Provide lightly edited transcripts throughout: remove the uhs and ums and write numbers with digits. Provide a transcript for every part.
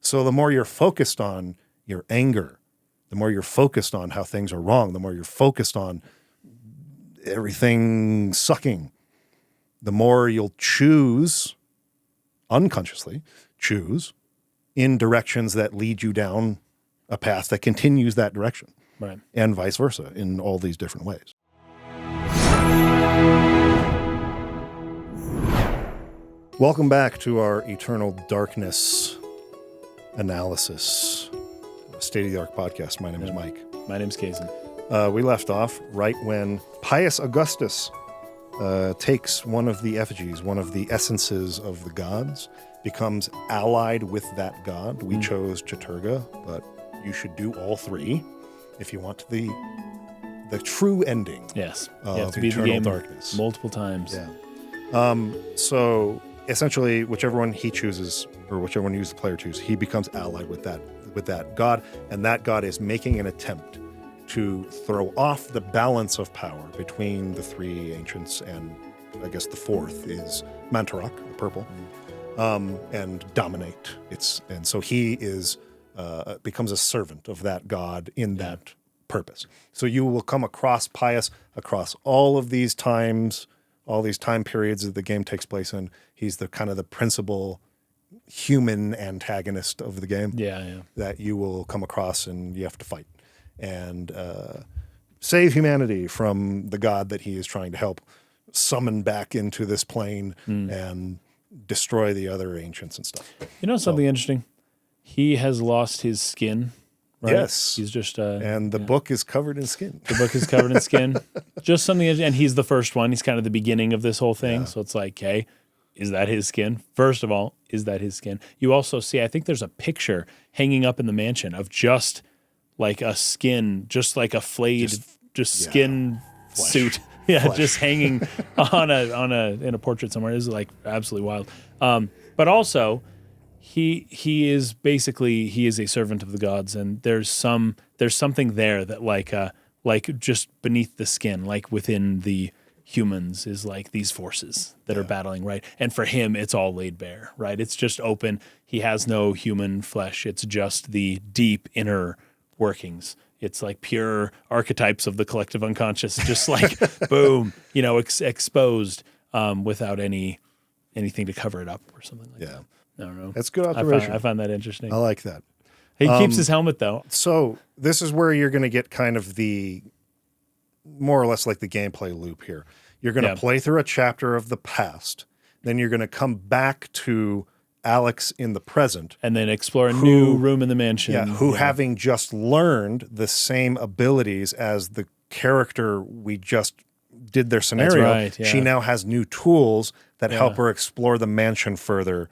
So the more you're focused on your anger, the more you're focused on how things are wrong, the more you're focused on everything sucking, the more you'll unconsciously choose in directions that lead you down a path that continues that direction. Right. And vice versa in all these different ways. Welcome back to our Eternal Darkness analysis, State of the Ark podcast. My name is Mike. My name's Casey. We left off right when Pius Augustus takes one of the effigies, one of the essences of the gods, becomes allied with that god. We chose Chaturga, but you should do all three if you want the true ending. Yes. Of you have to beat the Eternal game Darkness multiple times. Yeah. So essentially, whichever one he chooses, or whichever one the player chooses, he becomes allied with that god, and that god is making an attempt to throw off the balance of power between the three ancients, and I guess the fourth is Mantarok, the purple, and dominate. And so he becomes a servant of that god in that purpose. So you will come across Pius across all of these times, all these time periods that the game takes place in. He's the kind of the principal human antagonist of the game that you will come across, and you have to fight and save humanity from the god that he is trying to help summon back into this plane and destroy the other ancients and stuff. You know something interesting? He has lost his skin. Right? Yes. He's just and the book is covered in skin. The book is covered in skin. Just something, and he's the first one. He's kind of the beginning of this whole thing. So it's like, hey, is that his skin? First of all, is that his skin? You also see, I think there's a picture hanging up in the mansion of just like a skin, just like a flayed, just skin flesh. suit. Yeah, flesh. Just hanging in a portrait somewhere. This is like absolutely wild. But also, he is a servant of the gods, and there's something there that like just beneath the skin, like within the humans, is like these forces that are battling, right? And for him, it's all laid bare, right? It's just open. He has no human flesh. It's just the deep inner workings. It's like pure archetypes of the collective unconscious, just like boom, exposed without anything to cover it up or something like that. I don't know. That's good observation. I find that interesting. I like that. He keeps his helmet though. So this is where you're going to get kind of the more or less like the gameplay loop here. You're going to play through a chapter of the past, then you're going to come back to Alex in the present, and then explore a new room in the mansion. Yeah, having just learned the same abilities as the character we just did their scenario, That's right, she now has new tools that help her explore the mansion further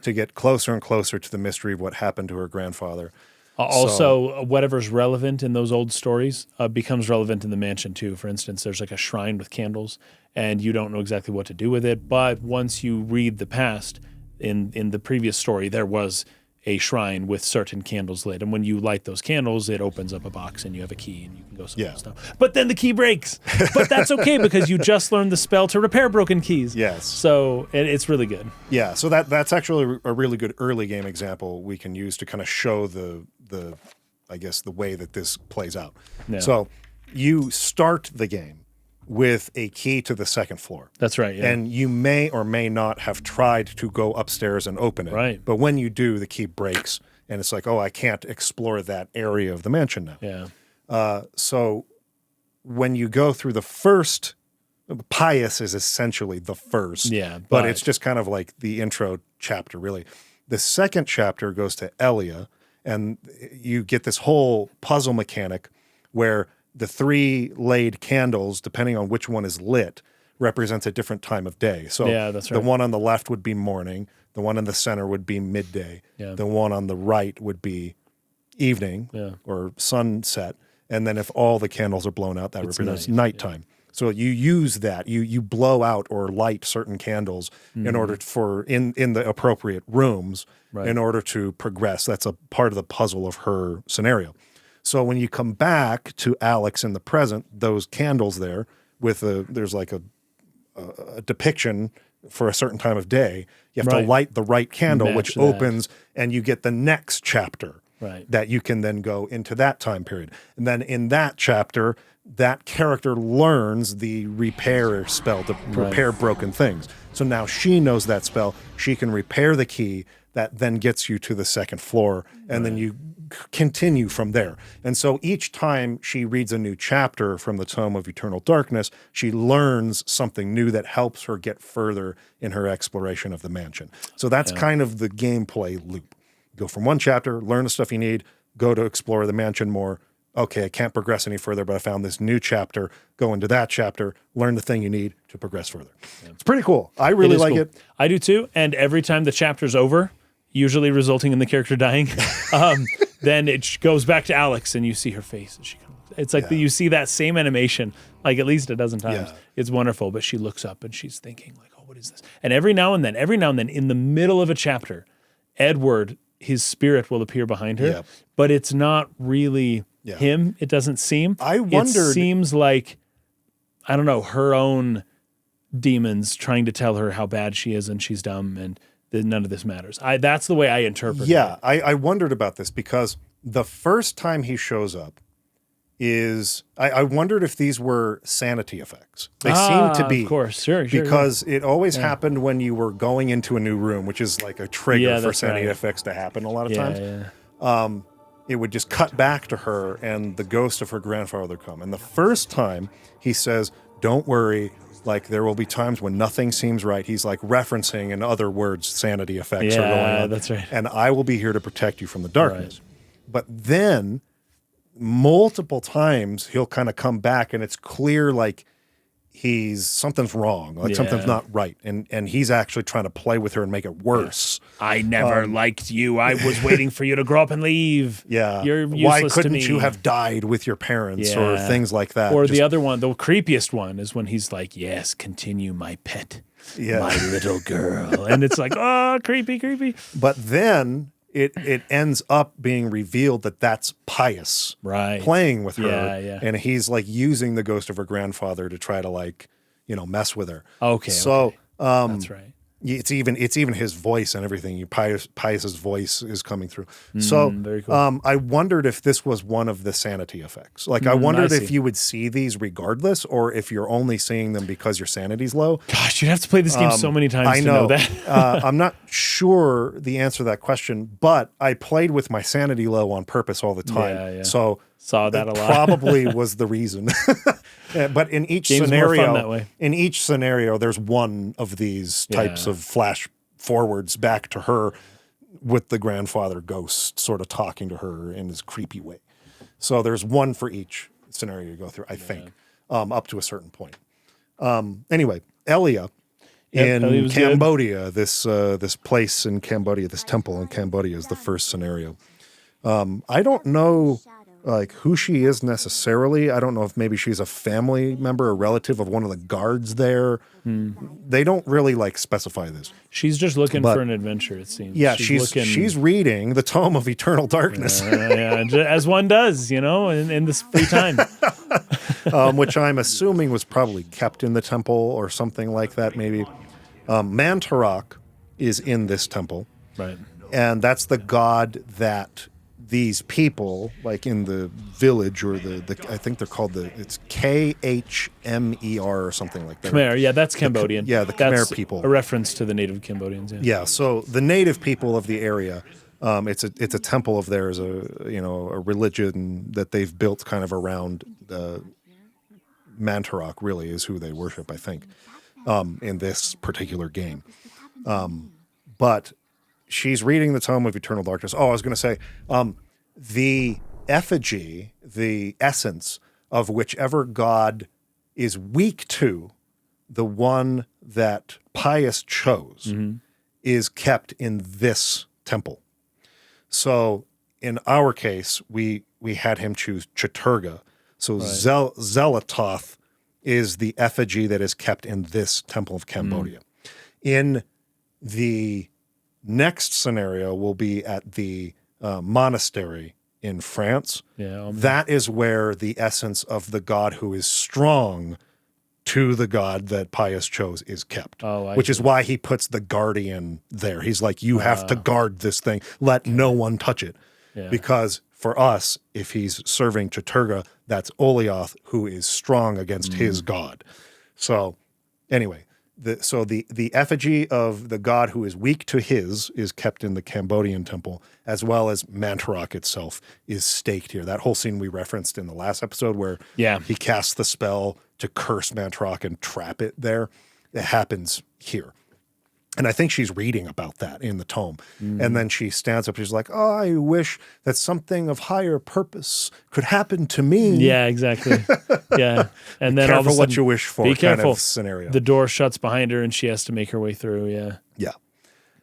to get closer and closer to the mystery of what happened to her grandfather. Also, whatever's relevant in those old stories becomes relevant in the mansion too. For instance, there's like a shrine with candles, and you don't know exactly what to do with it. But once you read the past, in the previous story, there was a shrine with certain candles lit. And when you light those candles, it opens up a box and you have a key and you can go somewhere stuff. But then the key breaks. But that's okay because you just learned the spell to repair broken keys. Yes. So it's really good. Yeah, so that's actually a really good early game example we can use to kind of show the I guess the way that this plays out. Yeah. So you start the game with a key to the second floor. That's right. Yeah. And you may or may not have tried to go upstairs and open it. Right. But when you do, the key breaks, and it's like, oh, I can't explore that area of the mansion now. Yeah. So when you go through the first, Pius is essentially the first. Yeah. But it's just kind of like the intro chapter, really. The second chapter goes to Elia, and you get this whole puzzle mechanic where the three laid candles, depending on which one is lit, represents a different time of day. So that's right. The one on the left would be morning. The one in the center would be midday. Yeah. The one on the right would be evening or sunset. And then if all the candles are blown out, that represents nighttime. Yeah. So you use that. You blow out or light certain candles in order for in the appropriate rooms in order to progress. That's a part of the puzzle of her scenario. So when you come back to Alex in the present, those candles there with there's like a depiction for a certain time of day. You have Right. to light the right candle, Match which that. opens, and you get the next chapter Right. that you can then go into that time period. And then in that chapter, that character learns the repair spell to repair broken things. So now she knows that spell. She can repair the key that then gets you to the second floor, and then you continue from there. And so each time she reads a new chapter from the Tome of Eternal Darkness, she learns something new that helps her get further in her exploration of the mansion. So that's kind of the gameplay loop. Go from one chapter, learn the stuff you need, go to explore the mansion more. Okay, I can't progress any further, but I found this new chapter. Go into that chapter, learn the thing you need to progress further. It's pretty cool. I really like it. I do too. And every time the chapter's over, usually resulting in the character dying, then it goes back to Alex, and you see her face. And it's like you see that same animation, like at least a dozen times. Yeah. It's wonderful. But she looks up and she's thinking, like, oh, what is this? And every now and then, in the middle of a chapter, Edward, his spirit will appear behind her, Yep. but it's not really him. It doesn't seem. I wondered. It seems like, I don't know, her own demons trying to tell her how bad she is and she's dumb and that none of this matters. That's the way I interpret it. Yeah, I wondered about this because the first time he shows up is, I wondered if these were sanity effects. They seem to be. Of course, sure. Because it always happened when you were going into a new room, which is like a trigger for that's sanity right. effects to happen a lot of Yeah, times. yeah. It would just cut back to her and the ghost of her grandfather come. And the first time he says, don't worry, like there will be times when nothing seems right. He's like referencing, in other words, sanity effects are going on. That's right. And I will be here to protect you from the darkness. But then multiple times he'll kind of come back and it's clear like something's wrong, like something's not right. And he's actually trying to play with her and make it worse. I never liked you. I was waiting for you to grow up and leave. Yeah. You're useless Why to couldn't me. you have died with your parents or Yeah. things like that? Or Just- the other one, the creepiest one, is when he's like, yes, continue, my pet, my little girl. And it's like, oh, creepy. But then it ends up being revealed that that's Pius playing with her. Yeah. And he's like using the ghost of her grandfather to try to like, mess with her. Okay. So That's right. it's even his voice and everything. Pius's voice is coming through. So very cool. I wondered if this was one of the sanity effects. Like I wondered if you would see these regardless, or if you're only seeing them because your sanity's low. Gosh, you'd have to play this game so many times to know that. I'm not sure the answer to that question, but I played with my sanity low on purpose all the time. Yeah. So Saw that a lot. Probably was the reason. But in each Game's more fun that way. there's one of these types of flash forwards back to her with the grandfather ghost sort of talking to her in this creepy way. So there's one for each scenario you go through, I think, up to a certain point. Anyway, Elia in Cambodia, this place in Cambodia, this temple in Cambodia is the first scenario. I don't know like who she is necessarily. I don't know if maybe she's a family member or relative of one of the guards there. They don't really like specify this. She's just looking for an adventure, it seems. Yeah, she's reading the Tome of Eternal Darkness. As one does, in this free time. Which I'm assuming was probably kept in the temple or something like that, maybe. Mantarok is in this temple. Right. And that's the god that these people, like in the village, or the I think they're called it's Khmer or something like that. Khmer, that's Cambodian. The Khmer people. A reference to the native Cambodians. Yeah, so the native people of the area, it's a temple of theirs, a religion that they've built kind of around Mantarok. Really is who they worship, I think, in this particular game. But she's reading the Tome of Eternal Darkness. Oh, I was going to say, the effigy, the essence of whichever god is weak to, the one that Pius chose, is kept in this temple. So in our case, we had him choose Chaturga. So Zelatoth is the effigy that is kept in this temple of Cambodia. In the next scenario will be at the monastery in France. Yeah, that is where the essence of the god who is strong to the god that Pius chose is kept, Oh, which is why he puts the guardian there. He's like, you have to guard this thing. Let no one touch it. Yeah. Because for us, if he's serving Chaturga, that's Olioth, who is strong against his god. So anyway, the effigy of the god who is weak to his is kept in the Cambodian temple, as well as Mantarok itself is staked here. That whole scene we referenced in the last episode where he casts the spell to curse Mantarok and trap it there, it happens here. And I think she's reading about that in the tome. And then she stands up. She's like, oh, I wish that something of higher purpose could happen to me. Yeah, exactly. Yeah. And then all of a Careful sudden, what you wish for be kind careful. of scenario. The door shuts behind her and she has to make her way through. Yeah. Yeah.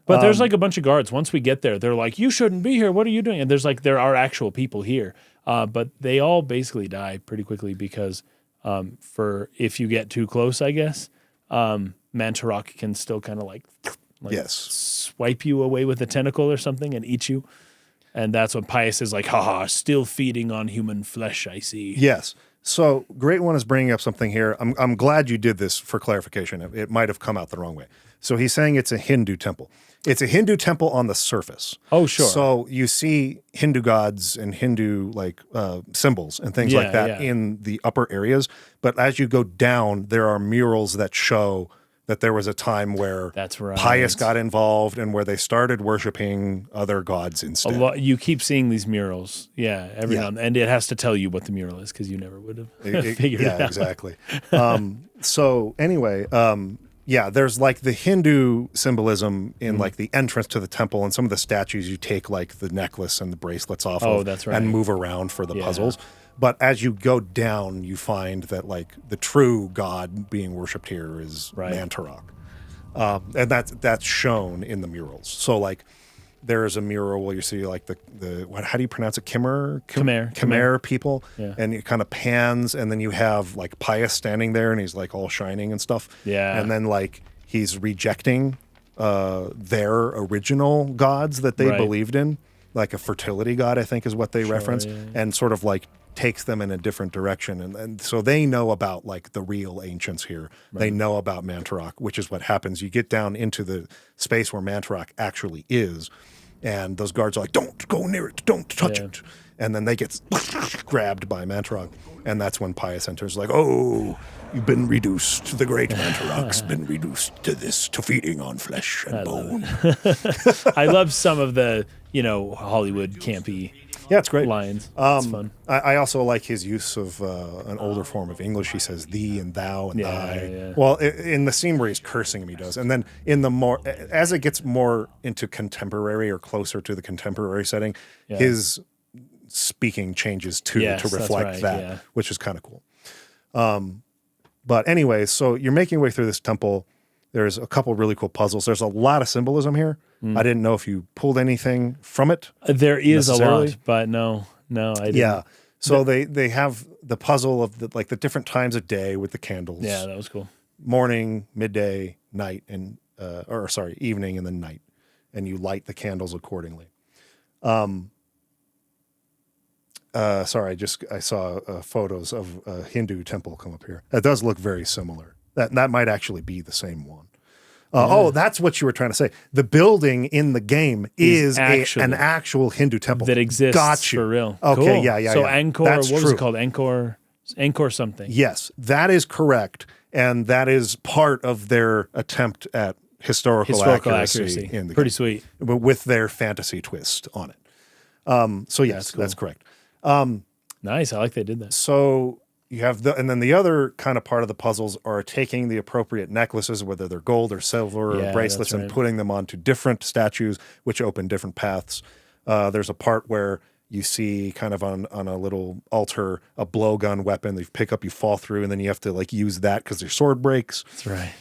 But there's like a bunch of guards. Once we get there, they're like, you shouldn't be here. What are you doing? And there are actual people here. But they all basically die pretty quickly because if you get too close, I guess, Mantarok can still kind of like yes. swipe you away with a tentacle or something and eat you. And that's when Pius is like, haha, still feeding on human flesh, I see. Yes. So Great One is bringing up something here. I'm glad you did this for clarification. It might have come out the wrong way. So he's saying it's a Hindu temple. It's a Hindu temple on the surface. Oh, sure. So you see Hindu gods and Hindu symbols and things like that in the upper areas. But as you go down, there are murals that show that there was a time where that's right. Pius got involved and where they started worshiping other gods instead. You keep seeing these murals, every now and it has to tell you what the mural is because you never would have figured it out. Yeah, exactly. So anyway, there's like the Hindu symbolism in like the entrance to the temple and some of the statues you take like the necklace and the bracelets off of that's right. and move around for the puzzles. But as you go down, you find that like the true god being worshipped here is Mantarok. And that's shown in the murals. So like there is a mural where you see like how do you pronounce it? Khmer people. Yeah. And it kind of pans and then you have like Pius standing there and he's like all shining and stuff. Yeah. And then like he's rejecting their original gods that they believed in. Like a fertility god, I think is what they reference. Yeah. And sort of like takes them in a different direction. And so they know about like the real ancients here. Right. They know about Mantarok, which is what happens. You get down into the space where Mantarok actually is. And those guards are like, don't go near it. Don't touch it. And then they get grabbed by Mantarok. And that's when Pius enters like, oh, you've been reduced. The great Mantarok's been reduced to this, to feeding on flesh and bone. I love some of the, Hollywood campy it's great lines. It's fun. I also like his use of an older form of English. He says thee and thou and thy. Yeah. Well, in the scene where he's cursing him, he does. And then in the more, as it gets more into contemporary or closer to the contemporary setting, his speaking changes too to reflect that, which is kind of cool. But anyway, so you're making your way through this temple. There's a couple really cool puzzles. There's a lot of symbolism here. I didn't know if you pulled anything from it. There is a lot, but no, I didn't. Yeah. So they have the puzzle of the different times of day with the candles. Yeah, that was cool. Morning, midday, night, and evening and then night. And you light the candles accordingly. I saw photos of a Hindu temple come up here. That does look very similar. That might actually be the same one. Oh, that's what you were trying to say. The building in the game is an actual Hindu temple that exists. Got you. For real. Okay, cool. yeah. So Angkor, that's what true. was it called? Angkor something. Yes, that is correct, and that is part of their attempt at historical accuracy in the Pretty game. Sweet, but with their fantasy twist on it. So yes, that's correct. Nice. I like they did that. So you have and then the other kind of part of the puzzles are taking the appropriate necklaces, whether they're gold or silver or bracelets, and putting them onto different statues, which open different paths. There's a part where you see kind of on a little altar a blowgun weapon that you pick up, you fall through, and then you have to use that because your sword breaks. That's right.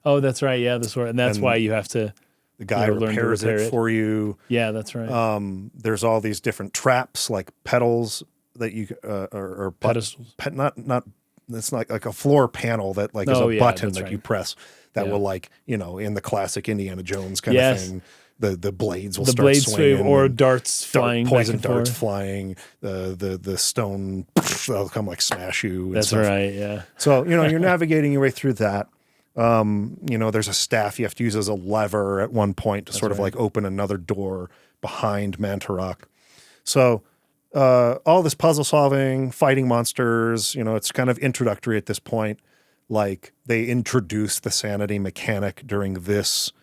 That's right. Yeah, the sword, and that's why you have to. The guy repairs it for you. Yeah, that's right. There's all these different traps like petals that you or pedestals. Not it's like a floor panel that is a button that you press that will in the classic Indiana Jones kind of thing the blades will The start blades swinging, or and darts flying, poison back and darts forth. flying. The stone they'll come like smash you. And That's stuff. right. Yeah. So you're navigating your way through that. There's a staff you have to use as a lever at one point to sort of like open another door behind Mantarok. So all this puzzle solving, fighting monsters, it's kind of introductory at this point. Like they introduce the sanity mechanic during this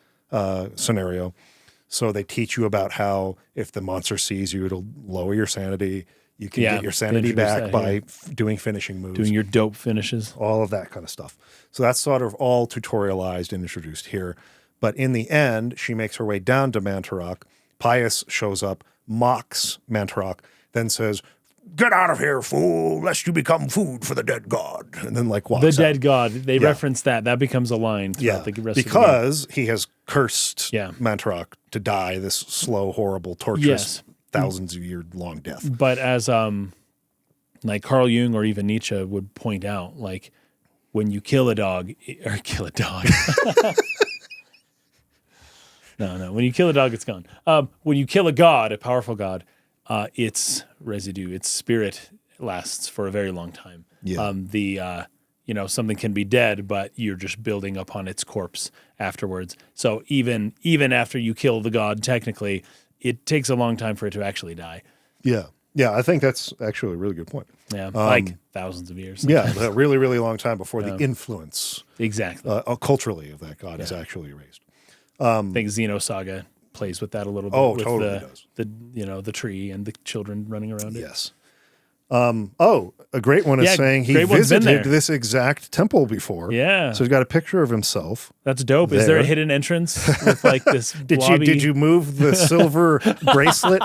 scenario. So they teach you about how if the monster sees you, it'll lower your sanity. You can get your sanity back by doing finishing moves. Doing your dope finishes. All of that kind of stuff. So that's sort of all tutorialized and introduced here. But in the end, she makes her way down to Mantarok. Pius shows up, mocks Mantarok, then says, "Get out of here, fool, lest you become food for the dead god." And then walks The out. dead god. They reference that. That becomes a line throughout the rest of the game. Because he has cursed Mantarok to die this slow, horrible, torturous, thousands of year long death. But as like Carl Jung or even Nietzsche would point out, like when you kill a dog, No, when you kill a dog, it's gone. When you kill a god, a powerful god, its residue, its spirit lasts for a very long time. Yeah. Something can be dead, but you're just building upon its corpse afterwards. So even after you kill the god, technically, it takes a long time for it to actually die. Yeah. Yeah, I think that's actually a really good point. Yeah, like thousands of years. Sometimes. Yeah, a really, really long time before the influence culturally of that god is actually erased. I think Xenosaga plays with that a little bit. Oh, with totally does. The tree and the children running around it. Yes. A great one is saying he visited this exact temple before. Yeah. So he's got a picture of himself. That's dope. Is there a hidden entrance with like this Did you move the silver bracelet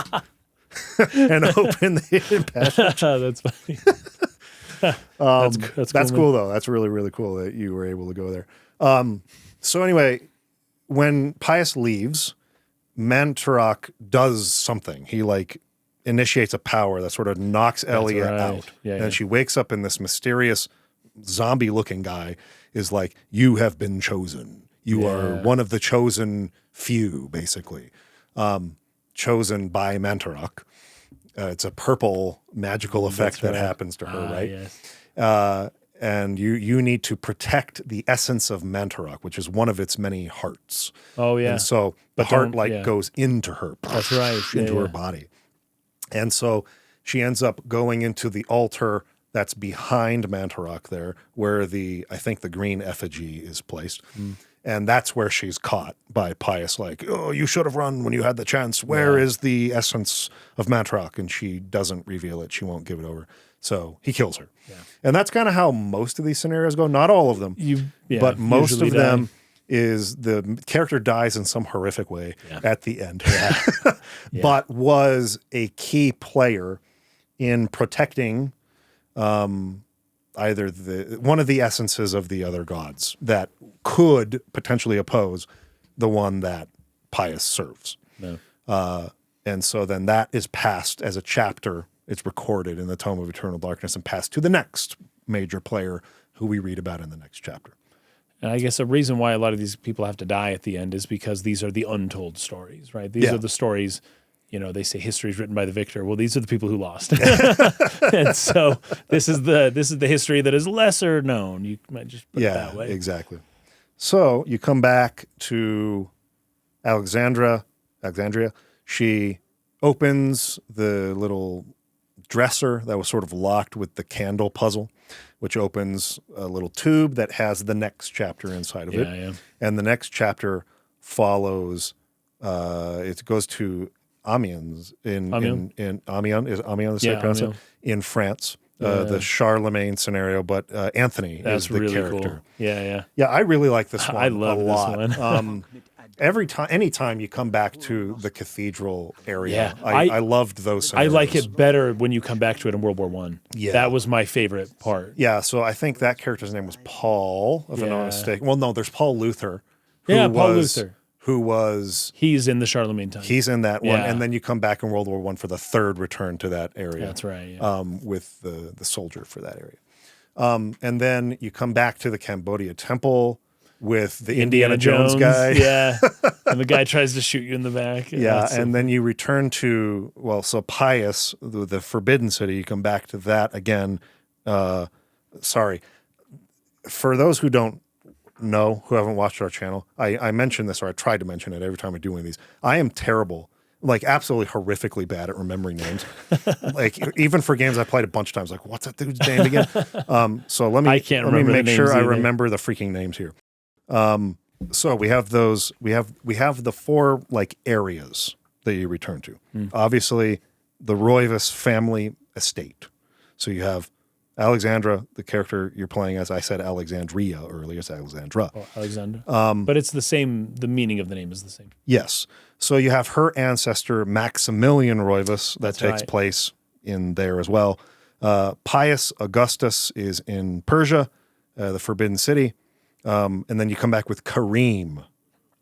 and open the hidden passage? That's funny. That's cool though. That's really, really cool that you were able to go there. So anyway, when Pius leaves, Mantarok does something. He initiates a power that sort of knocks Elia out. And she wakes up and this mysterious zombie-looking guy is like, "You have been chosen. You are one of the chosen few, basically." Chosen by Mantarok. It's a purple magical effect that happens to her, right? Yes. And you need to protect the essence of Mantarok, which is one of its many hearts. Oh, yeah. And so the heart goes into her. That's right. Into her body. And so she ends up going into the altar that's behind Mantarok there, where I think the green effigy is placed. And that's where she's caught by Pius, like, "Oh, you should have run when you had the chance. Where is the essence of Mantarok?" And she doesn't reveal it. She won't give it over. So he kills her. Yeah. And that's kind of how most of these scenarios go. Not all of them, but most of them is the character dies in some horrific way at the end, but was a key player in protecting either one of the essences of the other gods that could potentially oppose the one that Pius serves. No. And so then that is passed as a chapter. It's recorded in the Tome of Eternal Darkness and passed to the next major player who we read about in the next chapter. And I guess a reason why a lot of these people have to die at the end is because these are the untold stories, right? These are the stories, they say history is written by the victor. Well, these are the people who lost. And so this is the history that is lesser known. You might just put it that way. Yeah, exactly. So you come back to Alexandria. She opens the little dresser that was sort of locked with the candle puzzle, which opens a little tube that has the next chapter inside of it. Yeah. And the next chapter follows, it goes to Amiens in Amiens, is Amiens the pronounce it? In France. The Charlemagne scenario, but Anthony is the really character. Cool. Yeah. Yeah, I really like this one. I love a lot. this one. Anytime you come back to the cathedral area, I loved those scenarios. I like it better when you come back to it in World War I. Yeah. That was my favorite part. Yeah, so I think that character's name was Paul, if I'm not mistaken. Well, no, there's Paul Luther. Paul Luther. He's in the Charlemagne time. He's in that one. And then you come back in World War I for the third return to that area. That's right. With the soldier for that area. And then you come back to the Cambodia temple. with the Indiana Jones guy. Yeah. And the guy tries to shoot you in the back. Yeah, and then you return to, so Pius, the Forbidden City, you come back to that again. Sorry. For those who don't know, who haven't watched our channel, I mention this, or I try to mention it every time I do one of these. I am terrible, like absolutely horrifically bad at remembering names. Like even for games I played a bunch of times, like what's that dude's name again? So let me make sure I remember the freaking names here. So we have those. We have the 4 like areas that you return to. Obviously, the Roivas family estate. So you have Alexandra, the character you're playing as. I said Alexandria earlier. It's Alexandra. Oh, Alexander. But it's the same. The meaning of the name is the same. Yes. So you have her ancestor Maximilian Roivas that takes place in there as well. Pius Augustus is in Persia, the Forbidden City. And then you come back with Kareem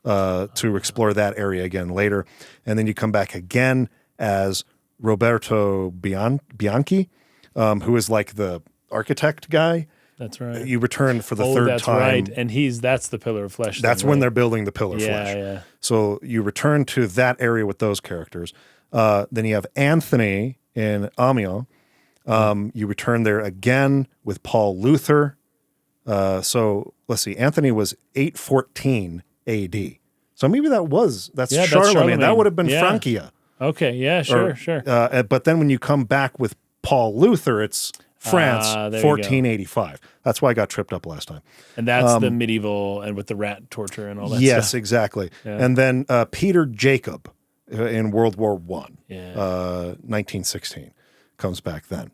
to explore that area again later. And then you come back again as Roberto Bianchi, who is like the architect guy. That's right. You return for the third time. Right. And that's the Pillar of Flesh. That's when they're building the Pillar of Flesh. Yeah. So you return to that area with those characters. Then you have Anthony in Amiens. You return there again with Paul Luther. So let's see, Anthony was 814 AD. So maybe that's Charlemagne. That would have been Francia. Okay, yeah, sure. But then when you come back with Paul Luther, it's France, 1485. That's why I got tripped up last time. And that's the medieval and with the rat torture and all that stuff. Yes, exactly. Yeah. And then Peter Jacob in World War I, 1916, comes back then.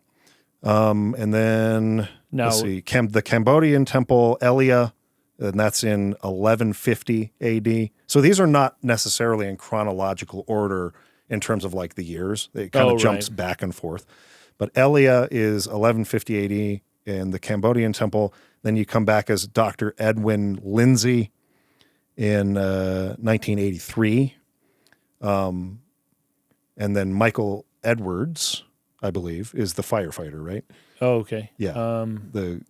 And then, let's see, the Cambodian temple, Elia, and that's in 1150 AD. So these are not necessarily in chronological order in terms of like the years. It kind of jumps back and forth. But Elia is 1150 AD in the Cambodian temple. Then you come back as Dr. Edwin Lindsay in 1983. And then Michael Edwards, I believe, is the firefighter, right? Oh, okay. Yeah. The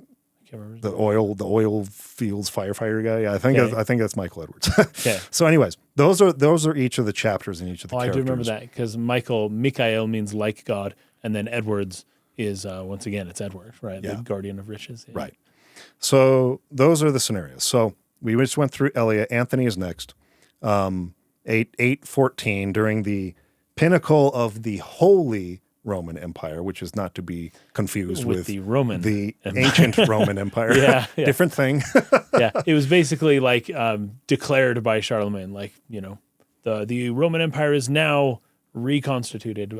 oil fields firefighter guy. Yeah, I think that's Michael Edwards. Okay. So, anyways, those are each of the chapters in each of the characters. I do remember that because Michael means like God, and then Edwards is once again it's Edward, right? Yeah. The guardian of riches. Yeah. Right. So those are the scenarios. So we just went through Elia. Anthony is next. 814 during the pinnacle of the Holy Roman Empire, which is not to be confused with the ancient Roman Empire. Yeah. Different thing. Yeah, it was basically like declared by Charlemagne, like, the Roman Empire is now reconstituted.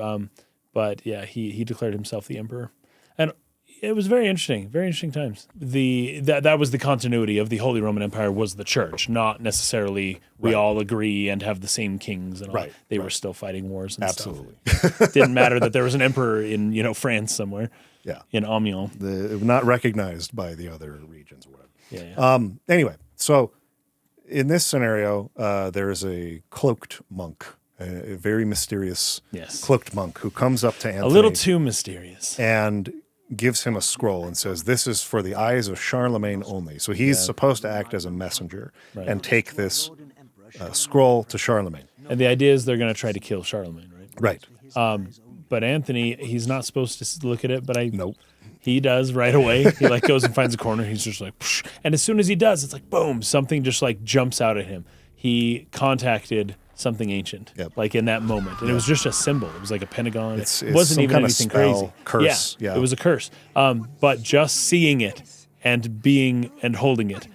But yeah, he declared himself the emperor, and it was very interesting times. That was the continuity of the Holy Roman Empire was the church, not necessarily we all agree and have the same kings and all. Right. They were still fighting wars and Absolutely. stuff. Didn't matter that there was an emperor in France somewhere. Yeah. In Amiens. Not recognized by the other regions or whatever. Yeah. Anyway, so in this scenario, there is a cloaked monk, a very mysterious cloaked monk who comes up to Anthony. A little too mysterious. And gives him a scroll and says, this is for the eyes of Charlemagne only. So he's supposed to act as a messenger and take this scroll to Charlemagne. And the idea is they're going to try to kill Charlemagne, right? Right. But Anthony, he's not supposed to look at it, but Nope. He does right away. He like goes and finds a corner. He's just like, psh. And as soon as he does, it's like, boom, something just like jumps out at him. He contacted something ancient, like in that moment. And it was just a symbol. It was like a pentagon. It wasn't even anything crazy. Curse. Yeah, it was a curse. But just seeing it and being and holding it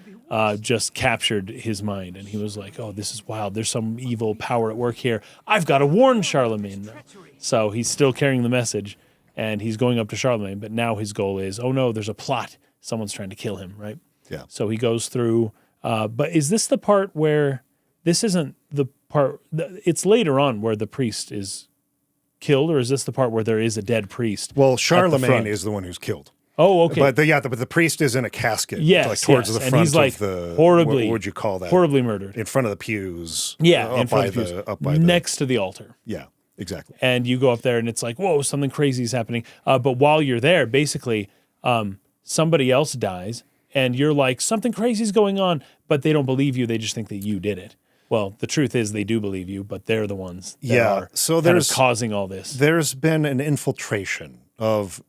just captured his mind. And he was like, oh, this is wild. There's some evil power at work here. I've got to warn Charlemagne now. So he's still carrying the message. And he's going up to Charlemagne, but now his goal is, oh no, there's a plot. Someone's trying to kill him, right? Yeah. So he goes through, but is this the part where, this isn't the part, it's later on where the priest is killed, or is this the part where there is a dead priest? Well, Charlemagne is the one who's killed. Oh, okay. But the priest is in a casket, towards the front, and he's like of the horribly, what would you call that? Horribly murdered in front of the pews. Yeah, in front of the pews, next to the altar. Yeah. Exactly. And you go up there and it's like, whoa, something crazy is happening. But while you're there, basically, somebody else dies and you're like, something crazy's going on, but they don't believe you. They just think that you did it. Well, the truth is they do believe you, but they're the ones that are so kind of causing all this. There's been an infiltration of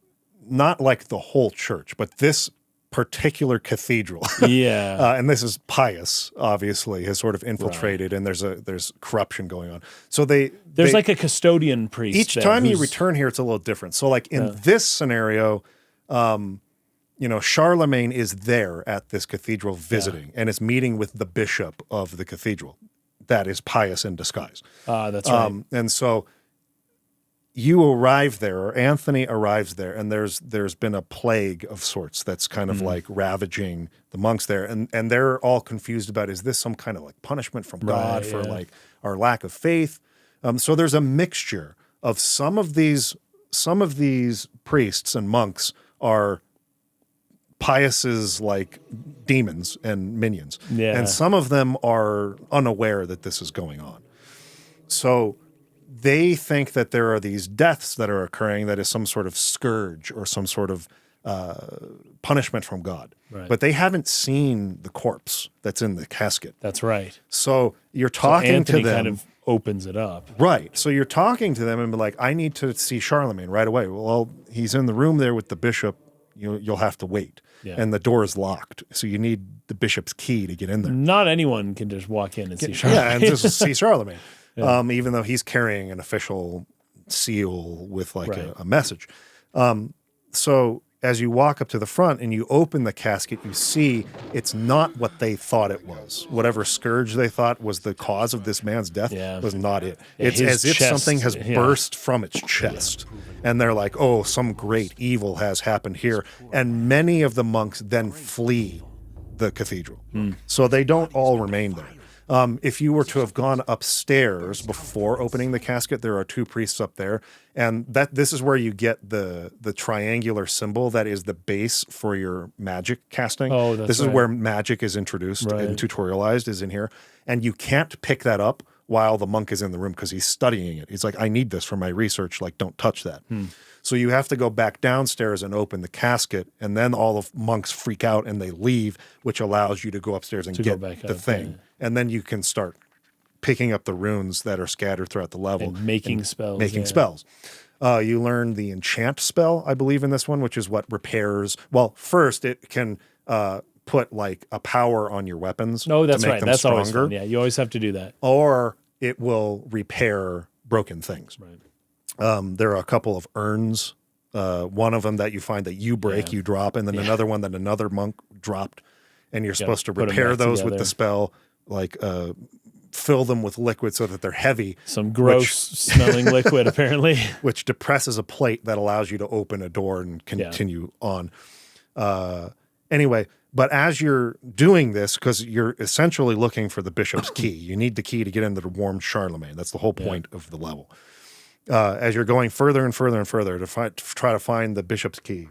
not like the whole church, but this particular cathedral. Yeah. And this is pious, obviously, has sort of infiltrated, and there's corruption going on. So there's like a custodian priest. Each time you return here, it's a little different. So like in this scenario, Charlemagne is there at this cathedral visiting and is meeting with the bishop of the cathedral. That is pious in disguise. That's right. And so you arrive there, or Anthony arrives there, and there's been a plague of sorts that's kind of like ravaging the monks there, and they're all confused about, is this some kind of like punishment from God for like our lack of faith? So there's a mixture of some of these priests and monks are Pius's like demons and minions, and some of them are unaware that this is going on. So they think that there are these deaths that are occurring that is some sort of scourge or some sort of punishment from God. Right. But they haven't seen the corpse that's in the casket. That's right. So you're talking to them. Kind of opens it up. Right. So you're talking to them and be like, I need to see Charlemagne right away. Well, he's in the room there with the bishop. You'll have to wait. Yeah. And the door is locked. So you need the bishop's key to get in there. Not anyone can just walk in and see Charlemagne. Yeah, and just see Charlemagne. Even though he's carrying an official seal with like a message. So as you walk up to the front and you open the casket, you see it's not what they thought it was. Whatever scourge they thought was the cause of this man's death was not it. It's as if something has burst from its chest. And they're like, oh, some great evil has happened here. And many of the monks then flee the cathedral. So they don't all remain there. If you were to have gone upstairs before opening the casket, there are two priests up there, and this is where you get the triangular symbol that is the base for your magic casting. Oh, that's this is where magic is introduced and tutorialized, is in here, and you can't pick that up while the monk is in the room because he's studying it. He's like, I need this for my research, like don't touch that. So you have to go back downstairs and open the casket, and then all the monks freak out and they leave, which allows you to go upstairs and get the thing. And then you can start picking up the runes that are scattered throughout the level. And making spells. Making spells. You learn the enchant spell, I believe, in this one, which is what repairs. Well, first it can put like a power on your weapons. No, that's to make right. them That's stronger. always fun. Yeah, you always have to do that. Or it will repair broken things. Right. There are a couple of urns. One of them that you find that you break, you drop, and then another one that another monk dropped, and you're supposed to repair those with the spell, like fill them with liquid so that they're heavy. Some gross smelling liquid, apparently. Which depresses a plate that allows you to open a door and continue on. Anyway, but as you're doing this, because you're essentially looking for the bishop's key, you need the key to get into the warmed Charlemagne. That's the whole point of the level. As you're going further and further and further to try to find the bishop's key,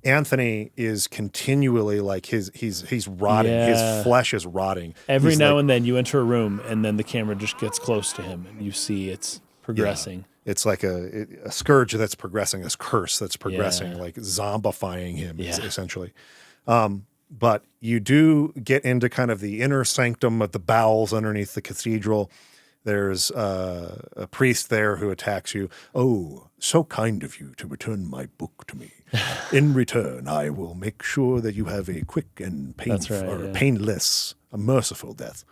Anthony is continually like he's rotting. His flesh is rotting. Every now and then you enter a room and then the camera just gets close to him and you see it's progressing. Yeah. It's like a scourge that's progressing, this curse that's progressing, like zombifying him essentially. But you do get into kind of the inner sanctum of the bowels underneath the cathedral. There's a priest there who attacks you. Oh, so kind of you to return my book to me. In return, I will make sure that you have a quick and painless, a merciful death.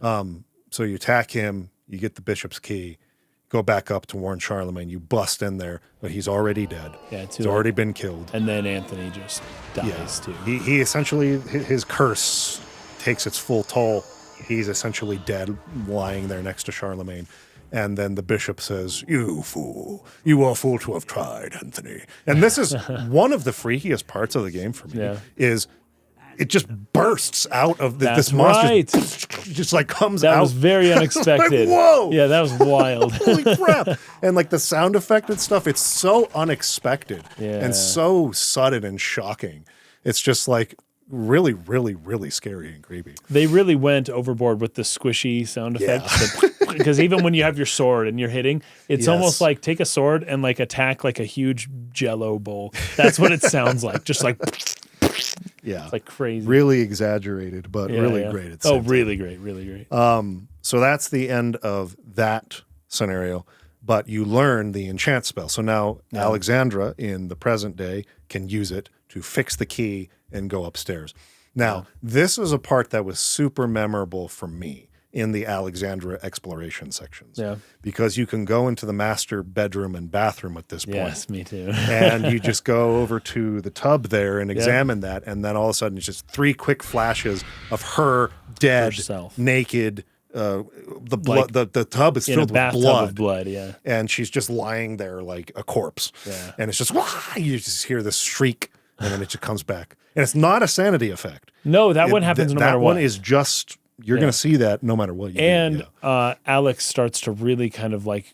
So you attack him, you get the bishop's key, go back up to warn Charlemagne. You bust in there, but he's already dead. Yeah, he's already been killed. And then Anthony just dies too. He essentially, his curse takes its full toll. He's essentially dead, lying there next to Charlemagne. And then the bishop says, "You fool. You are a fool to have tried, Anthony." And this is one of the freakiest parts of the game for me, is it just bursts out of this monster. Just like comes out. That was very unexpected. Like, whoa. Yeah, that was wild. Holy crap. And like the sound effect and stuff, it's so unexpected and so sudden and shocking. It's just like really, really, really scary and creepy. They really went overboard with the squishy sound effects. Because even when you have your sword and you're hitting, it's almost like take a sword and like attack like a huge Jello bowl. That's what it sounds like. Just like Yeah. It's like crazy. Really exaggerated, but Yeah, really yeah. great. At the Oh, same time. really great. Really great. So that's the end of that scenario. But you learn the enchant spell. So now Alexandra in the present day can use it to fix the key and go upstairs. Now, this is a part that was super memorable for me in the Alexandra exploration sections. Yeah. Because you can go into the master bedroom and bathroom at this point. Yes, me too. And you just go over to the tub there and examine that. And then all of a sudden it's just 3 quick flashes of her dead, Herself. naked. The blood, the tub is In a filled with bathtub blood. of blood, yeah. And she's just lying there like a corpse. Yeah. And it's just, wah! You just hear this shriek and then it just comes back. And it's not a sanity effect. No, that one happens no matter what. That one is just, you're going to see that no matter what you do. And Alex starts to really kind of, what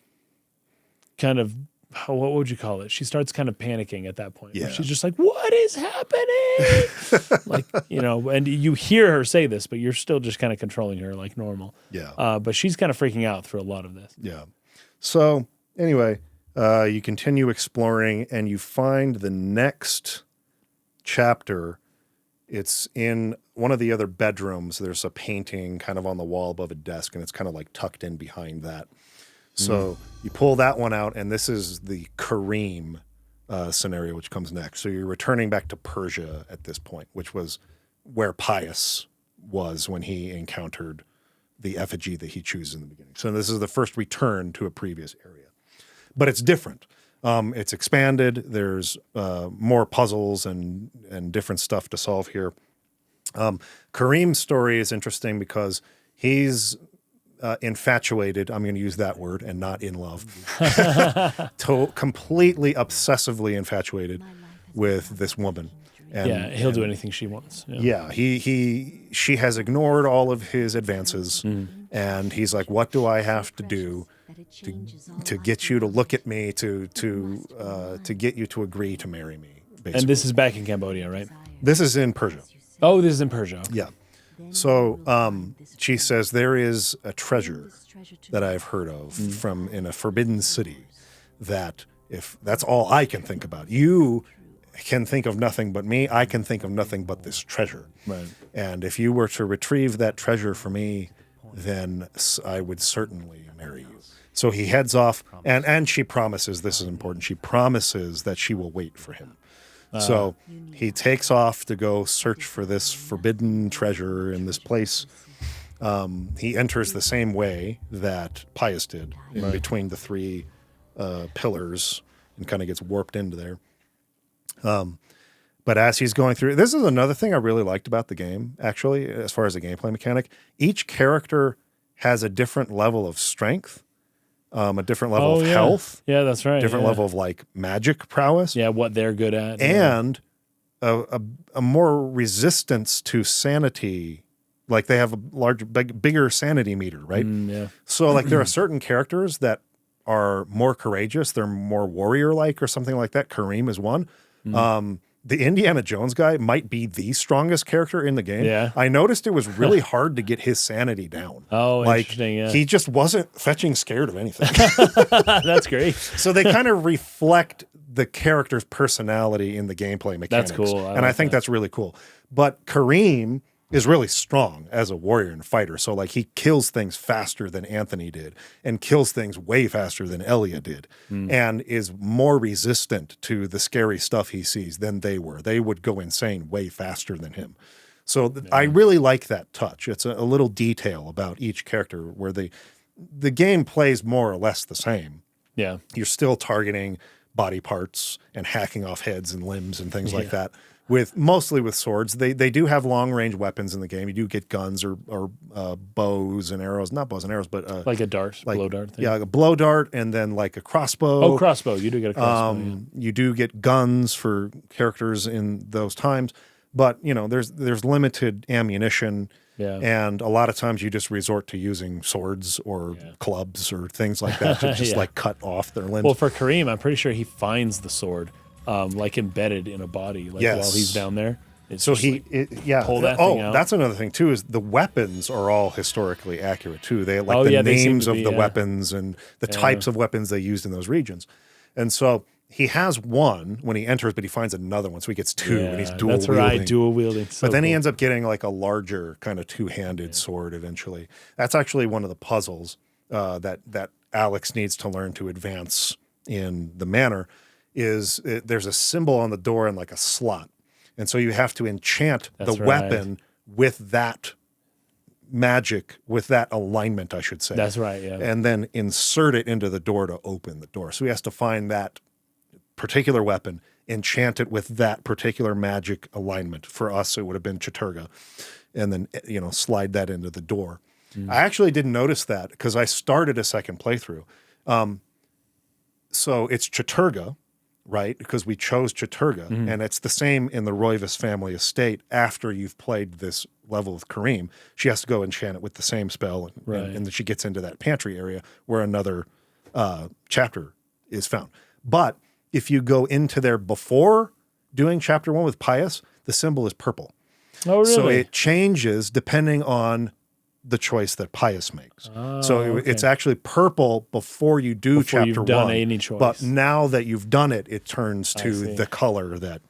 would you call it? She starts kind of panicking at that point. Yeah. She's just like, what is happening? And you hear her say this, but you're still just kind of controlling her like normal. Yeah. But she's kind of freaking out through a lot of this. Yeah. So anyway, you continue exploring and you find the next chapter. It's in one of the other bedrooms. There's a painting kind of on the wall above a desk, and it's kind of like tucked in behind that. So you pull that one out, and this is the Kareem scenario, which comes next. So you're returning back to Persia at this point, which was where Pius was when he encountered the effigy that he chooses in the beginning. So this is the first return to a previous area. But it's different. It's expanded. There's more puzzles and different stuff to solve here. Kareem's story is interesting because he's infatuated, I'm going to use that word and not in love, completely obsessively infatuated with this woman. And, he'll do anything she wants. She has ignored all of his advances, and he's like, what do I have to do to get you to look at me, to get you to agree to marry me, basically. And this is back in Cambodia, right? This is in Persia. Oh, this is in Persia. Okay. Yeah. So she says, there is a treasure that I've heard of from in a forbidden city that if that's all I can think about. You can think of nothing but me. I can think of nothing but this treasure. Right. And if you were to retrieve that treasure for me, then I would certainly marry you. So he heads off, and she promises, this is important, she promises that she will wait for him. So he takes off to go search for this forbidden treasure in this place. He enters the same way that Pius did, in between the 3 pillars, and kind of gets warped into there. But as he's going through, this is another thing I really liked about the game, actually, as far as the gameplay mechanic. Each character has a different level of strength, a different level of health. Yeah, that's right. Different level of like magic prowess. Yeah, what they're good at. And a more resistance to sanity. Like they have a bigger sanity meter, right? Yeah. So like there are certain characters that are more courageous. They're more warrior-like or something like that. Kareem is one. The Indiana Jones guy might be the strongest character in the game. Yeah. I noticed it was really hard to get his sanity down. Oh, like, interesting. Yeah. He just wasn't fetching scared of anything. That's great. So they kind of reflect the character's personality in the gameplay mechanics. That's cool. I think that's really cool. But Kareem is really strong as a warrior and fighter. So like he kills things faster than Anthony did and kills things way faster than Elia did and is more resistant to the scary stuff he sees than they were. They would go insane way faster than him. So I really like that touch. It's a little detail about each character where the game plays more or less the same. Yeah. You're still targeting body parts and hacking off heads and limbs and things like that. Mostly with swords. They do have long range weapons in the game. You do get guns or bows and arrows, not bows and arrows, but like a dart, blow dart thing. Yeah, a blow dart, and then like a crossbow. Oh, crossbow. You do get a crossbow. You do get guns for characters in those times, but there's limited ammunition. Yeah. And a lot of times you just resort to using swords or clubs or things like that to just like cut off their limbs. Well, for Kareem, I'm pretty sure he finds the sword like embedded in a body while he's down there. So pull that thing out. That's another thing too, is the weapons are all historically accurate too. They the names of the weapons and the types of weapons they used in those regions. And so he has one when he enters, but he finds another one, so he gets two, and he's dual That's wielding. right, dual wielding. So But then he cool. ends up getting like a larger kind of two-handed sword eventually. That's actually one of the puzzles that Alex needs to learn to advance in the manor. There's a symbol on the door and like a slot, and so you have to enchant the weapon with that magic, with that alignment, I should say. That's right, yeah. And then insert it into the door to open the door. So he has to find that particular weapon, enchant it with that particular magic alignment. For us, it would have been Chaturga, and then slide that into the door. I actually didn't notice that because I started a second playthrough. So it's Chaturga, right? Because we chose Chaturga, and it's the same in the Roivas family estate. After you've played this level with Kareem, she has to go enchant it with the same spell, and then she gets into that pantry area where another chapter is found. But if you go into there before doing chapter 1 with Pius, the symbol is purple. Oh, really? So it changes depending on the choice that Pius makes. It's actually purple before you do Before chapter you've done 1. any choice. But now that you've done it, it turns to the color that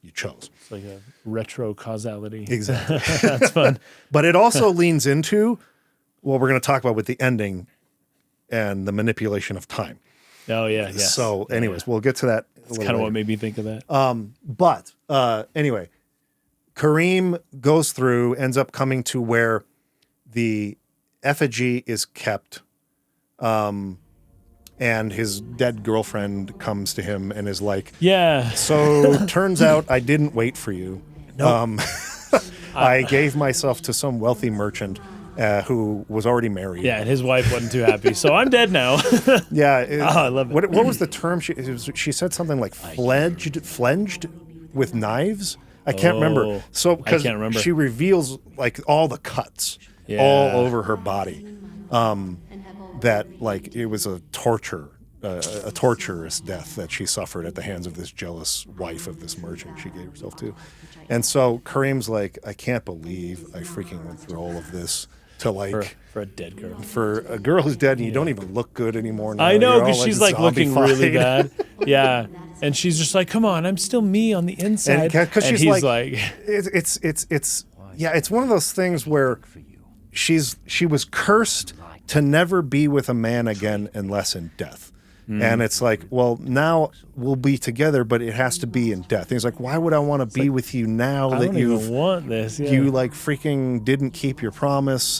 you chose. It's like a retro causality. Exactly. That's fun. But it also leans into what we're going to talk about with the ending and the manipulation of time. Oh, yeah, yes. So anyways, we'll get to that. That's kind of what made me think of that. But anyway, Kareem goes through, ends up coming to where the effigy is kept, and his dead girlfriend comes to him and is like, yeah. So turns out I didn't wait for you. Nope. I gave myself to some wealthy merchant who was already married. Yeah, and his wife wasn't too happy. So I'm dead now. Yeah. I love it. What was the term? She said something like flenged with knives. I can't remember. So because she reveals like all the cuts all over her body, that like it was a torturous death that she suffered at the hands of this jealous wife of this merchant she gave herself to. And so Kareem's like, I can't believe I freaking went through all of this to like for a dead girl, for a girl who's dead, and you don't even look good anymore. Now. I know, because like she's like looking really zombified. bad. Yeah, and she's just like, "Come on, I'm still me on the inside." Because and she's he's like, it's one of those things where she was cursed to never be with a man again unless in death. And it's like, well, now we'll be together, but it has to be in death. And he's like, why would I want to be with you now I that don't even want this? Yeah. you like freaking didn't keep your promise?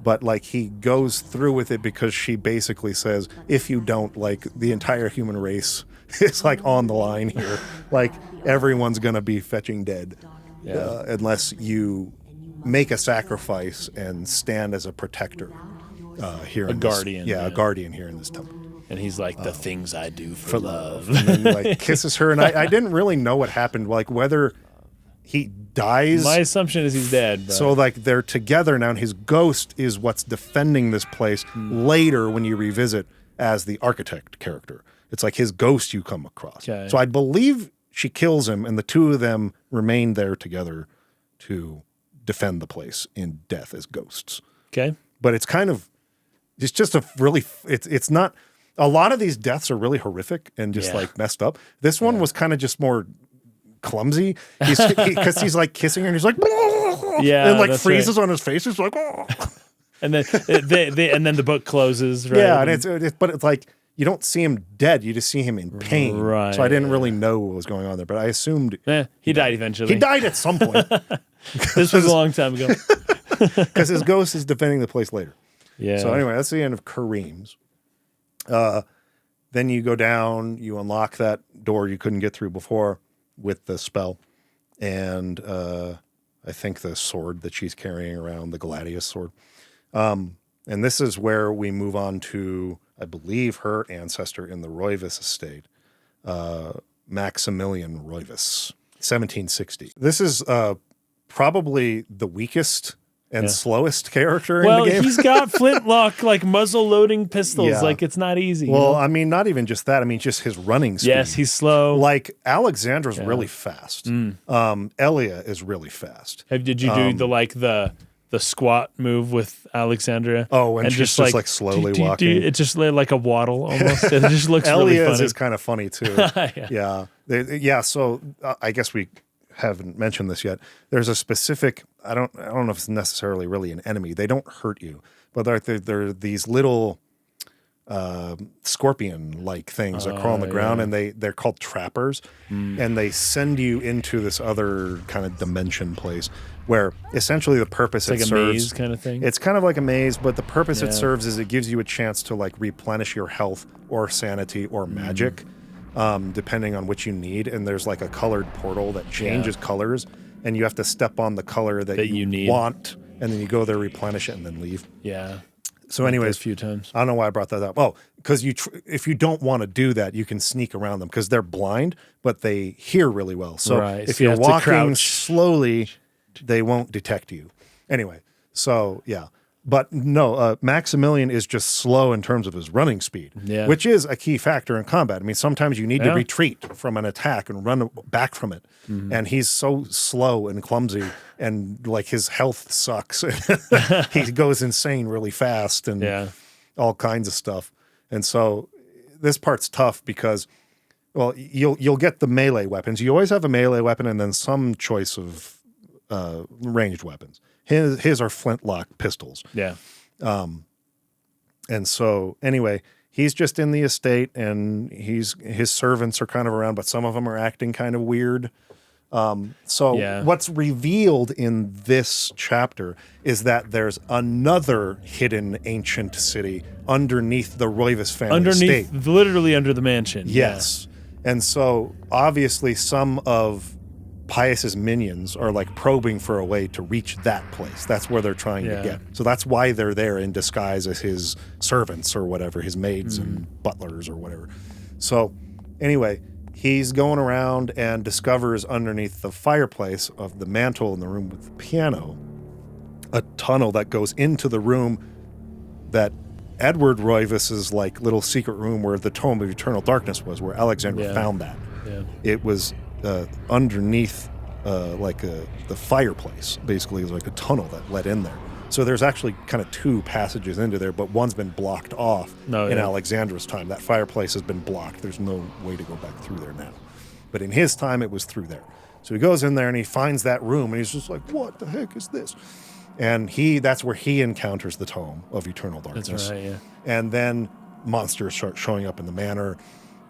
But like he goes through with it because she basically says, if you don't, like the entire human race is like on the line here. Like everyone's going to be fetching dead unless you make a sacrifice and stand as a protector here. A guardian. A guardian here in this temple. And he's like, the things I do for love. And then like kisses her. And I didn't really know what happened, like whether he dies. My assumption is he's dead. But. So like they're together now, and his ghost is what's defending this place later when you revisit as the architect character. It's like his ghost you come across. Okay. So I believe she kills him, and the two of them remain there together to defend the place in death as ghosts. Okay. But it's just a really, it's not, a lot of these deaths are really horrific and just like messed up. This one was kind of just more clumsy. Because he's like kissing her and he's like, and like freezes on his face. He's like, and then and then the book closes, right? Yeah, and but it's like you don't see him dead; you just see him in pain. Right. So I didn't really know what was going on there, but I assumed he died eventually. He died at some point. This was a long time ago. Because his ghost is defending the place later. Yeah. So anyway, that's the end of Kareem's. Then you go down, you unlock that door you couldn't get through before with the spell, and I think the sword that she's carrying around, the Gladius sword. And this is where we move on to, I believe, her ancestor in the Roivas estate, Maximilian Roivas, 1760. This is probably the weakest and slowest character in the game. Well, he's got flintlock, like muzzle loading pistols. Yeah. Like it's not easy. Well, I mean, not even just that. I mean, just his running speed. Yes, he's slow. Like Alexandra's really fast. Elia is really fast. Did you do the the squat move with Alexandria. Oh, and she's just like slowly walking. It's just like a waddle almost. It just looks really Elias funny. is kind of funny too. Yeah. So I guess we haven't mentioned this yet. There's a specific. I don't know if it's necessarily really an enemy. They don't hurt you, but they're these little scorpion-like things that crawl on the ground, and they're called trappers, and they send you into this other kind of dimension place where essentially the purpose It's like it a serves, maze kind of thing. it's kind of like a maze, but the purpose it serves is it gives you a chance to like replenish your health or sanity or magic, depending on which you need. And there's like a colored portal that changes colors, and you have to step on the color that you need. want, and then you go there, replenish it, and then leave. Yeah. So anyways, a few times. I don't know why I brought that up. Oh, because if you don't want to do that, you can sneak around them because they're blind, but they hear really well. So if you you're have to walking crouch. slowly, they won't detect you. Anyway, so yeah. But no, Maximilian is just slow in terms of his running speed, which is a key factor in combat. I mean, sometimes you need to retreat from an attack and run back from it. And he's so slow and clumsy, and like his health sucks. He goes insane really fast and all kinds of stuff. And so this part's tough because, well, you'll get the melee weapons. You always have a melee weapon and then some choice of ranged weapons. His are flintlock pistols. Yeah. And so anyway, he's just in the estate, and his servants are kind of around, but some of them are acting kind of weird. What's revealed in this chapter is that there's another hidden ancient city underneath the Roivas family estate. Literally under the mansion. Yes. Yeah. And so obviously some of Pius's minions are like probing for a way to reach that place. That's where they're trying to get. So that's why they're there in disguise as his servants or whatever, his maids and butlers or whatever. So anyway, he's going around and discovers underneath the fireplace of the mantle in the room with the piano a tunnel that goes into the room that Edward Roivas's like little secret room where the Tome of Eternal Darkness was, where Alexandra found that. Yeah. It was underneath the fireplace. Basically, it was like a tunnel that led in there. So there's actually kind of two passages into there, but one's been blocked off in Alexandra's time. That fireplace has been blocked. There's no way to go back through there now. But in his time, it was through there. So he goes in there and he finds that room, and he's just like, what the heck is this? And that's where he encounters the Tome of Eternal Darkness. That's right, yeah. And then monsters start showing up in the manor.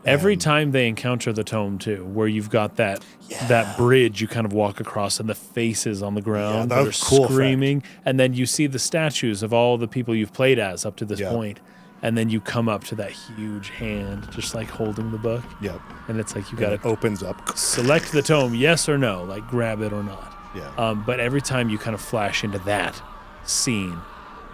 Every time they encounter the tome, too, where you've got that bridge you kind of walk across and the faces on the ground that are cool screaming, effect. And then you see the statues of all the people you've played as up to this point, and then you come up to that huge hand just like holding the book. Yep. And it's like you got it opens up. Select the tome, yes or no, like grab it or not. Yeah. But every time you kind of flash into that scene,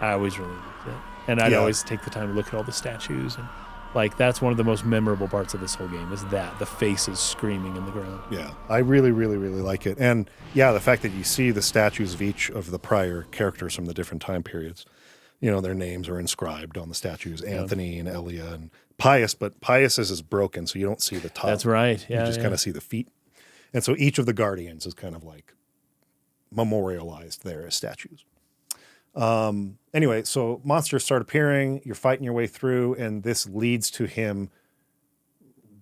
I always really liked it. And I'd always take the time to look at all the statues, and like that's one of the most memorable parts of this whole game is the faces screaming in the ground. Yeah, I really, really, really like it. And yeah, the fact that you see the statues of each of the prior characters from the different time periods, you know, their names are inscribed on the statues, Anthony and Elia and Pius, but Pius's is broken, so you don't see the top. That's right. Yeah, you just kind of see the feet. And so each of the guardians is kind of like memorialized there as statues. Anyway, so monsters start appearing, you're fighting your way through, and this leads to him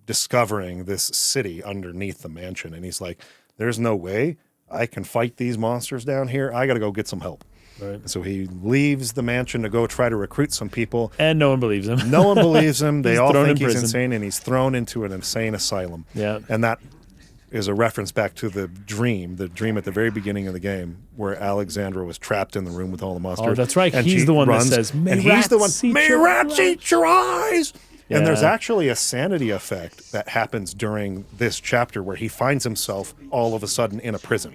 discovering this city underneath the mansion. And he's like, there's no way I can fight these monsters down here. I got to go get some help. Right. And so he leaves the mansion to go try to recruit some people. And no one believes him. No one believes him. They all think he's prison. insane, and he's thrown into an insane asylum. Yeah. And that is a reference back to the dream at the very beginning of the game where Alexandra was trapped in the room with all the monsters. Oh, that's right. And He's the one that says, "May rats eat your eyes." Yeah. And there's actually a sanity effect that happens during this chapter where he finds himself all of a sudden in a prison.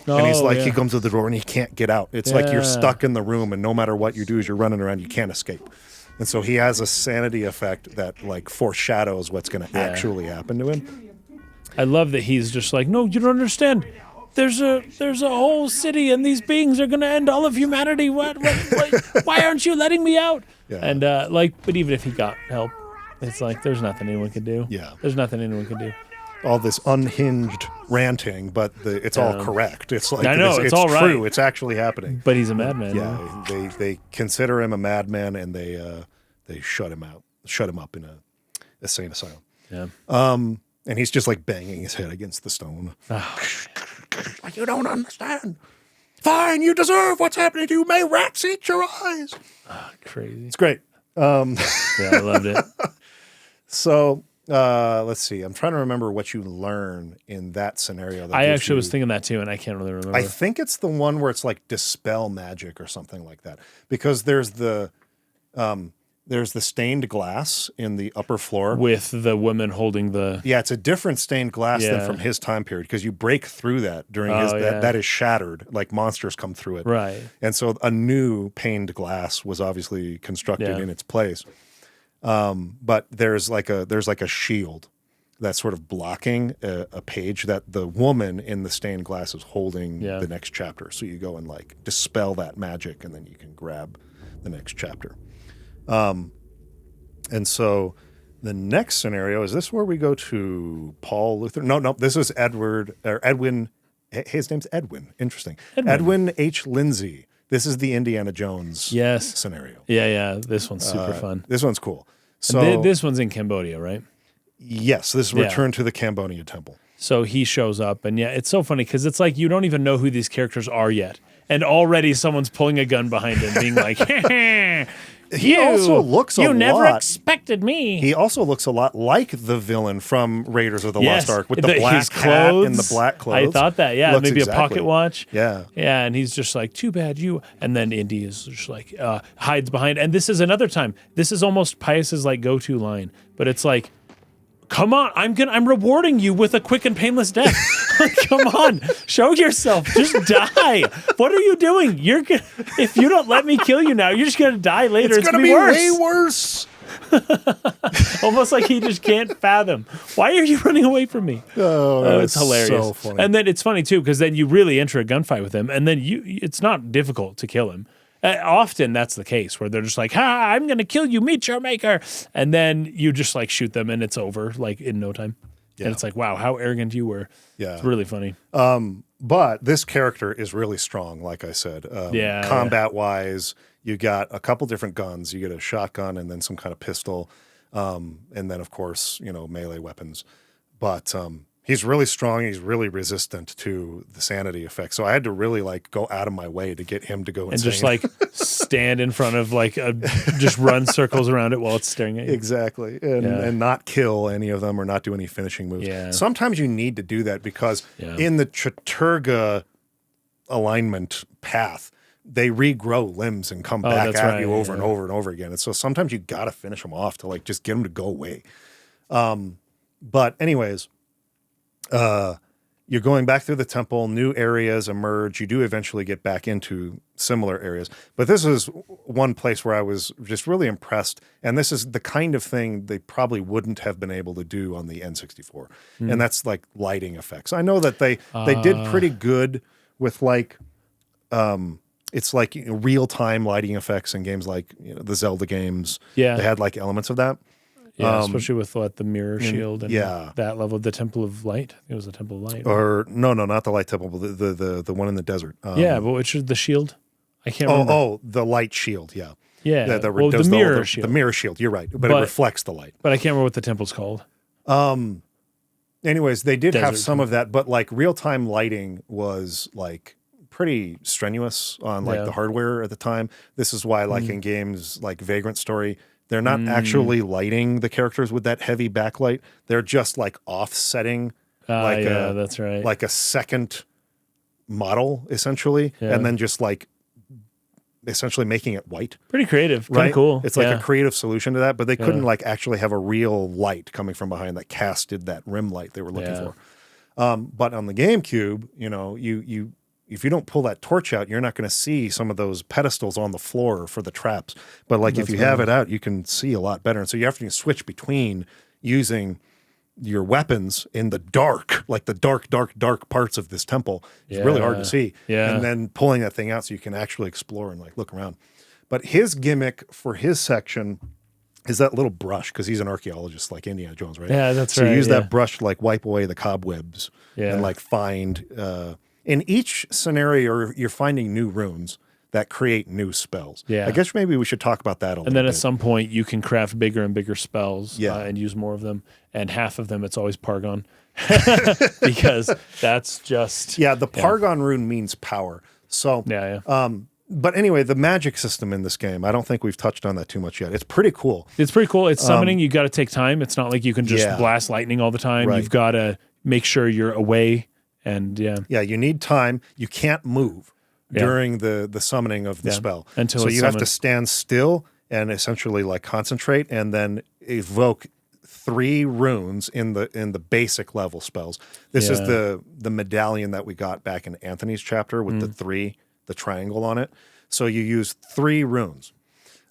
And he's like, he comes to the door and he can't get out. It's like you're stuck in the room, and no matter what you do as you're running around, you can't escape. And so he has a sanity effect that like foreshadows what's going to actually happen to him. I love that he's just like, no, you don't understand. There's a whole city, and these beings are going to end all of humanity. What? Why aren't you letting me out? Yeah. And but even if he got help, it's like there's nothing anyone can do. Yeah. There's nothing anyone can do. all this unhinged ranting, but it's all correct. It's like I know, it's all true. right. It's actually happening. But he's a madman. Yeah, they consider him a madman, and they shut him up in a insane asylum. Yeah. And he's just like banging his head against the stone. You don't understand. Fine, you deserve what's happening to you. May rats eat your eyes. Crazy. It's great. Yeah, I loved it. So let's see. I'm trying to remember what you learn in that scenario. I actually was thinking that too, and I can't really remember. I think it's the one where it's like dispel magic or something like that, because there's the stained glass in the upper floor with the woman holding the. Yeah, it's a different stained glass than from his time period, because you break through that during his. That is shattered, like monsters come through it, right? And so a new paned glass was obviously constructed in its place. But there's like a shield that's sort of blocking a page that the woman in the stained glass is holding the next chapter. So you go and like dispel that magic, and then you can grab the next chapter. And so the next scenario is this where we go to Paul Luther. No, this is Edwin. His name's Edwin. Interesting. Edwin H. Lindsay. This is the Indiana Jones scenario. Yeah. This one's super fun. This one's cool. So this one's in Cambodia, right? Yes, this is Return to the Cambodia Temple. So he shows up, and it's so funny because it's like you don't even know who these characters are yet, and already someone's pulling a gun behind him, being like, He also looks You never expected me. He also looks a lot like the villain from Raiders of the Lost Ark with the black hat and the black clothes. I thought that, maybe a pocket watch. Yeah. Yeah, and he's just like, too bad you. And then Indy is just like, hides behind. And this is another time. This is almost Pius's like go-to line. But it's like, come on, I'm rewarding you with a quick and painless death. Come on, show yourself. Just die. What are you doing? If you don't let me kill you now, you're just gonna die later. It's gonna be way worse. Almost like he just can't fathom. Why are you running away from me? Oh, it's hilarious. So funny. And then it's funny too, because then you really enter a gunfight with him, and then it's not difficult to kill him. Often that's the case where they're just like, I'm going to kill you, meet your maker. And then you just like shoot them and it's over like in no time. Yeah. And it's like, wow, how arrogant you were. Yeah. It's really funny. But this character is really strong, like I said. Combat-wise, you got a couple different guns. You get a shotgun and then some kind of pistol. And then, of course, melee weapons. But he's really strong. He's really resistant to the sanity effect. So I had to really like go out of my way to get him to go insane. And just like stand in front of like just run circles around it while it's staring at you. Exactly. And not kill any of them or not do any finishing moves. Yeah. Sometimes you need to do that because in the Chaturga alignment path, they regrow limbs and come back at you over and over and over again. And so sometimes you got to finish them off to like just get them to go away. But anyways, you're going back through the temple, new areas emerge. You do eventually get back into similar areas. But this is one place where I was just really impressed. And this is the kind of thing they probably wouldn't have been able to do on the N64. And that's like lighting effects. I know that they did pretty good with like, it's like real-time lighting effects in games like the Zelda games. Yeah. They had like elements of that. Yeah, especially with the mirror shield and that level, the Temple of Light. It was the Temple of Light. Or no, not the Light Temple, but the one in the desert. But which is the shield? I can't remember. Oh, the light shield. Yeah. Yeah. The mirror shield. The mirror shield. You're right, but it reflects the light. But I can't remember what the temple's called. Anyways, they did have some of that, but like real time lighting was like pretty strenuous on like the hardware at the time. This is why like in games like Vagrant Story, they're not actually lighting the characters with that heavy backlight. They're just like offsetting that's right. Like a second model essentially, and then just like essentially making it white. Pretty creative, kind of cool. It's like a creative solution to that, but they couldn't like actually have a real light coming from behind that casted that rim light they were looking for. But on the GameCube, you if you don't pull that torch out, you're not going to see some of those pedestals on the floor for the traps. But like if you have it out, you can see a lot better. And so you have to switch between using your weapons in the dark, like the dark parts of this temple. It's really hard to see. Yeah. And then pulling that thing out so you can actually explore and like look around. But his gimmick for his section is that little brush, because he's an archaeologist like Indiana Jones, right? Yeah, that's so right. you use yeah. that brush to like wipe away the cobwebs and like find. In each scenario, you're finding new runes that create new spells. Yeah. I guess maybe we should talk about that a little bit. And then at some point, you can craft bigger and bigger spells and use more of them. And half of them, it's always Pargon. Because that's just... Yeah, the Pargon rune means power. So, but anyway, the magic system in this game, I don't think we've touched on that too much yet. It's pretty cool. It's pretty cool. It's summoning. You got to take time. It's not like you can just blast lightning all the time. Right. You've got to make sure you're away. And yeah, you need time. You can't move during the summoning of the spell. Until so it's you have to summoned. stand still and essentially like concentrate and then evoke 3 runes in the basic level spells. This is the medallion that we got back in Anthony's chapter with the triangle on it. So you use 3 runes.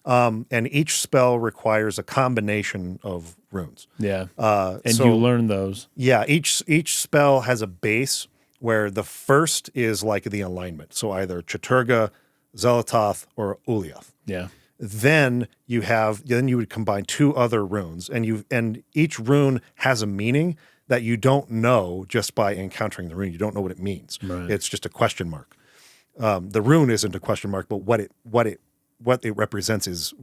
And each spell requires a combination of runes. Yeah. And you learn those. Yeah, each spell has a base where the first is like the alignment. So either Chaturga, Zelatoth, or Ulyath. Yeah. Then you would combine 2 other runes, and each rune has a meaning that you don't know just by encountering the rune. You don't know what it means. Right. It's just a question mark. The rune isn't a question mark, but what it represents is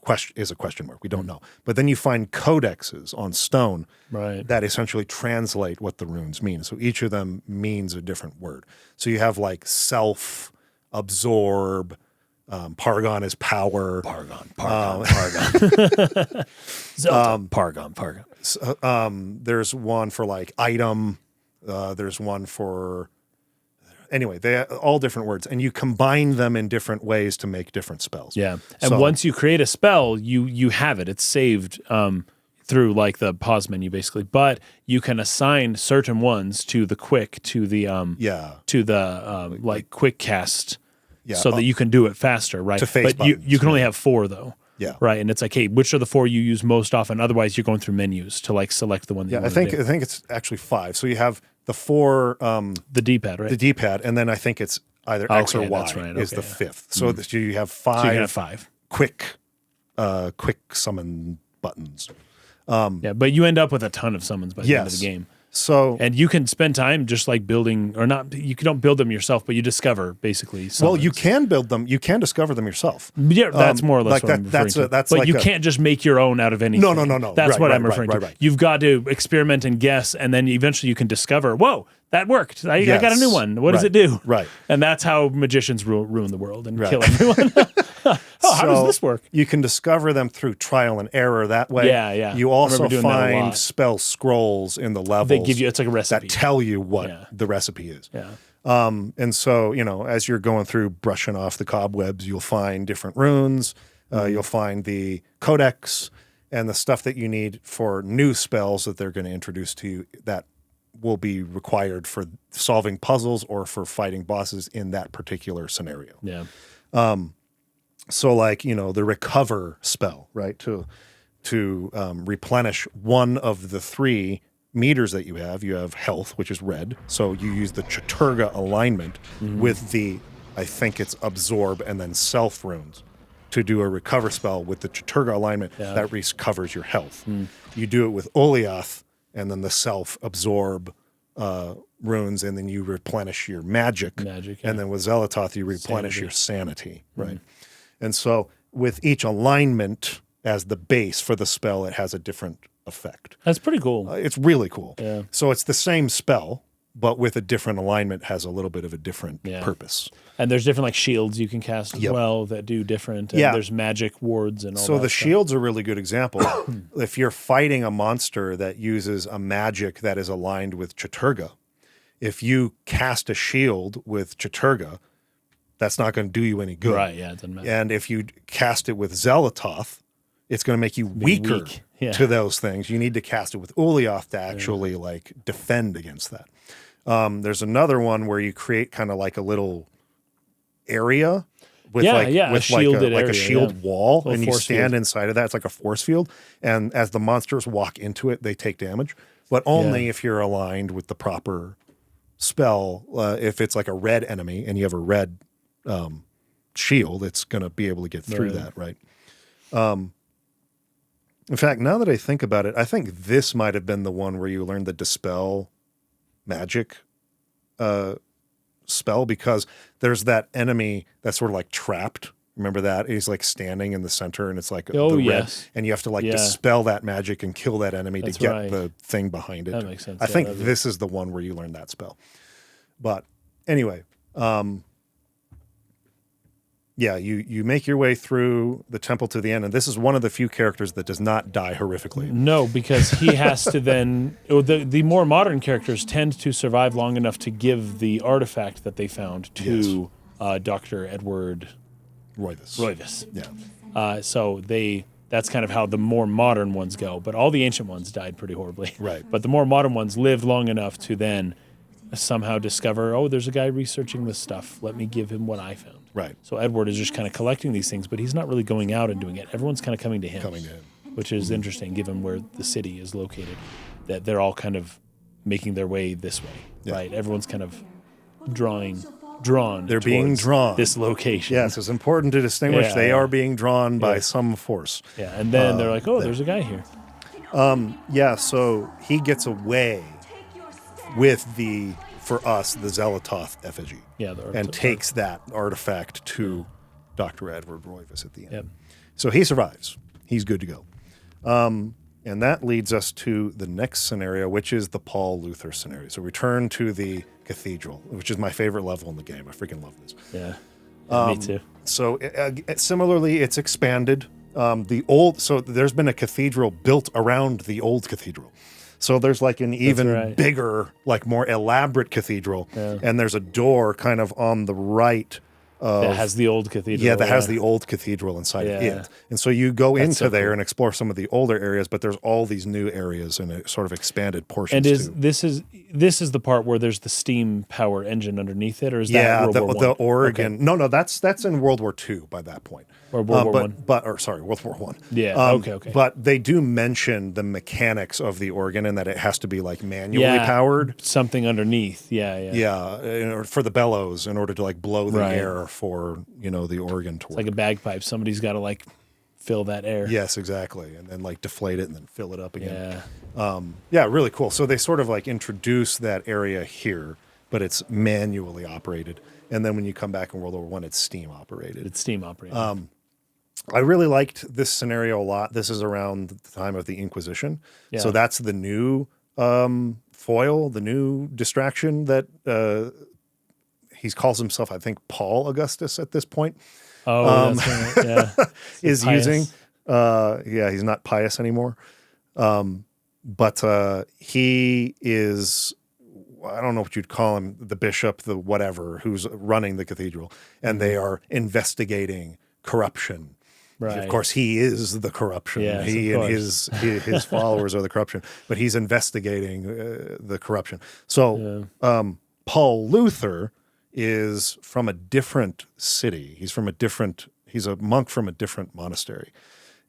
a question mark. We don't know. But then you find codexes on stone that essentially translate what the runes mean. So each of them means a different word. So you have like self, absorb, Pargon is power. Pargon. Pargon. There's one for like item. There's one for... Anyway, they all different words, and you combine them in different ways to make different spells. Yeah, and once you create a spell, you have it. It's saved through like the pause menu, basically. But you can assign certain ones to the quick, to the like quick cast, so that you can do it faster, right? To face but you can only have 4 though. Yeah. Right. And it's like, hey, which are the 4 you use most often? Otherwise, you're going through menus to like select the one that you want to do. I think it's actually 5. So you have the 4 the D-pad, right? The D-pad, and then I think it's either X or Y is the 5th. So you have 5. So you can have 5 quick summon buttons. But you end up with a ton of summons by the end of the game. So and you can spend time just like building, or not. You don't build them yourself, but you discover basically. Summons. Well, you can build them. You can discover them yourself. Yeah, that's more or less like what that, I'm referring to. That's but like you can't just make your own out of anything. No. That's what I'm referring to. You've got to experiment and guess, and then eventually you can discover. Whoa, that worked! I got a new one. What does it do? Right. And that's how magicians ruin the world and kill everyone. How does this work? You can discover them through trial and error that way. Yeah. You also find spell scrolls in the levels. They give you, it's like a recipe. That tell you what the recipe is. Yeah. And so, as you're going through brushing off the cobwebs, you'll find different runes. You'll find the codex and the stuff that you need for new spells that they're going to introduce to you that will be required for solving puzzles or for fighting bosses in that particular scenario. Yeah. So like, the recover spell, right? To replenish one of the 3 meters that you have health, which is red. So you use the Chaturga alignment with I think it's absorb and then self runes to do a recover spell with the Chaturga alignment that recovers your health. You do it with Ulyath and then the self absorb runes, and then you replenish your magic. And then with Zelatoth, you replenish your sanity, right? And so with each alignment as the base for the spell, it has a different effect. That's pretty cool. It's really cool. Yeah. So it's the same spell, but with a different alignment has a little bit of a different purpose. And there's different like shields you can cast as well that do different. And there's magic wards and all that. So the stuff. shield's a really good example. If you're fighting a monster that uses a magic that is aligned with Chaturga, if you cast a shield with Chaturga, that's not going to do you any good. Right, yeah, it doesn't matter. And if you cast it with Zelatoth, it's going to make you weaker to those things. You need to cast it with Ulyath to actually like defend against that. There's another one where you create kind of like a little area with a shield wall, and you stand inside of that. It's like a force field. And as the monsters walk into it, they take damage, but only if you're aligned with the proper spell. If it's like a red enemy and you have a red shield, it's going to be able to get through that, right? In fact, now that I think about it, I think this might have been the one where you learned the dispel magic spell, because there's that enemy that's sort of like trapped. Remember that? He's like standing in the center, and it's like Oh, the red, yes. and you have to like Yeah. dispel that magic and kill that enemy That's to get right. the thing behind it. That makes sense. I Yeah, think that'd be- this is the one where you learn that spell. But anyway, yeah, you make your way through the temple to the end, and this is one of the few characters that does not die horrifically. No, because he has to then. The more modern characters tend to survive long enough to give the artifact that they found to Dr. Edward Roivus. Roivus. Yeah. So that's kind of how the more modern ones go. But all the ancient ones died pretty horribly. Right. But the more modern ones lived long enough to then somehow discover, oh, there's a guy researching this stuff. Let me give him what I found. Right. So Edward is just kind of collecting these things, but he's not really going out and doing it. Everyone's kind of coming to him. Which is interesting, given where the city is located, that they're all kind of making their way this way, right? Everyone's kind of drawn. They're being towards drawn. this location. Yes, it's important to distinguish. Yeah, They yeah. are being drawn by Yeah. some force. Yeah, and then they're like, oh, there's a guy here. Yeah, so he gets away with for us, the Zelatoth effigy. Yeah, and takes that artifact to Dr. Edward Roivus at the end. Yep. So he survives. He's good to go. And that leads us to the next scenario, which is the Paul Luther scenario. So return to the cathedral, which is my favorite level in the game. I freaking love this. Yeah, me too. So similarly, it's expanded. So there's been a cathedral built around the old cathedral. So there's like an even right. bigger, like more elaborate cathedral, and there's a door kind of on the right That has the old cathedral. Yeah, that has the old cathedral inside of Yeah. it. And so you go into so there cool. and explore some of the older areas, but there's all these new areas and sort of expanded portions And too. this is the part where there's the steam power engine underneath it, or is that Yeah, World War the I? Oregon. Okay. No, that's in World War II by that point. Or World War but, I? World War One. Yeah, okay. But they do mention the mechanics of the organ and that it has to be like manually powered. Something underneath. Yeah. Yeah, for the bellows in order to like blow the Right. air for the organ to work. Like a bagpipe. Somebody's got to like fill that air. Yes, exactly, and then like deflate it and then fill it up again. Yeah. Yeah, really cool. So they sort of like introduce that area here, but it's manually operated. And then when you come back in World War One, it's steam operated. It's steam operated. I really liked this scenario a lot. This is around the time of the Inquisition. Yeah. So that's the new foil, the new distraction that he calls himself, I think, Paul Augustus at this point, that's right. Yeah. is pious. using. He's not pious anymore. But he is, I don't know what you'd call him, the bishop, the whatever, who's running the cathedral. And they are investigating corruption. Right. Of course, he is the corruption. Yes, He of and course. his followers are the corruption, but he's investigating the corruption. So Paul Luther is from a different city. He's a monk from a different monastery.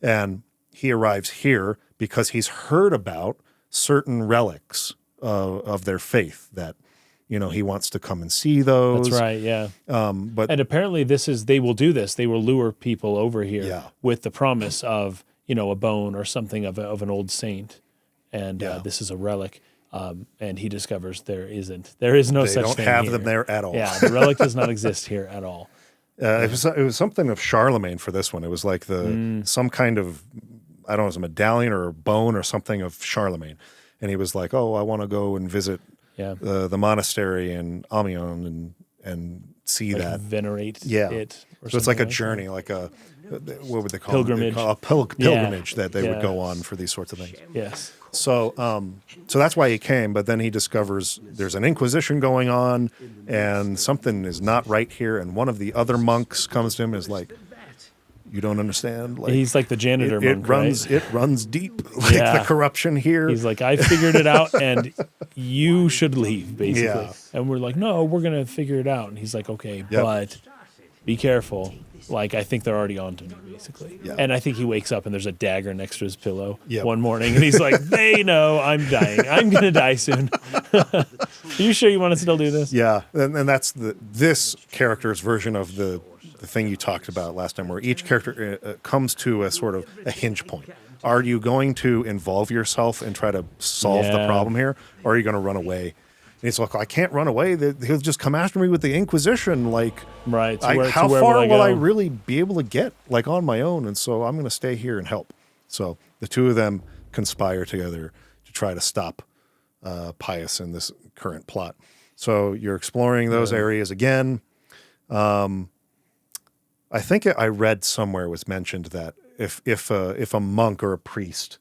And he arrives here because he's heard about certain relics of their faith that, he wants to come and see those. That's right. Yeah. But And apparently they will do this. They will lure people over here Yeah. with the promise of, a bone or something of an old saint. And this is a relic. And he discovers there is no they such don't thing have here. them there at all. Yeah. The relic does not exist here at all. It was something of Charlemagne for this one. It was like some kind of, I don't know, it was a medallion or a bone or something of Charlemagne. And he was like, oh, I want to go and visit Yeah. the monastery in Amiens and see Like that. venerate Yeah. it. Or So it's like a something journey, like a, what would they call Pilgrimage. it? A pilgrimage that they would Yeah. go on for these sorts of things. Yes. So that's why he came. But then he discovers there's an inquisition going on, and something is not right here. And one of the other monks comes to him and is like, "You don't understand. Like He's like the janitor it monk, runs right? it runs deep. Like Yeah. the corruption here. He's like, I figured it out, and you should leave, basically. Yeah. And we're like, no, we're gonna figure it out. And he's like, okay, Yep. but be careful. Like, I think they're already on to me, basically. Yeah. And I think he wakes up and there's a dagger next to his pillow Yep. one morning, and he's like, they know I'm dying. I'm gonna die soon. Are you sure you want to still do this? Yeah, and that's this character's version of the thing you talked about last time, where each character comes to a sort of a hinge point. Are you going to involve yourself and try to solve the problem here, or are you going to run away? And he's like, I can't run away. He'll just come after me with the Inquisition. Like, right. how far will I really be able to get, like, on my own? And so I'm going to stay here and help. So the two of them conspire together to try to stop Pius in this current plot. So you're exploring those areas again. I think I read somewhere it was mentioned that if a monk or a priest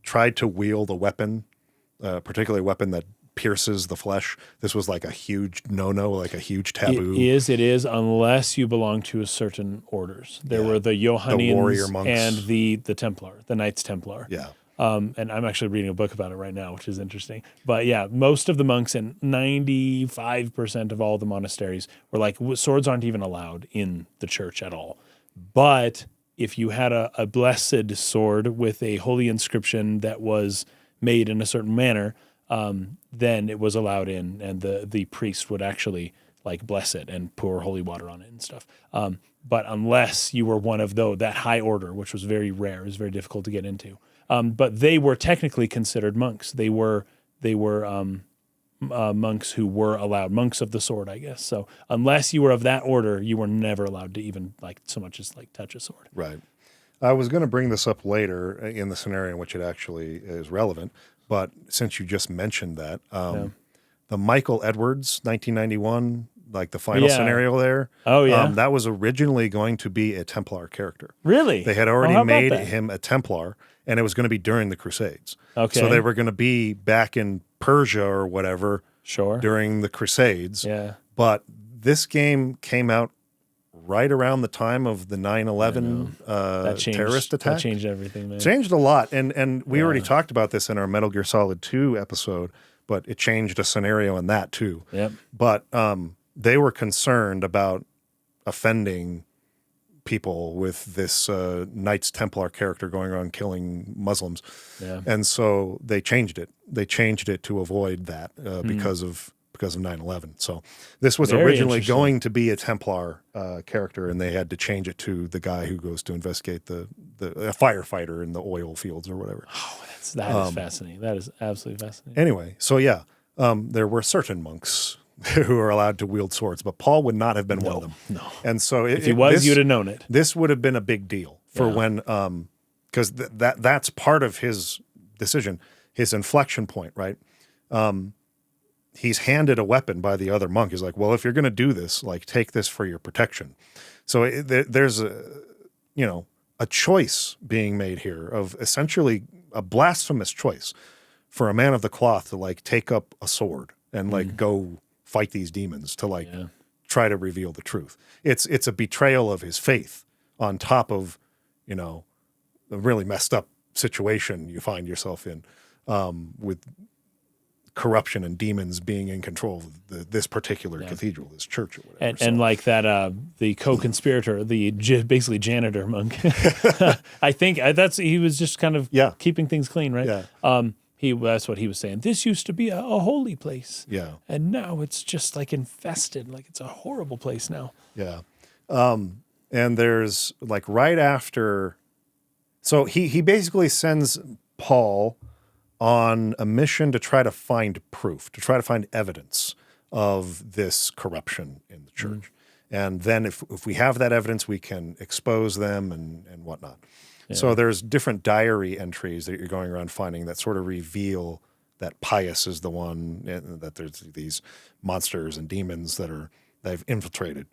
tried to wield a weapon, particularly a weapon that pierces the flesh, this was like a huge no-no, like a huge taboo. It is, unless you belong to a certain orders. There were the Johannines, the warrior monks, and the Templar, the Knights Templar. Yeah. And I'm actually reading a book about it right now, which is interesting. But yeah, most of the monks and 95% of all the monasteries were like, swords aren't even allowed in the church at all. But if you had a blessed sword with a holy inscription that was made in a certain manner, then it was allowed in, and the priest would actually like bless it and pour holy water on it and stuff. But unless you were one of that high order, which was very rare, it was very difficult to get into. But they were technically considered monks. They were monks who were allowed, monks of the sword, I guess. So unless you were of that order, you were never allowed to even like so much as like touch a sword. Right. I was going to bring this up later in the scenario in which it actually is relevant, but since you just mentioned that, the Michael Edwards 1991, like the final scenario there. Oh yeah, that was originally going to be a Templar character. Really? They had already made him a Templar, and it was going to be during the Crusades. Okay. So they were going to be back in Persia or whatever. Sure. During the Crusades. Yeah. But this game came out right around the time of the 9/11 terrorist attack. That changed everything, man. Changed a lot, and we already talked about this in our Metal Gear Solid 2 episode, but it changed a scenario in that too. Yep. But they were concerned about offending people with this Knights Templar character going around killing Muslims. Yeah. And so they changed it. They changed it to avoid that because of 9/11. So this was originally going to be a Templar character, and they had to change it to the guy who goes to investigate the firefighter in the oil fields or whatever. Oh, that is fascinating. That is absolutely fascinating. Anyway, so yeah, there were certain monks who are allowed to wield swords, but Paul would not have been one of them. No. And so if he was, you'd have known it. This would have been a big deal for when, because that's part of his decision, his inflection point, right? He's handed a weapon by the other monk. He's like, well, if you're going to do this, like, take this for your protection. So there's a choice being made here of essentially a blasphemous choice for a man of the cloth to like take up a sword and like go fight these demons to like try to reveal the truth. It's a betrayal of his faith on top of, a really messed up situation you find yourself in with corruption and demons being in control of this particular cathedral, this church or whatever. And like that, the co-conspirator, the basically janitor monk, I think he was just kind of keeping things clean, right? Yeah. That's what he was saying. This used to be a holy place. Yeah. And now it's just like infested, like it's a horrible place now. Yeah. And there's like right after, so he basically sends Paul on a mission to try to find proof, to try to find evidence of this corruption in the church. And then if we have that evidence, we can expose them and whatnot. Yeah. So there's different diary entries that you're going around finding that sort of reveal that Pius is the one, and that there's these monsters and demons that they've infiltrated.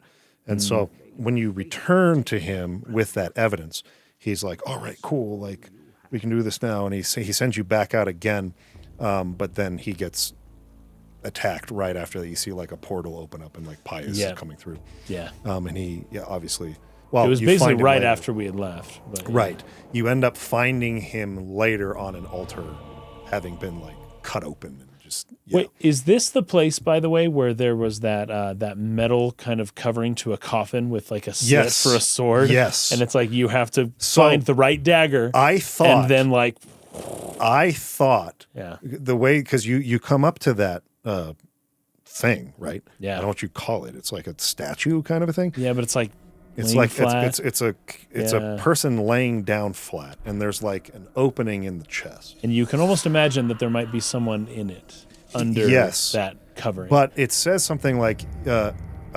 And so when you return to him with that evidence, he's like, all right, cool, like we can do this now. And he sends you back out again, but then he gets attacked right after that. You see like a portal open up and like Pius is coming through. Yeah. And he obviously... Well, it was basically right after we had left. But, right. You end up finding him later on an altar, having been like cut open and just. Wait, is this the place, by the way, where there was that metal kind of covering to a coffin with like a slit for a sword? Yes. And it's like you have to find the right dagger. I thought. And then like. I thought. Yeah. The way, because you come up to that thing, right? Yeah. I don't know what you call it. It's like a statue kind of a thing. Yeah, but it's like It's laying like flat. it's a Yeah. person laying down flat, and there's like an opening in the chest. And you can almost imagine that there might be someone in it under Yes, that covering. but it says something like a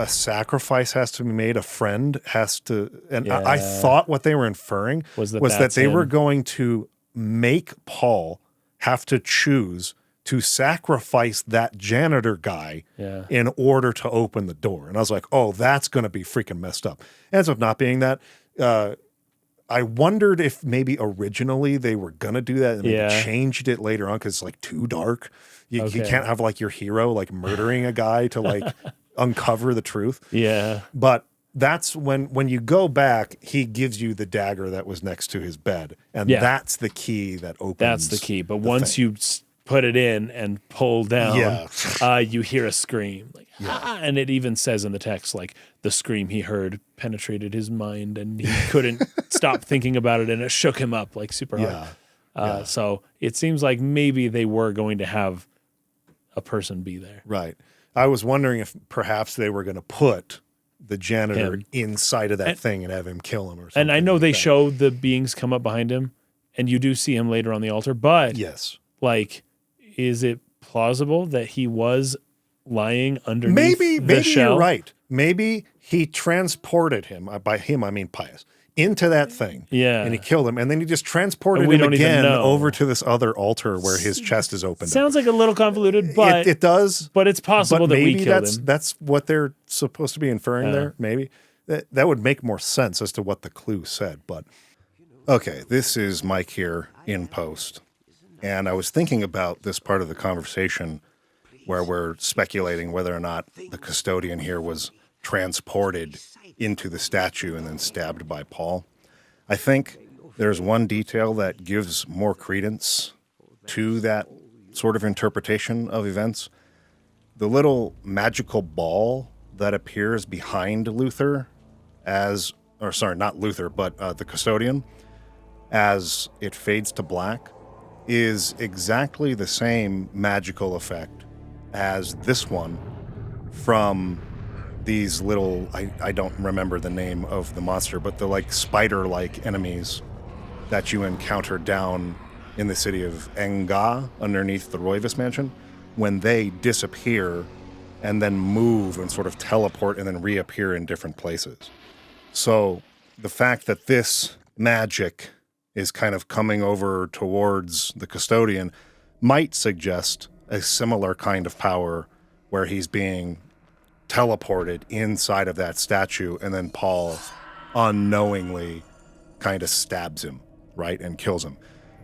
sacrifice has to be made. A friend has to, and I Yeah. thought what they were inferring Was that that that's they were him? going to make Paul have to choose to sacrifice that janitor guy Yeah. in order to open the door. And I was like, oh, that's going to be freaking messed up. Ends up not being that. I wondered if maybe originally they were going to do that and maybe Yeah. changed it later on because it's like too dark. You Okay. can't have like your hero like murdering a guy to like uncover the truth. Yeah. But that's when you go back, he gives you the dagger that was next to his bed. And Yeah. that's the key that opens. That's the key. But once thing. you put it in and pull down, Yeah. you hear a scream. Like, ah, and it even says in the text, like, the scream he heard penetrated his mind and he couldn't stop thinking about it and it shook him up like super hard. Yeah. So it seems like maybe they were going to have a person be there. Right. I was wondering if perhaps they were going to put the janitor Him. inside of that thing and have him kill him or something. And I know like they that. show the beings come up behind him and you do see him later on the altar, but Yes. like, is it plausible that he was lying underneath Maybe the shell? you're right. Maybe he transported him, by him I mean Pius, into that thing. Yeah. And he killed him. And then he just transported we him don't even again know. over to this other altar where his chest is opened. Sounds like a little convoluted, but it does. but it's possible But that we maybe killed him. that's what they're supposed to be inferring there. Maybe that would make more sense as to what the clue said. But okay, this is Mike here in post. And I was thinking about this part of the conversation where we're speculating whether or not the custodian here was transported into the statue and then stabbed by Paul. I think there's one detail that gives more credence to that sort of interpretation of events. The little magical ball that appears behind Luther not Luther, but the custodian, as it fades to black, is exactly the same magical effect as this one from these little, I don't remember the name of the monster, but the like spider-like enemies that you encounter down in the city of Enga underneath the Roivas mansion, when they disappear and then move and sort of teleport and then reappear in different places. So the fact that this magic is kind of coming over towards the custodian might suggest a similar kind of power where he's being teleported inside of that statue and then Paul unknowingly kind of stabs him, right, and kills him.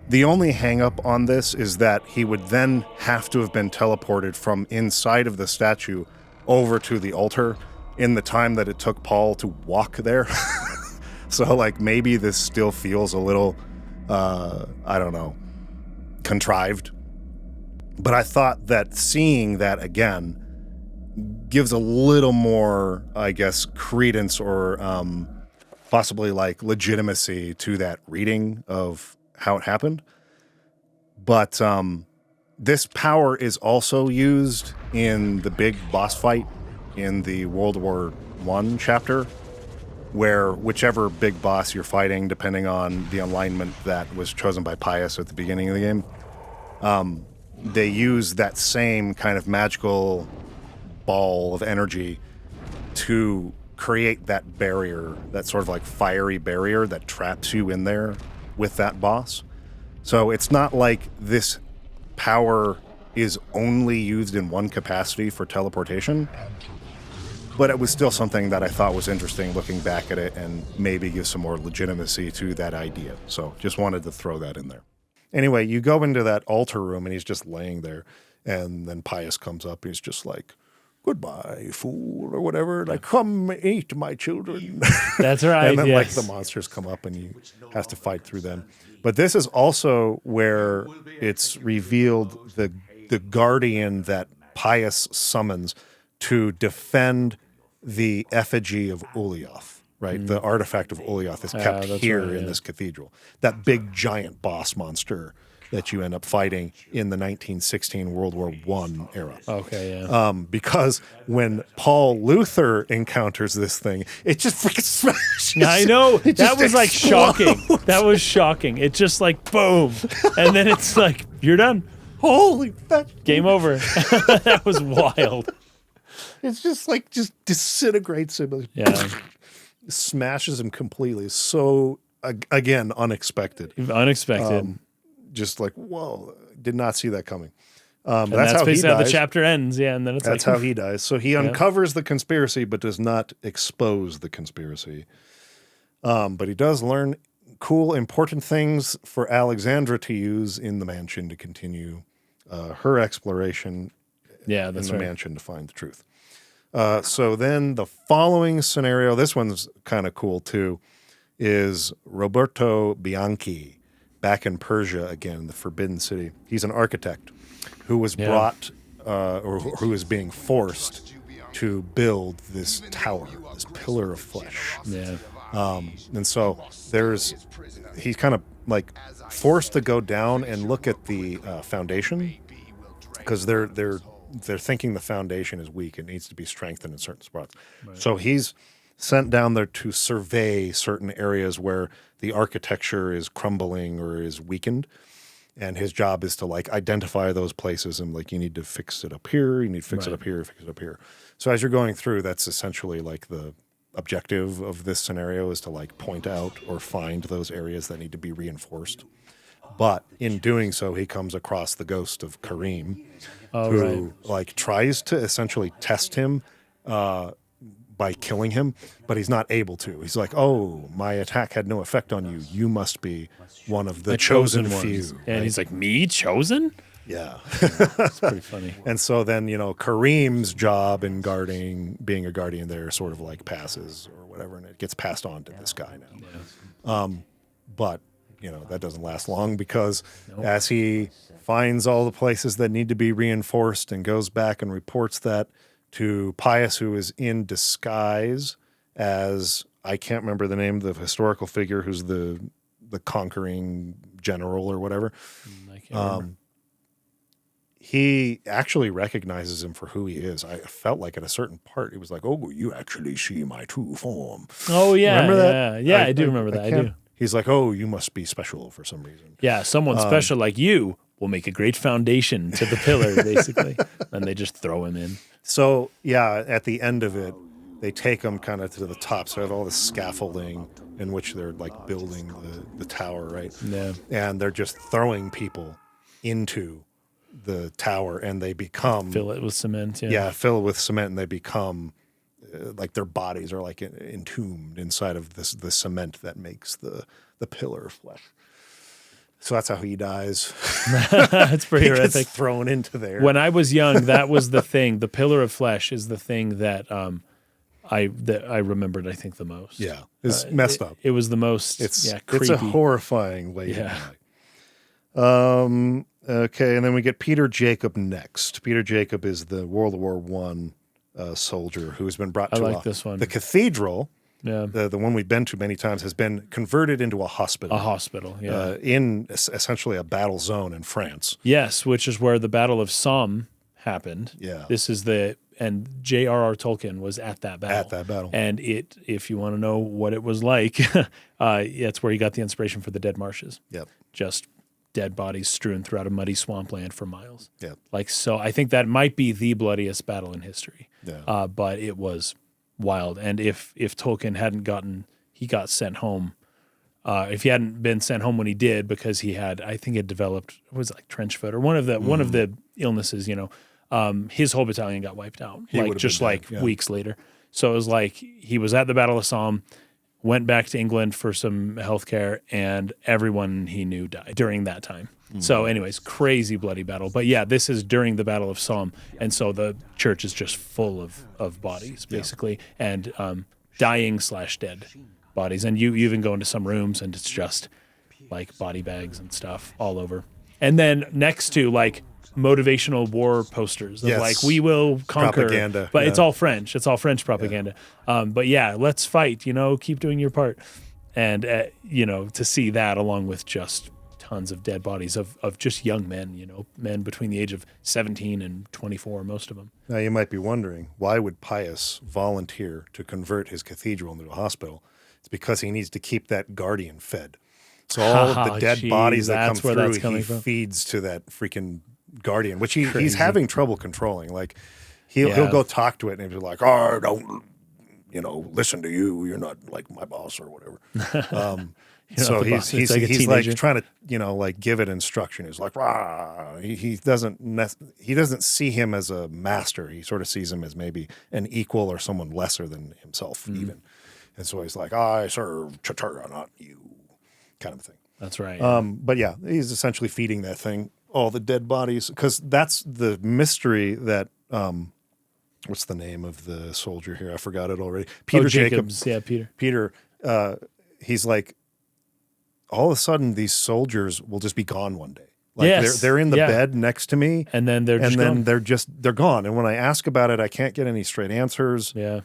The only hang up on this is that he would then have to have been teleported from inside of the statue over to the altar in the time that it took Paul to walk there. So like maybe this still feels a little, I don't know, contrived. But I thought that seeing that again gives a little more, I guess, credence or possibly like legitimacy to that reading of how it happened. But this power is also used in the big boss fight in the World War I chapter, where whichever big boss you're fighting, depending on the alignment that was chosen by Pius at the beginning of the game, they use that same kind of magical ball of energy to create that barrier, that sort of like fiery barrier that traps you in there with that boss. So it's not like this power is only used in one capacity for teleportation, but it was still something that I thought was interesting looking back at it and maybe give some more legitimacy to that idea. So just wanted to throw that in there. Anyway, you go into that altar room and he's just laying there, and then Pius comes up and he's just like, "Goodbye, fool," or whatever. Like, "Come eat, my children." That's right. And then like yes. the monsters come up and he has to fight through them. But this is also where it's revealed the guardian that Pius summons to defend the effigy of Ulyaoth, right? The artifact of Ulyaoth is kept that's here right, in yeah. this cathedral. That big giant boss monster that you end up fighting in the 1916 World War I era. Okay, yeah. Because when Paul Luther encounters this thing, it just freaking smashes. I know. It That just was like explodes. shocking. That was shocking. It just like boom. And then it's like, you're done. Holy fat. Game over. That was wild. It's just disintegrates him. Yeah. Smashes him completely. So, again, unexpected. Unexpected. Just like, whoa, did not see that coming. and that's how he basically how the dies. chapter ends. Yeah, and then it's That's like, how he dies. So he uncovers the conspiracy, but does not expose the conspiracy. But he does learn cool, important things for Alexandra to use in the mansion to continue her exploration yeah, in that's the right. mansion to find the truth. So then the following scenario, this one's kind of cool too, is Roberto Bianchi back in Persia again, the Forbidden City. He's an architect who was brought or who is being forced to build this tower, this pillar of flesh. Yeah. And so he's kind of like forced to go down and look at the foundation because they're thinking the foundation is weak and needs to be strengthened in certain spots. Right. So he's sent down there to survey certain areas where the architecture is crumbling or is weakened. And his job is to like identify those places and like, you need to fix it up here, you need to fix it up here, fix it up here. So as you're going through, that's essentially like the objective of this scenario is to like point out or find those areas that need to be reinforced. But in doing so, he comes across the ghost of Kareem, who like tries to essentially test him by killing him, but he's not able to. He's like, "Oh, my attack had no effect on you. You must be one of the chosen few." And he's like, "Me chosen?" Yeah. It's pretty funny. And so then, Kareem's job in being a guardian there sort of like passes or whatever, and it gets passed on to this guy now. Yeah. But, that doesn't last long because as he finds all the places that need to be reinforced and goes back and reports that to Pius, who is in disguise as, I can't remember the name of the historical figure who's the conquering general or whatever. I can't remember. He actually recognizes him for who he is. I felt like at a certain part, it was like, "Oh, you actually see my true form." Oh, yeah. Remember that? Yeah, I do remember that. I do. He's like, "Oh, you must be special for some reason." Yeah, someone special like you will make a great foundation to the pillar, basically. And they just throw him in. So, yeah, at the end of it, they take him kind of to the top. So they have all this scaffolding in which they're like building the tower, right? Yeah. And they're just throwing people into the tower and they become... Fill it with cement, Yeah, fill it with cement and they become... like their bodies are like entombed inside of the cement that makes the pillar of flesh. So that's how he dies. It's pretty He horrific. gets thrown into there. When I was young, that was the thing. The pillar of flesh is the thing that I remembered, I think, the most. Yeah, it's messed up. It was the most creepy. It's a horrifying way to die. Okay, and then we get Peter Jacob next. Peter Jacob is the World War I soldier who's been brought to this one. The cathedral. Yeah. The one we've been to many times has been converted into a hospital. A hospital, yeah. In essentially a battle zone in France. Yes, which is where the Battle of Somme happened. Yeah. This is and J.R.R. Tolkien was at that battle. At that battle. And if you want to know what it was like, that's where he got the inspiration for the Dead Marshes. Yep. Just dead bodies strewn throughout a muddy swampland for miles. Yep. So I think that might be the bloodiest battle in history. Yeah. But it was wild. And if Tolkien he got sent home. If he hadn't been sent home when he did, because I think it developed, trench foot or one of the illnesses, his whole battalion got wiped out, weeks later. So it was like he was at the Battle of Somme, went back to England for some health care, and everyone he knew died during that time. So anyways, crazy bloody battle. But yeah, this is during the Battle of Somme, and so the church is just full of bodies, basically, and dying/dead bodies. And you even go into some rooms, and it's just like body bags and stuff all over. And then next to like motivational war posters of like, we will conquer. Propaganda. But it's all French. It's all French propaganda. But yeah, let's fight, keep doing your part. And, to see that along with just tons of dead bodies of just young men, men between the age of 17 and 24, most of them. Now you might be wondering, why would Pius volunteer to convert his cathedral into a hospital? It's because he needs to keep that guardian fed. So all of the dead bodies that come through, he feeds to that freaking guardian, which he's having trouble controlling. Like he'll go talk to it and he'll be like, "Oh, don't listen to you. You're not like my boss or whatever." So he's like trying to give it instruction. He's like, rah. He doesn't see him as a master. He sort of sees him as maybe an equal or someone lesser than himself even. And so he's like, I serve Chaturga, not you, kind of thing. That's right. But yeah, he's essentially feeding that thing all the dead bodies, because that's the mystery that what's the name of the soldier here? I forgot it already. Peter Jacobs. Yeah, Peter. Peter. He's like, all of a sudden these soldiers will just be gone one day. Like they're in the bed next to me, and then they're gone. And when I ask about it, I can't get any straight answers. Yeah.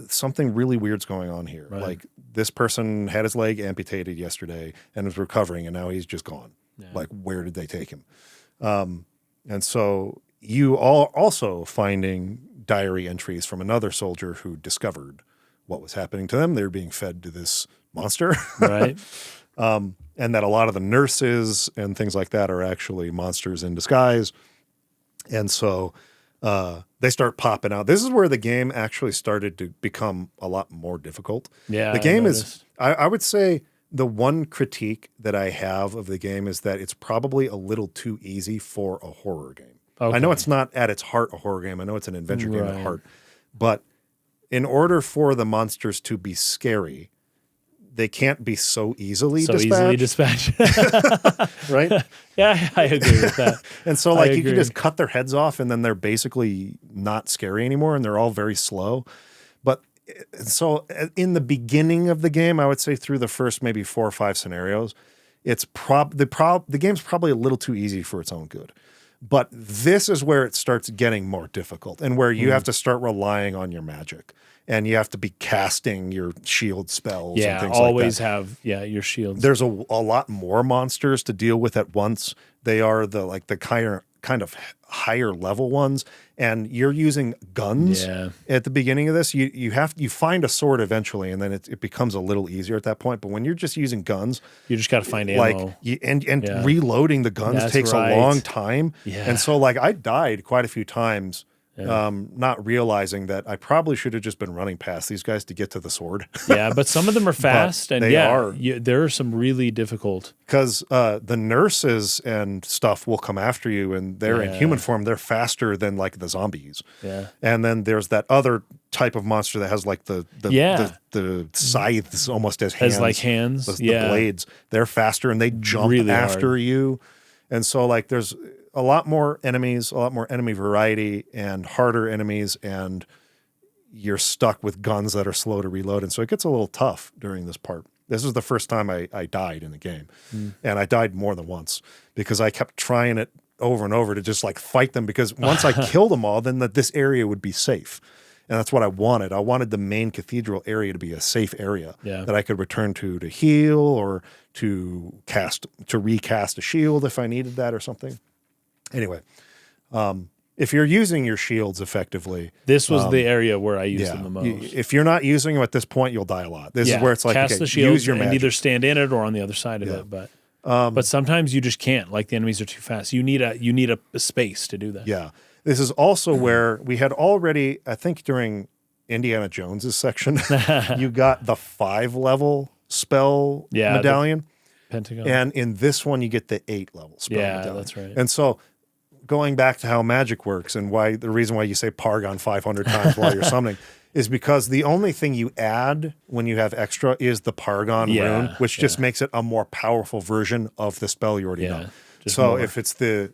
Something really weird's going on here. Right. Like this person had his leg amputated yesterday and was recovering, and now he's just gone. Yeah. Like, where did they take him? And so you all also finding diary entries from another soldier who discovered what was happening to them. They were being fed to this monster. Right. And that a lot of the nurses and things like that are actually monsters in disguise. And so they start popping out. This is where the game actually started to become a lot more difficult. Yeah, the game is, I would say the one critique that I have of the game is that it's probably a little too easy for a horror game. Okay. I know it's not at its heart a horror game. I know it's an adventure game at heart. But in order for the monsters to be scary, they can't be so easily dispatched. Right? Yeah, I agree with that. And so you can just cut their heads off and then they're basically not scary anymore and they're all very slow. But so in the beginning of the game, I would say through the first maybe 4 or 5 scenarios, the game's probably a little too easy for its own good. But this is where it starts getting more difficult and where you have to start relying on your magic. And you have to be casting your shield spells and things like that. Yeah, always have your shields. There's a lot more monsters to deal with at once. They are the kind of higher level ones, and you're using guns at the beginning of this. You find a sword eventually, and then it becomes a little easier at that point. But when you're just using guns, you just got to find ammo. And reloading the guns takes a long time. Yeah. And so I died quite a few times. Yeah. Not realizing that I probably should have just been running past these guys to get to the sword. Yeah, but some of them are fast, and there are some really difficult. Because the nurses and stuff will come after you, and they're in human form. They're faster than the zombies. Yeah, and then there's that other type of monster that has the scythes almost as hands. As hands. The blades. They're faster, and they jump really after you. And so there's a lot more enemies, a lot more enemy variety, and harder enemies, and you're stuck with guns that are slow to reload. And so it gets a little tough during this part. This is the first time I died in the game. And I died more than once because I kept trying it over and over to just fight them, because once I killed them all, then this area would be safe. And that's what I wanted. I wanted the main cathedral area to be a safe area that I could return to heal or to recast a shield if I needed that or something. Anyway, if you're using your shields effectively, this was the area where I used them the most. If you're not using them at this point, you'll die a lot. This is where it's cast the shield use your magic. And either stand in it or on the other side of it. But sometimes you just can't. The enemies are too fast. You need a space to do that. Yeah, this is also where we had already, I think, during Indiana Jones's section, you got the 5-level spell medallion. Pentagon. And in this one, you get the 8-level spell medallion. Yeah, that's right. And so, going back to how magic works and the reason why you say Pargon 500 times while you're summoning is because the only thing you add when you have extra is the Pargon rune, which just makes it a more powerful version of the spell you already know. So more. if it's the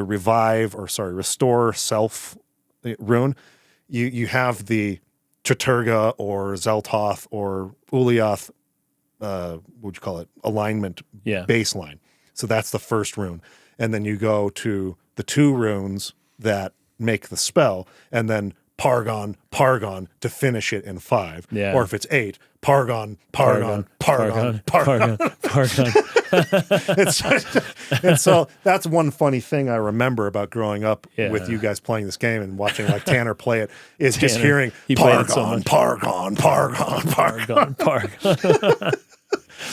restore self rune, you have the Chaturga or Zeltoth or Ulyath, what would you call it? Alignment baseline. So that's the first rune. And then you go to the 2 runes that make the spell, and then Pargon to finish it in 5. Yeah. Or if it's 8, Pargon. And so that's one funny thing I remember about growing up Yeah. with you guys playing this game and watching like Tanner play it is just Tanner, hearing he played it so Pargon, much. Pargon, Pargon, Pargon, Pargon.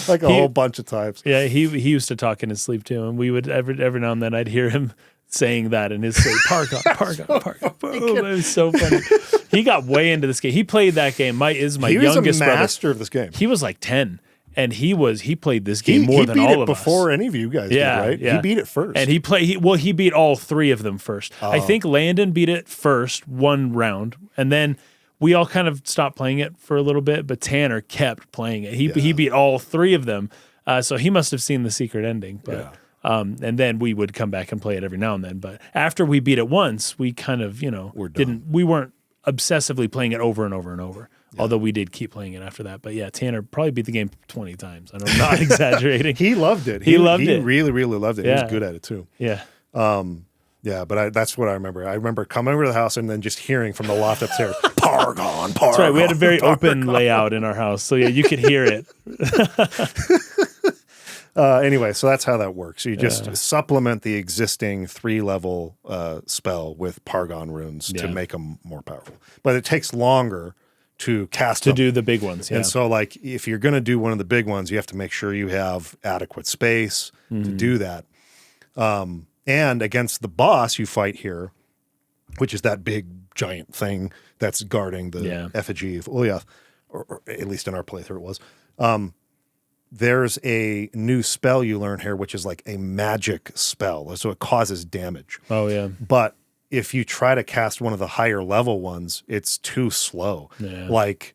like a whole bunch of times. Yeah, he used to talk in his sleep too, and we would every now and then I'd hear him saying that in his sleep. Pargon, Pargon, Pargon. Boom. It was so funny. He got way into this game. He played that game. My He was youngest a brother. master of this game. He was like 10, and he played this game more than all beat it of us. before any of you guys did, right? Yeah. He beat it first. And he beat all three of them first. I think Landon beat it first, one round, and then we all kind of stopped playing it for a little bit, but Tanner kept playing it. He beat all three of them, so he must have seen the secret ending. But and then we would come back and play it every now and then. But after we beat it once, we kind of we weren't obsessively playing it over and over and over. Yeah. Although we did keep playing it after that. But yeah, Tanner probably beat the game 20 times. I'm not exaggerating. He loved it. He loved it. He really, really loved it. Yeah. He was good at it too. Yeah. Yeah, but that's what I remember. I remember coming over to the house and then just hearing from the loft upstairs, Pargon, Pargon. That's right. We had a very open layout in our house. So yeah, you could hear it. Anyway, so that's how that works. You just supplement the existing 3-level spell with Pargon runes to make them more powerful. But it takes longer to cast them. Do the big ones. Yeah. And so, like, if you're going to do one of the big ones, you have to make sure you have adequate space to do that. And against the boss you fight here, which is that big giant thing that's guarding the effigy of Ulyath, or at least in our playthrough it was. There's a new spell you learn here, which is like a magic spell. So it causes damage. Oh, yeah. But if you try to cast one of the higher level ones, it's too slow. Yeah. Like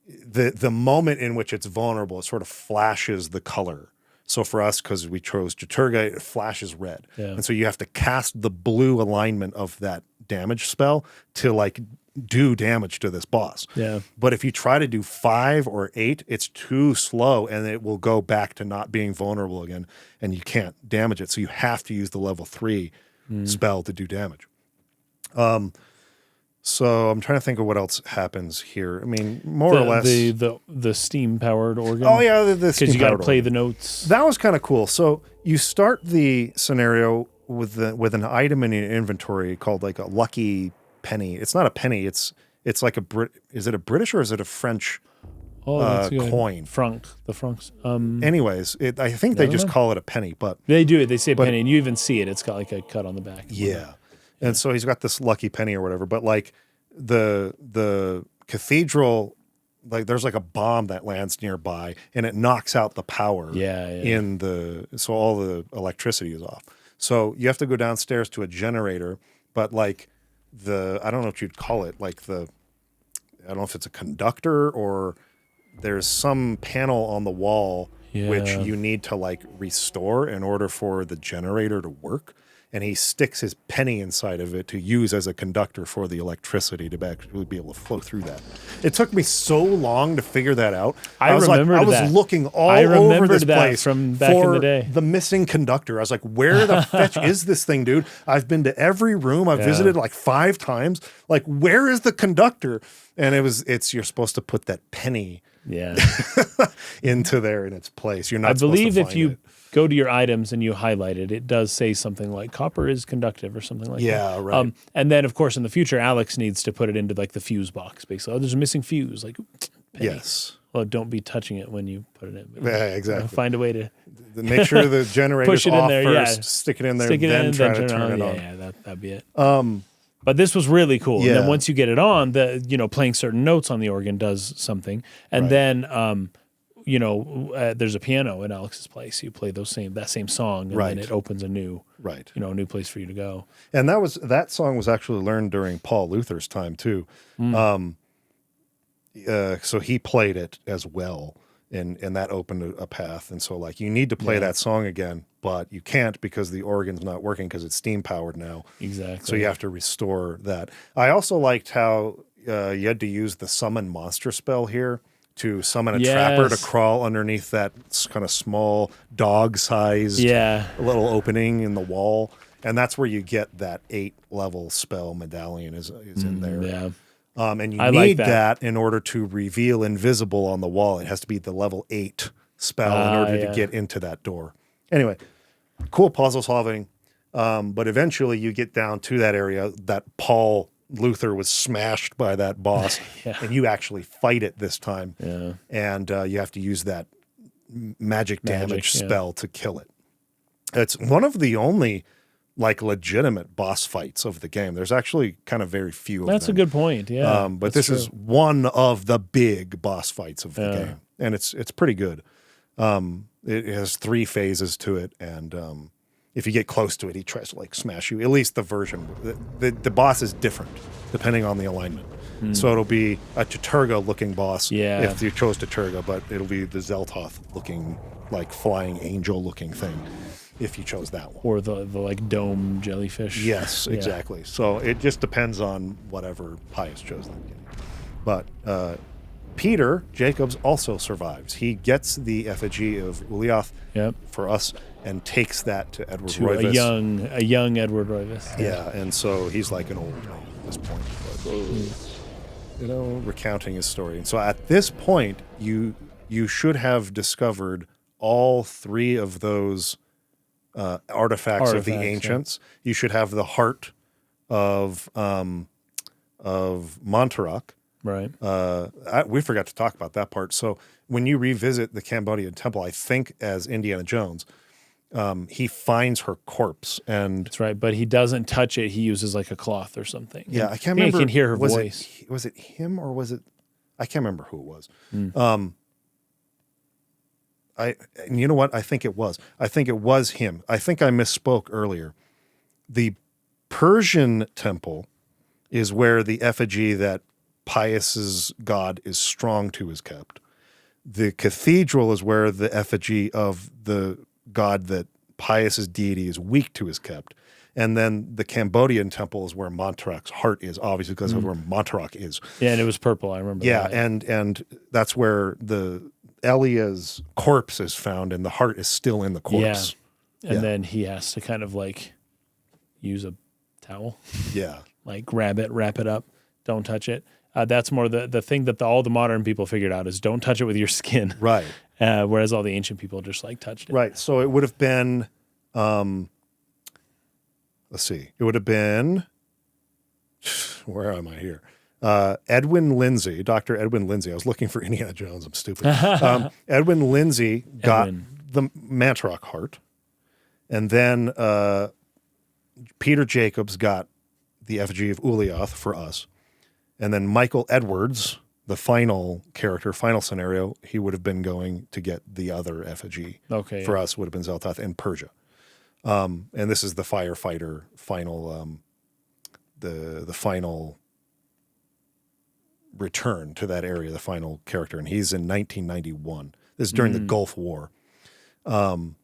the moment in which it's vulnerable, it sort of flashes the color. So for us, because we chose Jaturga, it flashes red. Yeah. And so you have to cast the blue alignment of that damage spell to like do damage to this boss. Yeah. But if you try to do 5 or 8, it's too slow and it will go back to not being vulnerable again and you can't damage it. So you have to use the level 3 spell to do damage. So I'm trying to think of what else happens here. I mean, more or less the steam powered organ. Oh yeah, the because you got to play the notes. That was kind of cool. So you start the scenario with an item in your inventory called like a lucky penny. It's not a penny. It's like is it a British or is it a French coin? Franc. The francs. Anyways, I think they just call it a penny, but they do it. They say penny, and you even see it. It's got like a cut on the back. Yeah. And so he's got this lucky penny or whatever, but like the cathedral, like there's like a bomb that lands nearby and it knocks out the power so all the electricity is off. So you have to go downstairs to a generator, but like I don't know what you'd call it, like I don't know if it's a conductor or there's some panel on the wall which you need to like restore in order for the generator to work. And he sticks his penny inside of it to use as a conductor for the electricity to actually be able to flow through that. It took me so long to figure that out. I was looking all over this place from back in the day. The missing conductor. I was like, where the fetch is this thing, dude? I've been to every room. I've visited like 5 times. Like, where is the conductor? And you're supposed to put that penny into there in its place. You're not. I believe if you go to your items and you highlight it, it does say something like copper is conductive or something like that. Yeah, right. And then, of course, in the future, Alex needs to put it into like the fuse box. Basically, there's a missing fuse. Like, penny. Yes. Well, don't be touching it when you put it in. Yeah, exactly. Find a way to make sure the generator's push it off in there. First, stick it in there, then try to turn it on. Yeah, that'd be it. But this was really cool. Yeah. And then once you get it on, playing certain notes on the organ does something. And then, there's a piano in Alex's place. You play that same song, and then it opens a new, a new place for you to go. And that song was actually learned during Paul Luther's time too. So he played it as well, and that opened a path. And so like you need to play that song again, but you can't because the organ's not working because it's steam powered now. Exactly. So you have to restore that. I also liked how you had to use the summon monster spell here to summon a trapper to crawl underneath that kind of small dog-sized little opening in the wall. And that's where you get that 8-level spell medallion is in there. Yeah. And you need that in order to reveal invisible on the wall. It has to be the level 8 spell in order to get into that door. Anyway, cool puzzle solving. But eventually you get down to that area that Paul Luther was smashed by that boss, and you actually fight it this time. Yeah. And you have to use that magic damage spell to kill it. It's one of the only like legitimate boss fights of the game. There's actually kind of very few of them. That's a good point. Yeah. But this is one of the big boss fights of the game. And it's pretty good. It has 3 phases to it, and if you get close to it, he tries to like smash you. At least the version, the boss is different depending on the alignment. So it'll be a Tuturga looking boss if you chose Tuturga, but it'll be the Zeltoth looking, like flying angel looking thing if you chose that one. Or the like dome jellyfish. Yes, exactly. So it just depends on whatever Pius chose in the beginning. But Peter Jacobs also survives. He gets the effigy of Ulyaoth for us and takes that to Edward Roivas. A young Edward Roivas. Yeah, and so he's like an old man at this point. But, recounting his story. And so at this point, you should have discovered all 3 of those artifacts of the ancients. You should have the heart of Montauk. Right. We forgot to talk about that part. So when you revisit the Cambodian temple, I think as Indiana Jones, he finds her corpse, and that's right. But he doesn't touch it. He uses like a cloth or something. Yeah, I can't remember. You can hear her voice. Was it him or was it? I can't remember who it was. And you know what? I think it was. I think it was him. I think I misspoke earlier. The Persian temple is where the effigy that Pius's god is strong to is kept. The cathedral is where the effigy of the god that Pius's deity is weak to is kept. And then the Cambodian temple is where Montauk's heart is, obviously because of where Montauk is. Yeah, and it was purple. I remember that. and that's where the Elia's corpse is found, and the heart is still in the corpse. Yeah. And then he has to kind of like use a towel. Yeah. Like grab it, wrap it up, don't touch it. That's more the thing that all the modern people figured out is don't touch it with your skin. Right. Whereas all the ancient people just like touched it. Right. So it would have been, let's see, it would have been, where am I here? Edwin Lindsay, Dr. Edwin Lindsay. I was looking for Indiana Jones. I'm stupid. Edwin Lindsay got the Mantarok heart. And then Peter Jacobs got the effigy of Ulyaoth for us. And then Michael Edwards, the final character, final scenario, he would have been going to get the other effigy for us, would have been Zeltoth in Persia. And this is the firefighter final, the final return to that area, the final character. And he's in 1991. This is during the Gulf War. So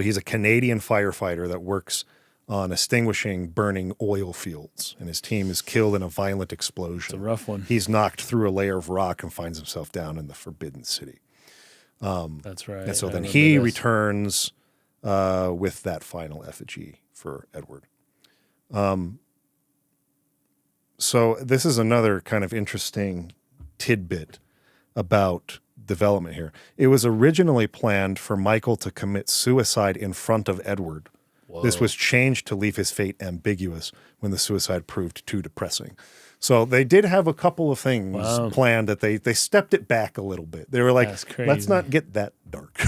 he's a Canadian firefighter that works on extinguishing burning oil fields, and his team is killed in a violent explosion. It's a rough one. He's knocked through a layer of rock and finds himself down in the Forbidden City. That's right. And so then he returns with that final effigy for Edward. So this is another kind of interesting tidbit about development here. It was originally planned for Michael to commit suicide in front of Edward. Whoa. This was changed to leave his fate ambiguous when the suicide proved too depressing. So they did have a couple of things planned that they stepped it back a little bit. They were like, let's not get that dark.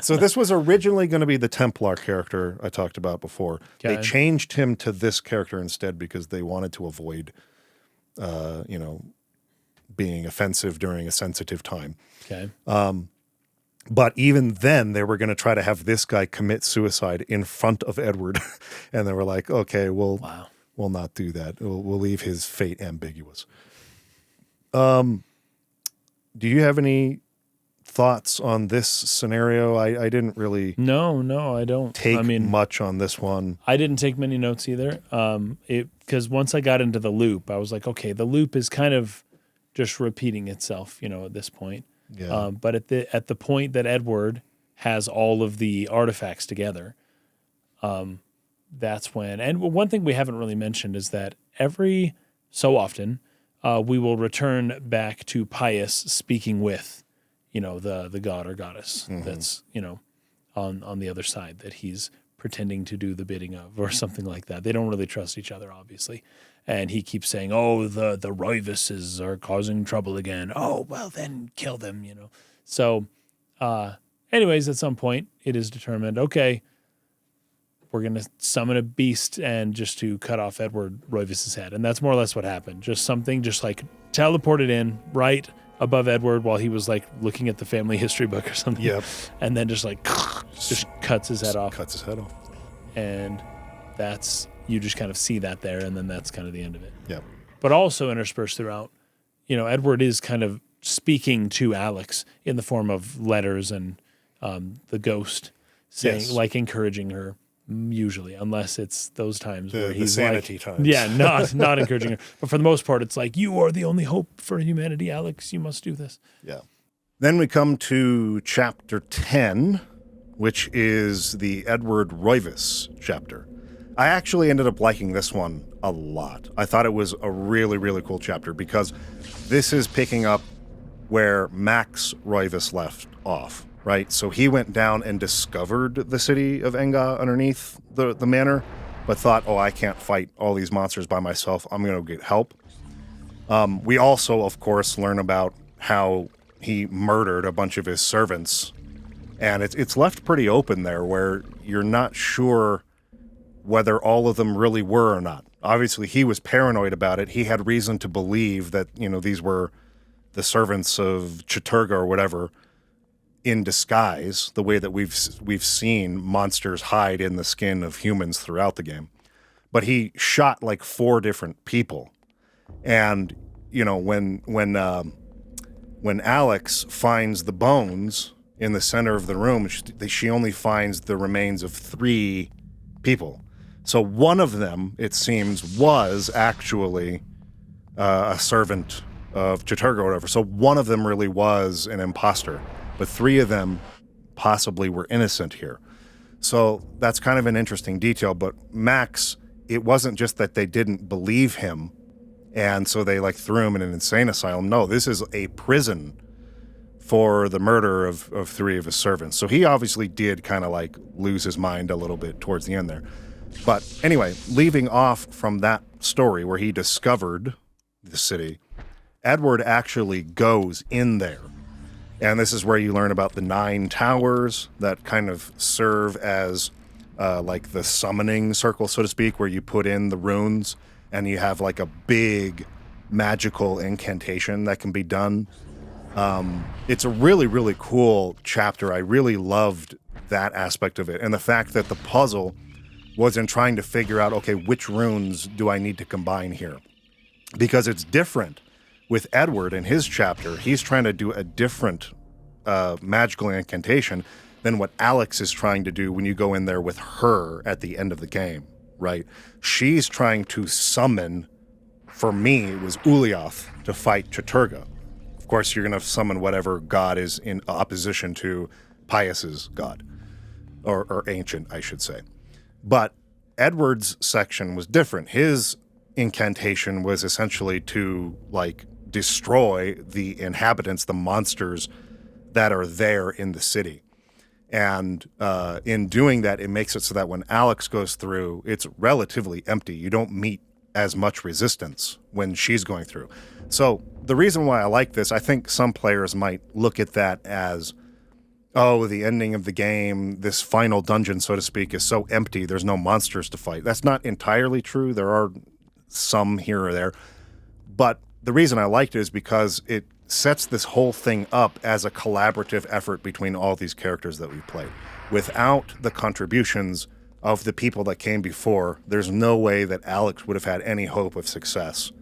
So this was originally going to be the Templar character I talked about before. Okay. They changed him to this character instead because they wanted to avoid, being offensive during a sensitive time. Okay. But even then, they were going to try to have this guy commit suicide in front of Edward. And they were like, okay, we'll not do that. We'll leave his fate ambiguous. Do you have any thoughts on this scenario? I didn't really No, I don't take much on this one. I didn't take many notes either. Because once I got into the loop, I was like, okay, the loop is kind of just repeating itself, at this point. Yeah. But at the point that Edward has all of the artifacts together, that's when. And one thing we haven't really mentioned is that every so often we will return back to Pius speaking with the god or goddess that's, on the other side that he's pretending to do the bidding of or something like that. They don't really trust each other, obviously. And he keeps saying, oh, the Roivises are causing trouble again. Oh, well, then kill them, So, anyways, at some point, it is determined, okay, we're going to summon a beast and just to cut off Edward Roivis's head. And that's more or less what happened. Just something just like teleported in right above Edward while he was like looking at the family history book or something. Yep. And then just like just cuts his head off. Cuts his head off. And you just kind of see that there, and then that's kind of the end of it. Yep. But also interspersed throughout, Edward is kind of speaking to Alex in the form of letters and the ghost saying, Yes. like encouraging her, usually, unless it's those times where The he's sanity like, times. yeah, not encouraging her. But for the most part, it's like, you are the only hope for humanity, Alex. You must do this. Yeah. Then we come to chapter 10, which is the Edward Roivis chapter. I actually ended up liking this one a lot. I thought it was a really, really cool chapter because this is picking up where Max Roivis left off, right? So he went down and discovered the city of Enga underneath the manor, but thought, oh, I can't fight all these monsters by myself. I'm going to get help. We also, of course, learn about how he murdered a bunch of his servants. And it's left pretty open there where you're not sure whether all of them really were or not. Obviously, he was paranoid about it. He had reason to believe that, these were the servants of Chaturga or whatever in disguise, the way that we've seen monsters hide in the skin of humans throughout the game. But he shot like 4 different people. And, when Alex finds the bones in the center of the room, she only finds the remains of 3 people. So one of them, it seems, was actually a servant of Chaturga or whatever. So one of them really was an imposter, but 3 of them possibly were innocent here. So that's kind of an interesting detail. But Max, it wasn't just that they didn't believe him, and so they threw him in an insane asylum. No, this is a prison for the murder of 3 of his servants. So he obviously did kind of lose his mind a little bit towards the end there. But anyway, leaving off from that story where he discovered the city, Edward actually goes in there. And this is where you learn about the 9 towers that kind of serve as the summoning circle, so to speak, where you put in the runes and you have a big magical incantation that can be done. It's a really, really cool chapter. I really loved that aspect of it. And the fact that the puzzle was in trying to figure out, okay, which runes do I need to combine here? Because it's different with Edward in his chapter. He's trying to do a different magical incantation than what Alex is trying to do when you go in there with her at the end of the game, right? She's trying to summon, for me, it was Ulyaoth to fight Chaturga. Of course, you're going to summon whatever god is in opposition to Pius's god, or ancient, I should say. But Edward's section was different. His incantation was essentially to destroy the inhabitants, the monsters that are there in the city. And in doing that, it makes it so that when Alex goes through, it's relatively empty. You don't meet as much resistance when she's going through. So the reason why I like this, I think some players might look at that as, oh, the ending of the game, this final dungeon, so to speak, is so empty, there's no monsters to fight. That's not entirely true. There are some here or there. But the reason I liked it is because it sets this whole thing up as a collaborative effort between all these characters that we played. Without the contributions of the people that came before, there's no way that Alex would have had any hope of success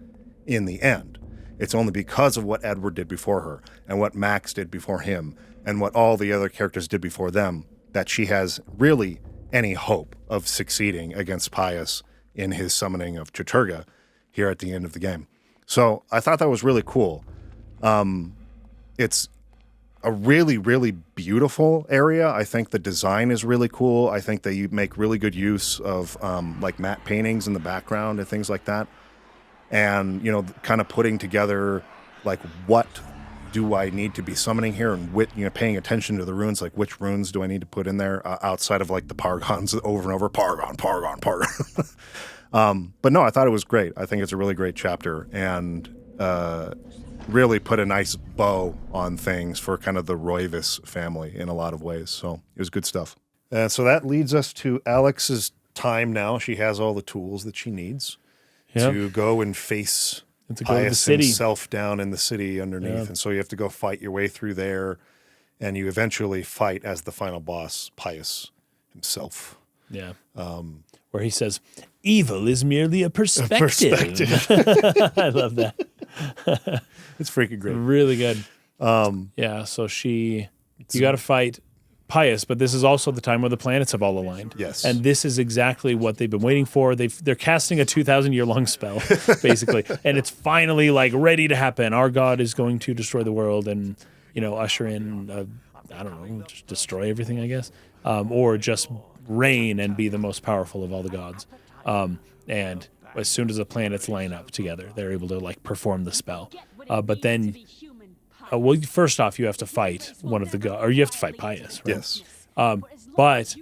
in the end. It's only because of what Edward did before her and what Max did before him and what all the other characters did before them that she has really any hope of succeeding against Pius in his summoning of Chaturga here at the end of the game. So I thought that was really cool. It's a really, really beautiful area. I think the design is really cool. I think that you make really good use of matte paintings in the background and things like that. And, kind of putting together what do I need to be summoning here, and paying attention to the runes, like which runes do I need to put in there outside of like the Paragons over and over, Paragon. But no, I thought it was great. I think it's a really great chapter, and really put a nice bow on things for kind of the Roivas family in a lot of ways. So it was good stuff. And so that leads us to Alex's time now. She has all the tools that she needs to go and face Pius himself down in the city underneath. Yeah. And so you have to go fight your way through there, and you eventually fight as the final boss, Pius himself. Yeah. Where he says, evil is merely a perspective. I love that. It's freaking great. Really good. Yeah, so you got to fight Pius, but this is also the time where the planets have all aligned. Yes. And this is exactly what they've been waiting for. They're casting a 2,000-year-long spell, basically. And it's finally like ready to happen. Our God is going to destroy the world and, usher in, I don't know, just destroy everything, I guess. Or just reign and be the most powerful of all the gods. And as soon as the planets line up together, they're able to like perform the spell. But then, first off, you have to fight one of the gods, or you have to fight Pius, right? Yes. But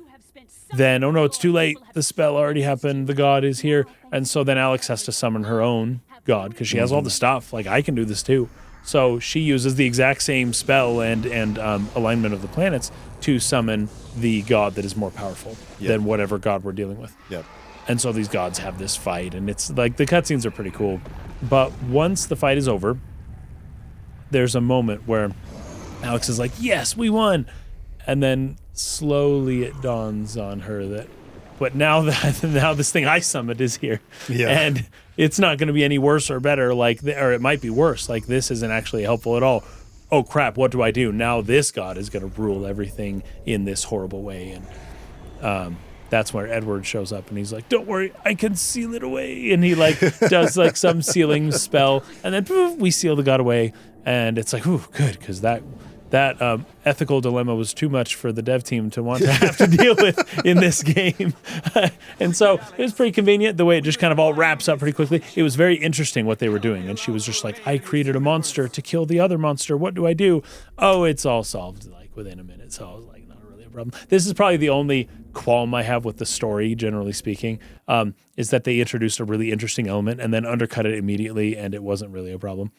then, oh no, it's too late. The spell already happened. The god is here. And so then Alex has to summon her own god because she has all the stuff. Like, I can do this too. So she uses the exact same spell and alignment of the planets to summon the god that is more powerful than whatever god we're dealing with. Yep. And so these gods have this fight, and it's like the cutscenes are pretty cool. But once the fight is over, there's a moment where Alex is like, yes, we won. And then slowly it dawns on her that, but now this thing I summoned is here. Yeah. And it's not going to be any worse or better, or it might be worse. Like, this isn't actually helpful at all. Oh, crap, what do I do? Now this god is going to rule everything in this horrible way. And that's where Edward shows up, and he's like, don't worry, I can seal it away. And he does some sealing spell, and then poof, we seal the god away. And it's like, ooh, good, because that ethical dilemma was too much for the dev team to want to have to deal with in this game. And so it was pretty convenient the way it just kind of all wraps up pretty quickly. It was very interesting what they were doing. And she was just like, I created a monster to kill the other monster. What do I do? Oh, it's all solved within a minute. So I was like, not really a problem. This is probably the only qualm I have with the story, generally speaking, is that they introduced a really interesting element and then undercut it immediately, and it wasn't really a problem.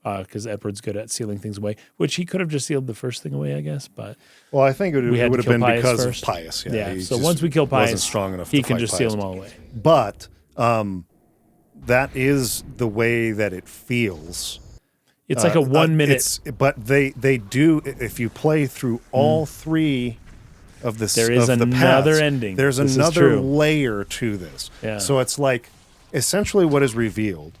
Because Edward's good at sealing things away, which he could have just sealed the first thing away, I guess. But I think it would have been because of Pius. Yeah. So once we kill Pius, strong enough he can just seal them all away. But that is the way that it feels. It's like a 1 minute. But they do. If you play through all three of this, there is another ending. There's another layer to this. Yeah. So it's like essentially what is revealed.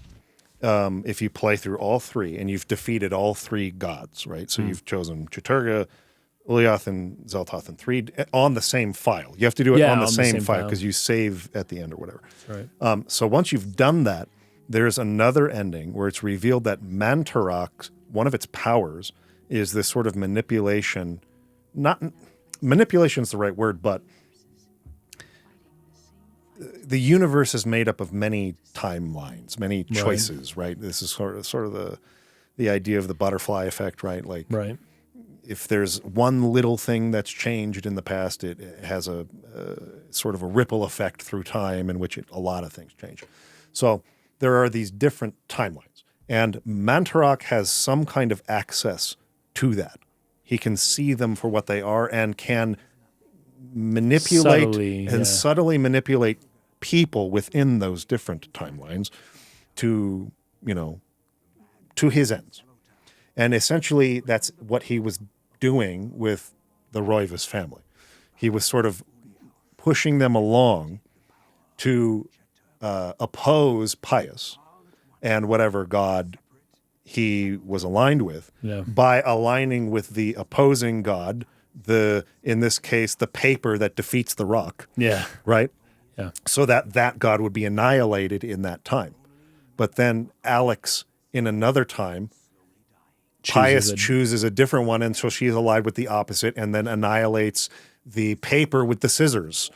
If you play through all three and you've defeated all three gods, right? So you've chosen Chiturga, Ulyath, and Zeltoth, and three on the same file. You have to do it on the same file because you save at the end or whatever. Right. So once you've done that, there's another ending where it's revealed that Mantarok, one of its powers, is this sort of manipulation. Not manipulation is the right word, but the universe is made up of many timelines, many choices, right? This is sort of the idea of the butterfly effect, right? Like, if there's one little thing that's changed in the past, it has a sort of a ripple effect through time in which a lot of things change. So there are these different timelines, and Mantarok has some kind of access to that. He can see them for what they are and can manipulate subtly manipulate people within those different timelines to his ends. And essentially that's what he was doing with the Roivas family. He was sort of pushing them along to oppose Pius and whatever god he was aligned with by aligning with the opposing god, in this case, the paper that defeats the rock. Yeah. Right? Yeah. So that god would be annihilated in that time. But then Alex, in another time, Pius chooses a different one, and so she's allied with the opposite and then annihilates the paper with the scissors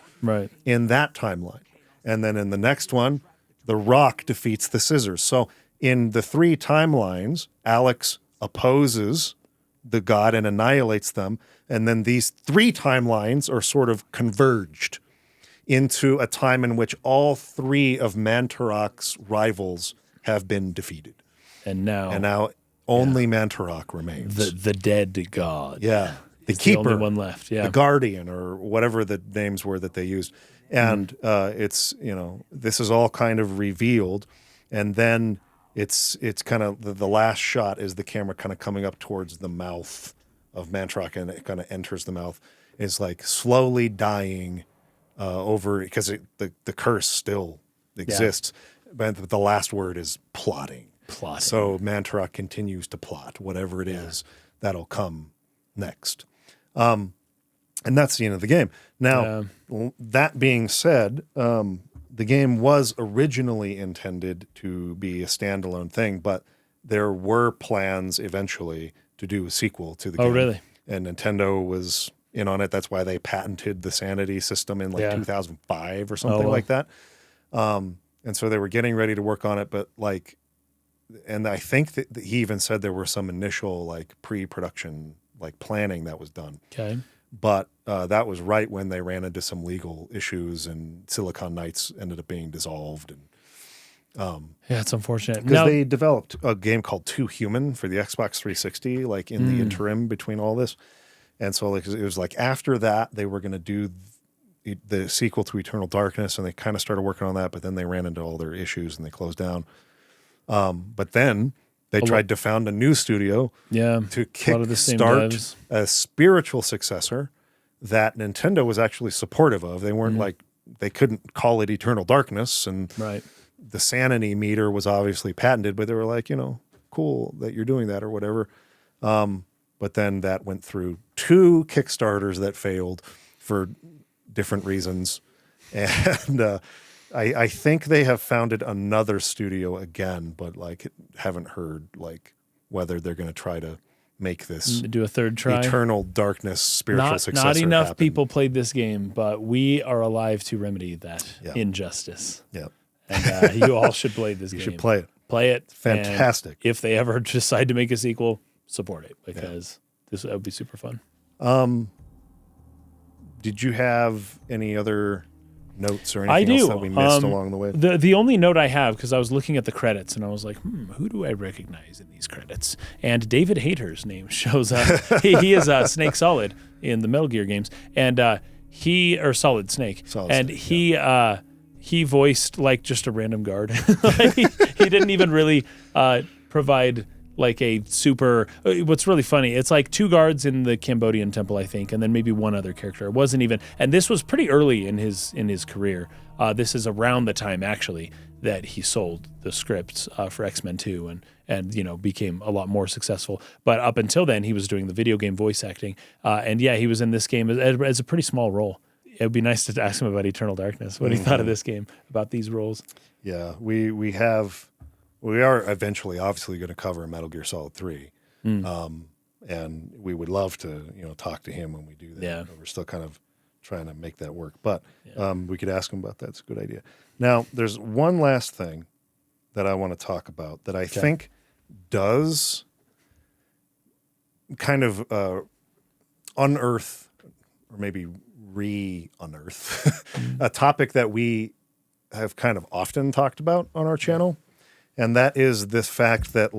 in that timeline. And then in the next one, the rock defeats the scissors. So in the three timelines, Alex opposes the god and annihilates them. And then these 3 timelines are sort of converged into a time in which all 3 of Mantarok's rivals have been defeated. And now only Mantarok remains. the dead god. Yeah. The He's keeper. the only one left. Yeah. The guardian, or whatever the names were that they used. And it's, this is all kind of revealed. And then it's kind of the last shot is the camera kind of coming up towards the mouth of Mantarok, and it kind of enters the mouth. It's like slowly dying over, because the curse still exists. But the last word is plotting. So Mantarok continues to plot whatever it is that'll come next. And that's the end of the game. Now, that being said, the game was originally intended to be a standalone thing, but there were plans eventually to do a sequel to the game. Oh, really? And Nintendo was in on it. That's why they patented the sanity system in 2005 or something like that. And so they were getting ready to work on it, but and I think that he even said there were some initial pre-production planning that was done. Okay. But that was right when they ran into some legal issues, and Silicon Knights ended up being dissolved. And it's unfortunate because they developed a game called Too Human for the Xbox 360, in the interim between all this. And so it was after that they were going to do the sequel to Eternal Darkness, and they kind of started working on that, but then they ran into all their issues and they closed down. But then they tried to found a new studio to kick-start a spiritual successor that Nintendo was actually supportive of. They weren't they couldn't call it Eternal Darkness, and the sanity meter was obviously patented, but they were like, cool that you're doing that or whatever. But then that went through 2 Kickstarters that failed for different reasons. And I think they have founded another studio again, but haven't heard whether they're going to try to make this do a third try. Eternal Darkness spiritual successor. Not enough happen. people played this game, but we are alive to remedy that injustice. Yeah, and you all should play this game. You should play it. Play it. Fantastic. If they ever decide to make a sequel, support it, because this would be super fun. Did you have any other notes or anything else that we missed along the way? The only note I have, because I was looking at the credits and I was like, who do I recognize in these credits? And David Hayter's name shows up. he is Snake Solid in the Metal Gear games, and Solid Snake. He voiced just a random guard. He didn't even really provide a super. What's really funny, it's 2 guards in the Cambodian temple, I think, and then maybe 1 other character. It wasn't even, and this was pretty early in his career. This is around the time actually that he sold the scripts for X-Men 2 and became a lot more successful. But up until then, he was doing the video game voice acting, and he was in this game as a pretty small role. It would be nice to ask him about Eternal Darkness, what he thought of this game, about these roles. Yeah, we are eventually obviously going to cover Metal Gear Solid 3. And we would love to, talk to him when we do that. Yeah. We're still kind of trying to make that work, but we could ask him about that. It's a good idea. Now, there's one last thing that I want to talk about that I think does kind of unearth, or maybe re-unearth, a topic that we have kind of often talked about on our channel. And that is this fact that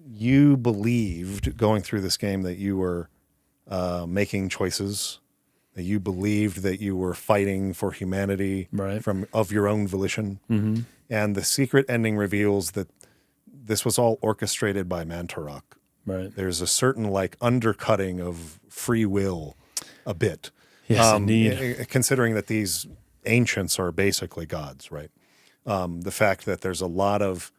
you believed going through this game that you were making choices, that you believed that you were fighting for humanity of your own volition. Mm-hmm. And the secret ending reveals that this was all orchestrated by Mantarok. Right. There's a certain undercutting of free will a bit. Yes, indeed. Considering that these ancients are basically gods, right? The fact that there's a lot of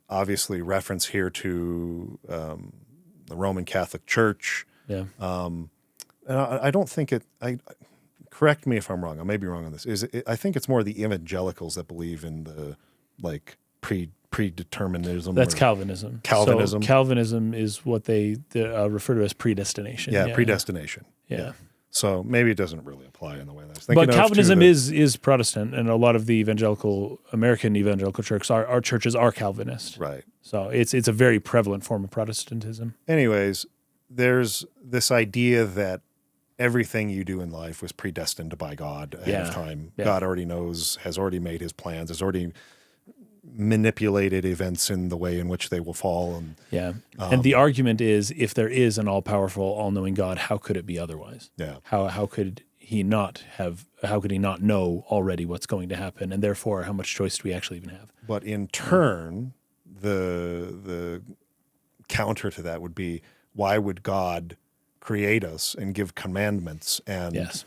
obviously reference here to the Roman Catholic Church. Yeah. And I don't think it. Correct me if I'm wrong. I may be wrong on this. I think it's more the evangelicals that believe in the predeterminism. That's Calvinism. Calvinism. So Calvinism is what they refer to as predestination. Yeah, predestination. Yeah. So maybe it doesn't really apply in the way that I was thinking. But Calvinism is Protestant, and a lot of the American evangelical churches are Calvinist. right. So it's a very prevalent form of Protestantism. Anyways, there's this idea that everything you do in life was predestined by God ahead of time. Yeah. God already knows, has already made his plans, has already manipulated events in the way in which they will fall. And Yeah. And the argument is, if there is an all-powerful, all-knowing God, how could it be otherwise? yeah, How could he not know already what's going to happen? And therefore, how much choice do we actually even have? but in turn, the counter to that would be, why would God create us and give commandments and Yes.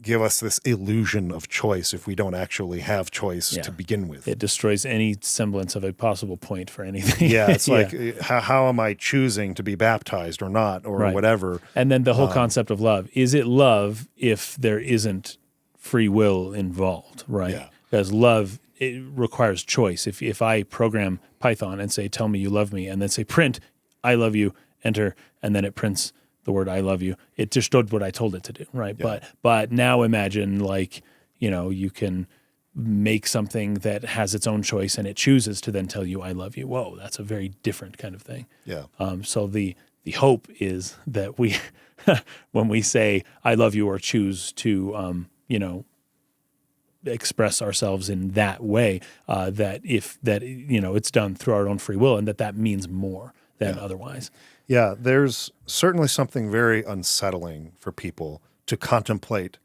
give us this illusion of choice if we don't actually have choice to begin with? It destroys any semblance of a possible point for anything. Yeah, it's like, how am I choosing to be baptized or not, or whatever? And then the whole concept of love. Is it love if there isn't free will involved, right? Yeah. Because love, it requires choice. If I program Python and say, tell me you love me, and then say, print, I love you, enter, and then it prints the word I love you, it just did what I told it to do, right? Yeah. But now imagine, like, you can make something that has its own choice and it chooses to then tell you I love you. Whoa, that's a very different kind of thing. Yeah. So the hope is that we, when we say I love you or choose to, express ourselves in that way, that it's done through our own free will, and that means more than otherwise. Yeah, there's certainly something very unsettling for people to contemplate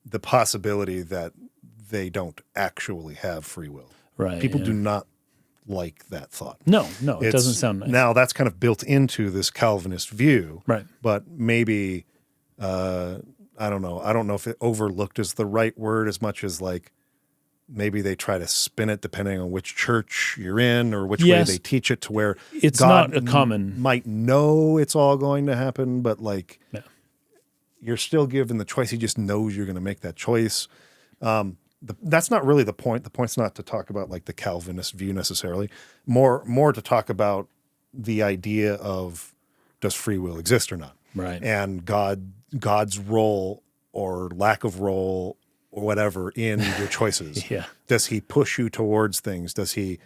the possibility that they don't actually have free will. Right. People do not like that thought. No, it doesn't sound nice. Now, that's kind of built into this Calvinist view. Right. But maybe, I don't know. I don't know if overlooked is the right word, as much as like maybe they try to spin it depending on which church you're in or which way they teach it, to where it's God not a common might know it's all going to happen, but like you're still given the choice. He just knows you're going to make that choice. That's not really the point. The point's not to talk about like the Calvinist view necessarily. More to talk about the idea of, does free will exist or not? Right. And God's role or lack of role or whatever in your choices. Yeah. Does he push you towards things? Does he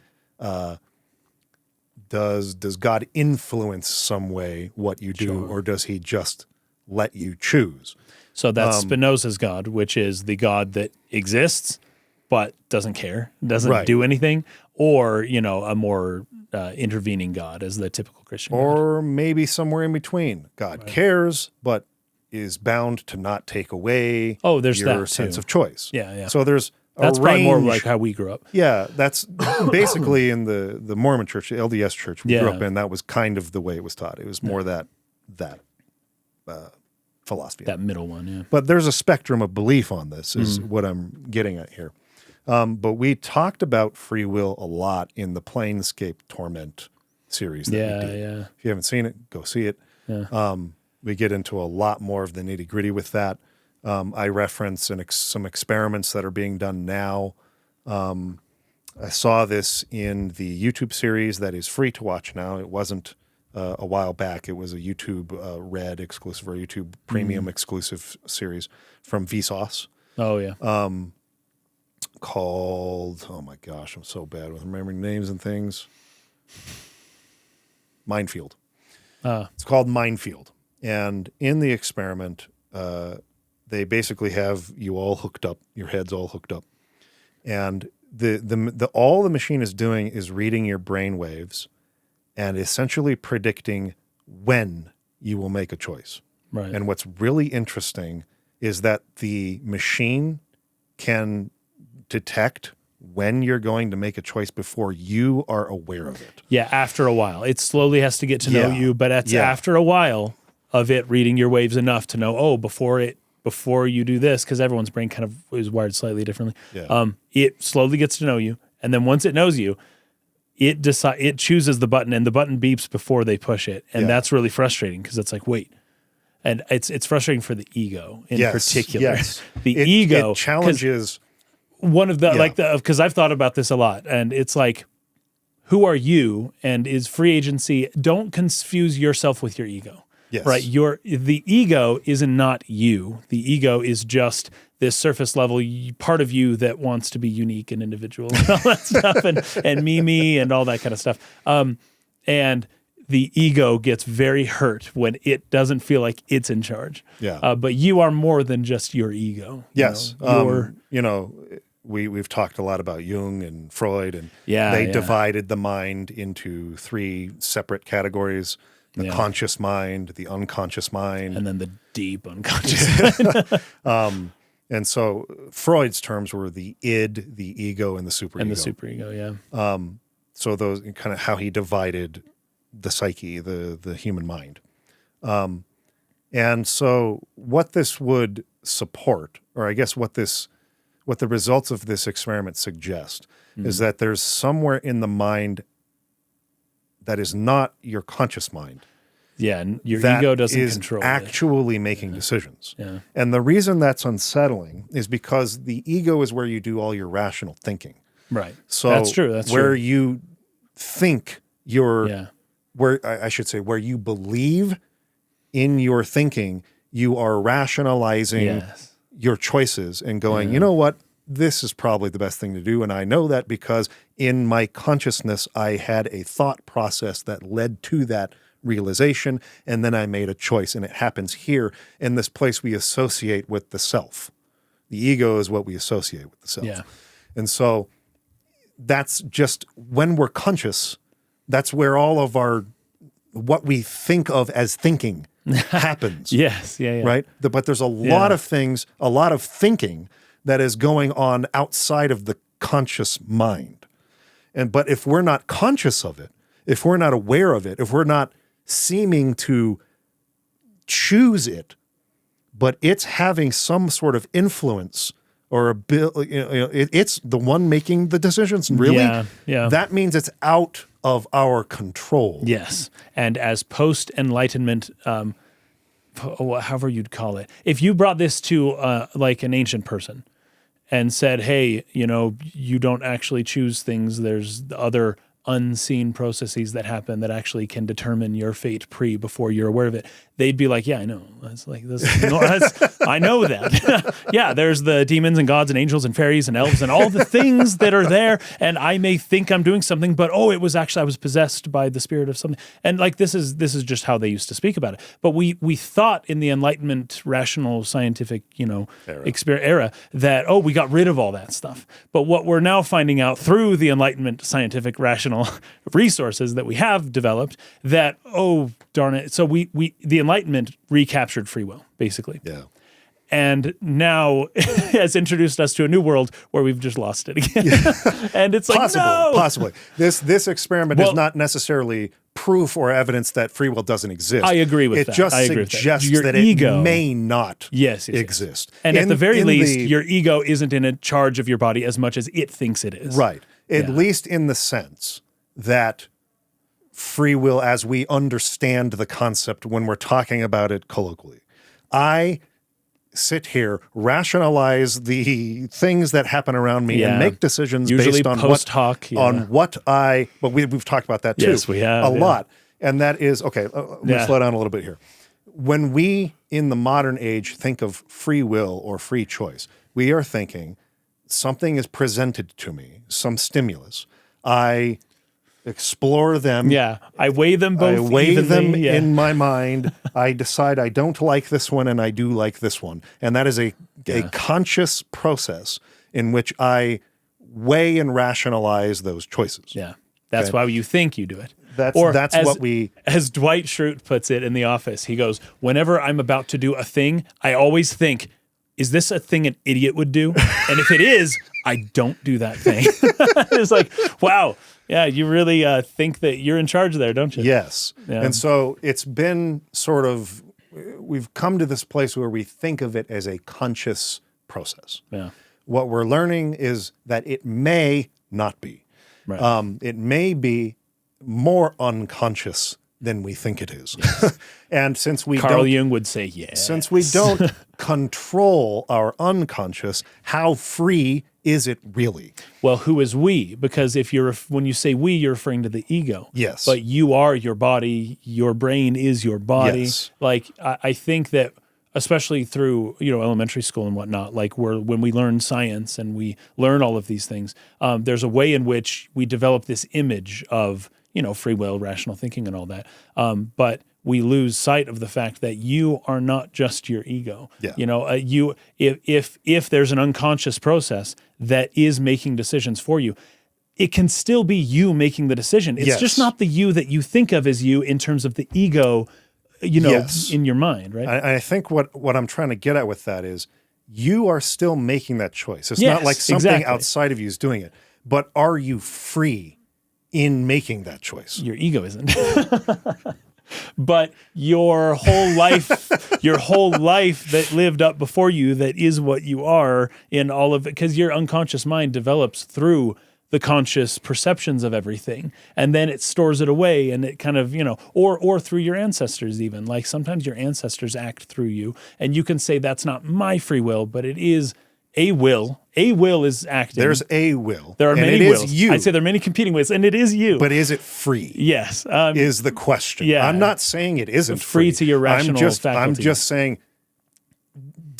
does God influence some way what you do, or does he just let you choose? So that's Spinoza's God, which is the God that exists but doesn't care, doesn't do anything, or a more intervening God, as the typical Christian God. Or maybe somewhere in between. God cares, but is bound to not take away your sense of choice. Yeah. So that's probably more like how we grew up. Yeah, that's basically in the Mormon church, the LDS church we grew up in. That was kind of the way it was taught. It was more that philosophy. That middle one, yeah. But there's a spectrum of belief on this, is what I'm getting at here. But we talked about free will a lot in the Planescape Torment series that we did. Yeah. If you haven't seen it, go see it. Yeah. We get into a lot more of the nitty-gritty with that. I reference some experiments that are being done now. I saw this in the YouTube series that is free to watch now. It wasn't a while back. It was a YouTube Red exclusive or YouTube Premium exclusive series from Vsauce. Oh, yeah. Called, oh my gosh, I'm so bad with remembering names and things. Minefield. It's called Minefield. And in the experiment, they basically have you all hooked up, your heads all hooked up. And all the machine is doing is reading your brain waves and essentially predicting when you will make a choice. Right. And what's really interesting is that the machine can detect when you're going to make a choice before you are aware of it. Yeah, after a while. It slowly has to get to know you, but it's after a while of it reading your waves enough to know, before you do this, because everyone's brain kind of is wired slightly differently. Yeah. It slowly gets to know you, and then once it knows you, it chooses the button, and the button beeps before they push it, and that's really frustrating because it's like, wait, and it's frustrating for the ego in particular. Yes, the ego challenges. One of the because I've thought about this a lot, and it's like, who are you? And is free agency? Don't confuse yourself with your ego. Yes. right? The ego is not you. The ego is just this surface level part of you that wants to be unique and individual and all that stuff, and me and all that kind of stuff. And the ego gets very hurt when it doesn't feel like it's in charge. Yeah. But you are more than just your ego. Yes. We've talked a lot about Jung and Freud, and they divided the mind into 3 separate categories: the conscious mind, the unconscious mind, and then the deep unconscious mind. And so Freud's terms were the id, the ego, and the superego. And the superego, yeah. So those kind of how he divided the psyche, the human mind. And so what this would support, or I guess what the results of this experiment suggest, is that there's somewhere in the mind that is not your conscious mind. Yeah, and your that ego doesn't is control actually making decisions. Yeah. And the reason that's unsettling is because the ego is where you do all your rational thinking. Right. So that's true. That's where true. you think where I should say, where you believe in your thinking, you are rationalizing your choices and going, you know what, this is probably the best thing to do. And I know that because in my consciousness, I had a thought process that led to that realization, and then I made a choice, and it happens here in this place we associate with the self. The ego is what we associate with the self. Yeah. And so that's just when we're conscious, that's where all of what we think of as thinking happens. Yes. Yeah. Right? But there's a lot of things, a lot of thinking that is going on outside of the conscious mind. But if we're not conscious of it, if we're not aware of it, if we're not seeming to choose it, but it's having some sort of influence or it's the one making the decisions, really, that means it's out of our control. Yes. And as post-enlightenment, however you'd call it, if you brought this to like an ancient person and said, hey, you don't actually choose things, there's other unseen processes that happen that actually can determine your fate before you're aware of it, they'd be like, yeah, I know. That's like this. I know that. Yeah, there's the demons and gods and angels and fairies and elves and all the things that are there. And I may think I'm doing something, but I was possessed by the spirit of something. And like this is just how they used to speak about it. But we thought in the Enlightenment, rational, scientific, era that we got rid of all that stuff. But what we're now finding out through the Enlightenment, scientific, rational resources that we have developed, that darn it. So the Enlightenment recaptured free will, basically. Yeah. And now has introduced us to a new world where we've just lost it again. And it's like, Possibly. This experiment is not necessarily proof or evidence that free will doesn't exist. I agree with that. It just suggests that ego, it may not exist. And at the very least, your ego isn't in charge of your body as much as it thinks it is. Right. At least in the sense that free will, as we understand the concept when we're talking about it colloquially, I sit here, rationalize the things that happen around me, and make decisions usually based on post hoc, but we've talked about that too. Yes, we have. A lot. And that is, okay, let me slow down a little bit here. When we, in the modern age, think of free will or free choice, we are thinking something is presented to me, some stimulus. I explore them. Yeah, I weigh them both. I weigh them evenly, in my mind. I decide I don't like this one and I do like this one. And that is a conscious process in which I weigh and rationalize those choices. Yeah, that's why you think you do it. That's as Dwight Schrute puts it in The Office. He goes, whenever I'm about to do a thing, I always think, is this a thing an idiot would do? And if it is, I don't do that thing. It's like, wow. Yeah, you really think that you're in charge there, don't you? Yes. Yeah. And so it's been we've come to this place where we think of it as a conscious process. Yeah. What we're learning is that it may not be. Right. It may be more unconscious than we think it is. Yes. And since we Carl Jung would say yes. Since we don't control our unconscious, how free is it really? Well, who is we? Because when you say we, you're referring to the ego. Yes. But you are your body. Your brain is your body. Yes. Like I think that, especially through elementary school and whatnot, like when we learn science and we learn all of these things, there's a way in which we develop this image of free will, rational thinking, and all that. But we lose sight of the fact that you are not just your ego. Yeah. If there's an unconscious process that is making decisions for you, it can still be you making the decision. It's just not the you that you think of as you in terms of the ego, in your mind, right? I think what I'm trying to get at with that is you are still making that choice. It's not like something outside of you is doing it, but are you free in making that choice? Your ego isn't. But your whole life that lived up before you, that is what you are in all of it, because your unconscious mind develops through the conscious perceptions of everything, and then it stores it away, and it kind of, or through your ancestors even. Like sometimes your ancestors act through you, and you can say that's not my free will, but it is a will. A will is acting. There's a will. There are and many it wills. Is you. I'd say there are many competing wills, and it is you. But is it free? Yes. Is the question. Yeah. I'm not saying it isn't free to your rational faculty. I'm just saying,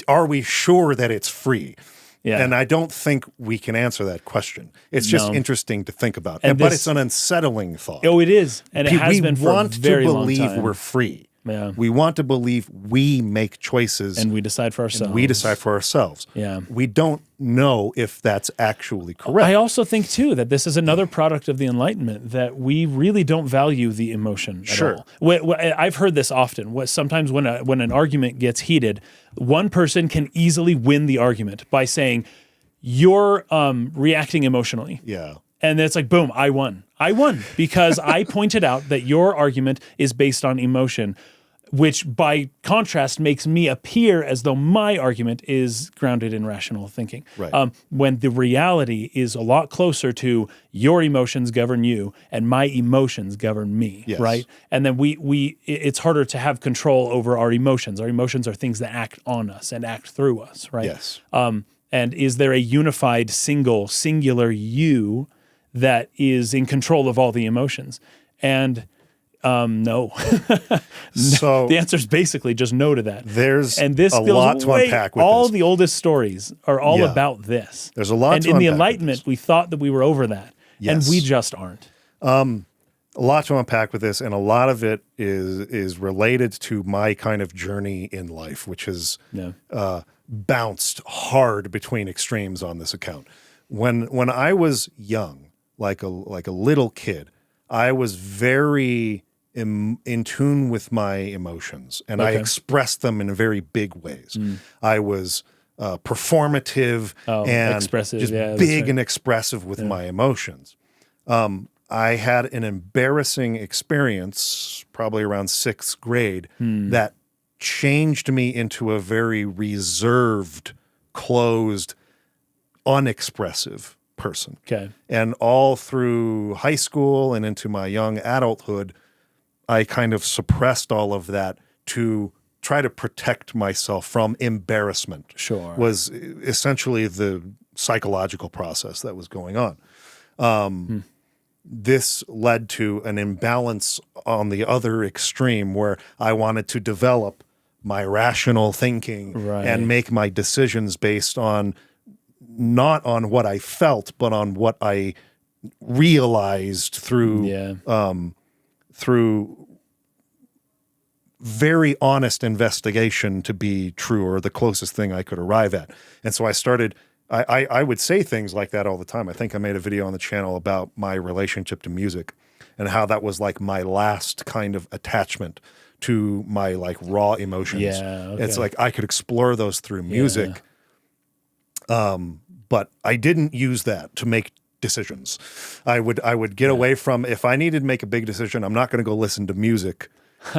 are we sure that it's free? Yeah. And I don't think we can answer that question. It's just interesting to think about. But it's an unsettling thought. Oh, it is. And it has been for a very long time. We want to believe we're free. Yeah. We want to believe we make choices. And we decide for ourselves. Yeah. We don't know if that's actually correct. I also think, too, that this is another product of the Enlightenment, that we really don't value the emotion at all. I've heard this often. Sometimes when an argument gets heated, one person can easily win the argument by saying, you're reacting emotionally. Yeah. And then it's like, boom, I won. I won because I pointed out that your argument is based on emotion, which by contrast makes me appear as though my argument is grounded in rational thinking. Right. When the reality is a lot closer to your emotions govern you and my emotions govern me, yes. right? And then it's harder to have control over our emotions. Our emotions are things that act on us and act through us, right? Yes. And is there a unified, singular you that is in control of all the emotions? And no. So the answer is basically just no to that. There's and this a lot to unpack with all this. The oldest stories are all about this. There's a lot and to in unpack the Enlightenment, we thought that we were over that. Yes. And we just aren't. A lot to unpack with this, and a lot of it is related to my kind of journey in life, which has bounced hard between extremes on this account. When I was young, like a little kid, I was very in tune with my emotions, and I expressed them in very big ways. I was performative and expressive, just big and expressive with my emotions. I had an embarrassing experience probably around 6th grade that changed me into a very reserved, closed, unexpressive person. Okay. And all through high school and into my young adulthood, I kind of suppressed all of that to try to protect myself from embarrassment. Sure. Was essentially the psychological process that was going on. This led to an imbalance on the other extreme where I wanted to develop my rational thinking and make my decisions based on not on what I felt, but on what I realized through through very honest investigation to be true, or the closest thing I could arrive at. And so I started, I would say things like that all the time. I think I made a video on the channel about my relationship to music and how that was like my last kind of attachment to my like raw emotions. It's like I could explore those through music. But I didn't use that to make decisions. I would get away from, if I needed to make a big decision, I'm not going to go listen to music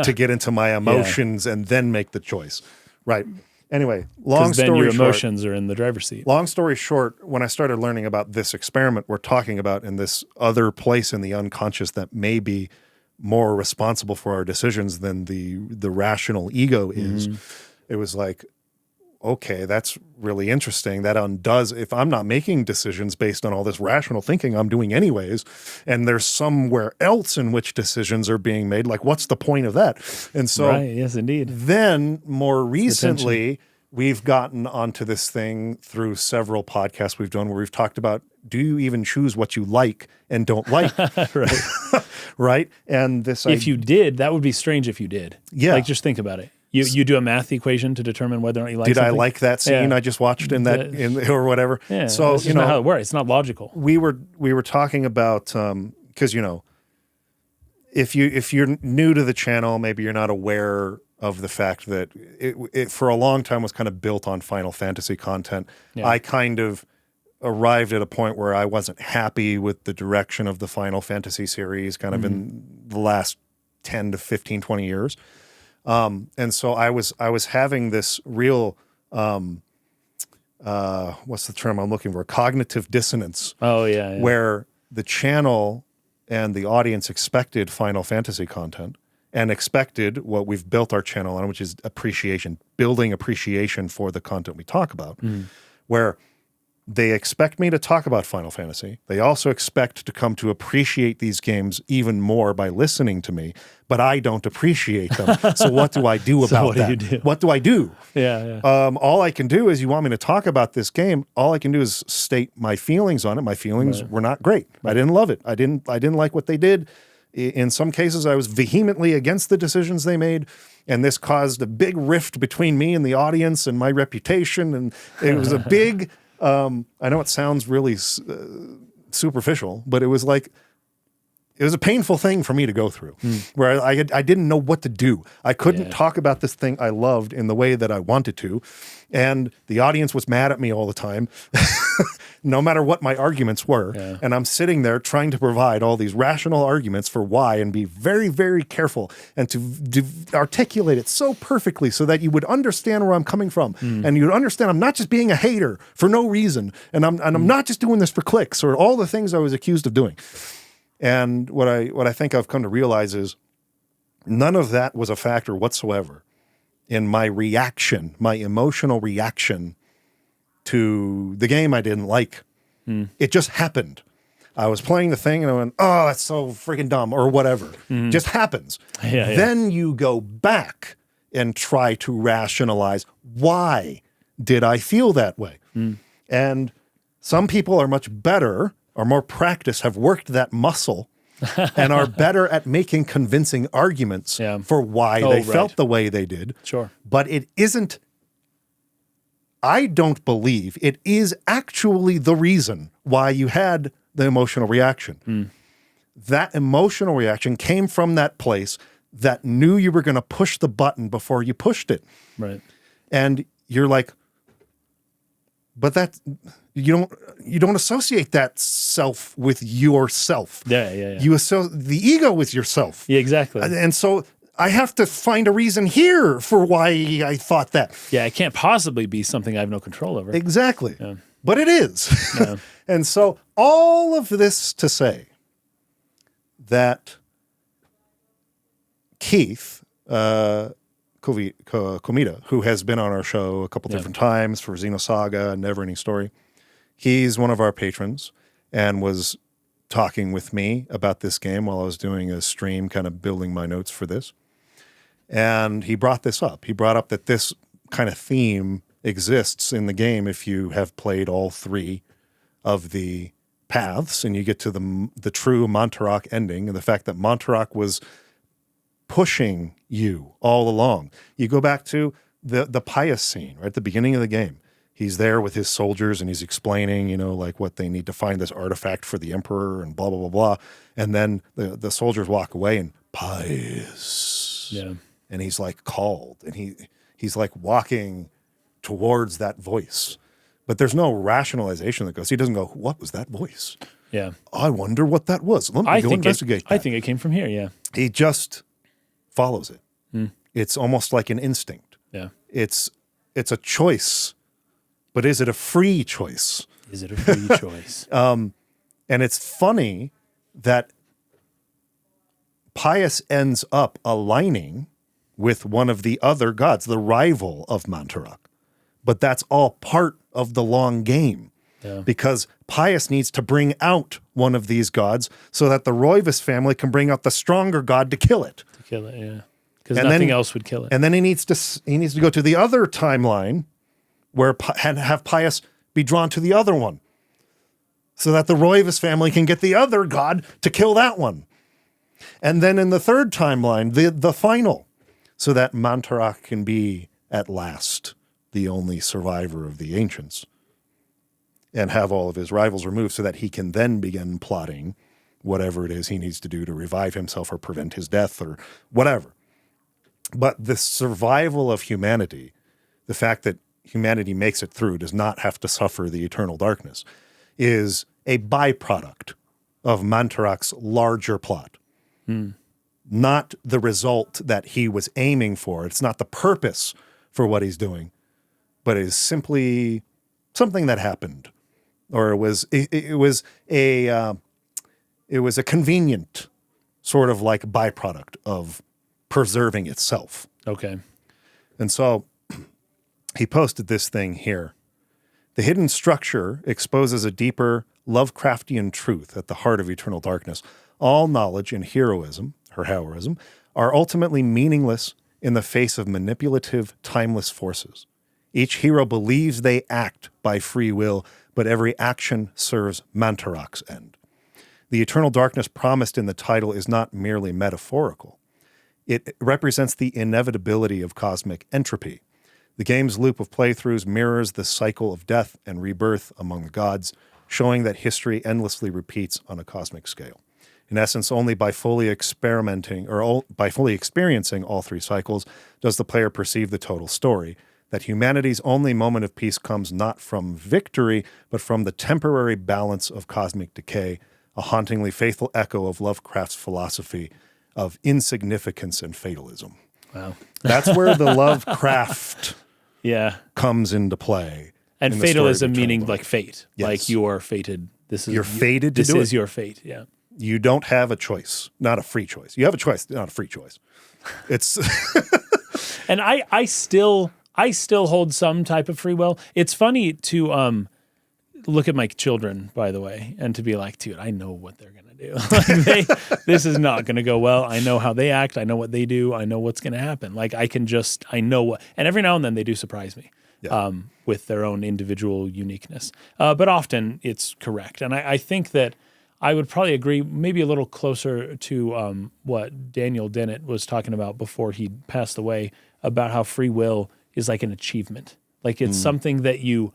to get into my emotions and then make the choice. Right. Anyway, long story short. Then your emotions are in the driver's seat. Long story short, when I started learning about this experiment we're talking about in this other place in the unconscious that may be more responsible for our decisions than the rational ego is, it was like, okay, that's really interesting. That undoes, if I'm not making decisions based on all this rational thinking I'm doing anyways, and there's somewhere else in which decisions are being made, like what's the point of that? And so Right. Yes, indeed. then more recently, we've gotten onto this thing through several podcasts we've done where we've talked about, do you even choose what you like and don't like? Right. Right? And this, If you did, that would be strange if you did. Yeah. Like, just think about it. You do a math equation to determine whether or not you like did something. I like that scene Yeah. I just watched in that, or whatever? Yeah. So, that's just not how it works. It's not logical. we were talking about, because, if you're new to the channel, maybe you're not aware of the fact that it for a long time was kind of built on Final Fantasy content. Yeah. I kind of arrived at a point where I wasn't happy with the direction of the Final Fantasy series kind of in the last 10 to 15, 20 years. And so I was having this real, what's the term I'm looking for? Cognitive dissonance. Oh, yeah. Where the channel and the audience expected Final Fantasy content and expected what we've built our channel on, which is appreciation, building appreciation for the content we talk about, where they expect me to talk about Final Fantasy. They also expect to come to appreciate these games even more by listening to me, but I don't appreciate them. So what do I do about what do that? you do? What do I do? Yeah. All I can do is, you want me to talk about this game, all I can do is state my feelings on it. My feelings were not great. I didn't love it. I didn't like what they did. In some cases, I was vehemently against the decisions they made, and this caused a big rift between me and the audience and my reputation, and it was a big... I know it sounds really superficial, but it was a painful thing for me to go through, where I didn't know what to do. I couldn't talk about this thing I loved in the way that I wanted to, and the audience was mad at me all the time, no matter what my arguments were. Yeah. And I'm sitting there trying to provide all these rational arguments for why, and be very, very careful and to articulate it so perfectly so that you would understand where I'm coming from, and you'd understand I'm not just being a hater for no reason, and I'm not just doing this for clicks or all the things I was accused of doing. And what I think I've come to realize is none of that was a factor whatsoever in my reaction, my emotional reaction to the game I didn't like. It just happened. I was playing the thing and I went, oh, that's so freaking dumb, or whatever. Just happens. Yeah. Then you go back and try to rationalize, why did I feel that way? And some people are much better, are more practiced, have worked that muscle, and are better at making convincing arguments for why they felt the way they did. Sure. But it isn't, I don't believe it is actually the reason why you had the emotional reaction. That emotional reaction came from that place that knew you were going to push the button before you pushed it. Right. And you're like, but that you don't associate that self with yourself. Yeah. You associate the ego with yourself. Yeah, exactly. And so I have to find a reason here for why I thought that. Yeah, it can't possibly be something I have no control over. Exactly. Yeah. But it is. Yeah. And so all of this to say that Keith Komita, who has been on our show a couple different times for Xenosaga and Neverending Story, he's one of our patrons and was talking with me about this game while I was doing a stream, kind of building my notes for this. And he brought this up. He brought up that this kind of theme exists in the game if you have played all three of the paths and you get to the true Montauk ending, and the fact that Montauk was pushing you all along. You go back to the pious scene right at the beginning of the game. He's there with his soldiers and he's explaining, like what they need to find this artifact for the emperor and blah, blah, blah, blah. And then the soldiers walk away and pious. Yeah. And he's like called and he's like walking towards that voice. But there's no rationalization that goes, he doesn't go, what was that voice? Yeah. I wonder what that was. Let me go investigate that. I think it came from here, yeah. He just follows it. It's almost like an instinct. Yeah. It's a choice, but is it a free choice? Is it a free choice? And it's funny that Pius ends up aligning with one of the other gods, the rival of Montauk, But that's all part of the long game. Because Pius needs to bring out one of these gods so that the Roivas family can bring out the stronger god to kill it. To kill it, yeah. Because nothing else would kill it. And then he needs to go to the other timeline where and have Pius be drawn to the other one so that the Roivas family can get the other god to kill that one. And then in the third timeline, the final, so that Mantarak can be at last the only survivor of the ancients and have all of his rivals removed so that he can then begin plotting whatever it is he needs to do to revive himself or prevent his death or whatever. But the survival of humanity, the fact that humanity makes it through, does not have to suffer the eternal darkness, is a byproduct of Mantarak's larger plot. Not the result that he was aiming for. It's not the purpose for what he's doing, but it is simply something that happened. Or it was a convenient sort of like byproduct of preserving itself. Okay. And so he posted this thing here. The hidden structure exposes a deeper Lovecraftian truth at the heart of eternal darkness. All knowledge and heroism, or heroism, are ultimately meaningless in the face of manipulative, timeless forces. Each hero believes they act by free will, but every action serves Mantarak's end. The eternal darkness promised in the title is not merely metaphorical. It represents the inevitability of cosmic entropy. The game's loop of playthroughs mirrors the cycle of death and rebirth among the gods, showing that history endlessly repeats on a cosmic scale. In essence, only by fully experiencing all three cycles does the player perceive the total story, that humanity's only moment of peace comes not from victory, but from the temporary balance of cosmic decay, a hauntingly faithful echo of Lovecraft's philosophy of insignificance and fatalism. Wow. That's where the Lovecraft comes into play. And fatalism meaning like fate. Yes. Like you are fated. You're fated to do it. This is your fate, yeah. You don't have a choice, not a free choice. You have a choice, not a free choice. It's And I still hold some type of free will. It's funny to look at my children, by the way, and to be like, dude, I know what they're gonna do. Like this is not gonna go well. I know how they act. I know what they do. I know what's gonna happen. Like I know what. And every now and then they do surprise me with their own individual uniqueness. But often it's correct. And I think that I would probably agree, maybe a little closer to what Daniel Dennett was talking about before he passed away, about how free will is like an achievement. Like it's something that you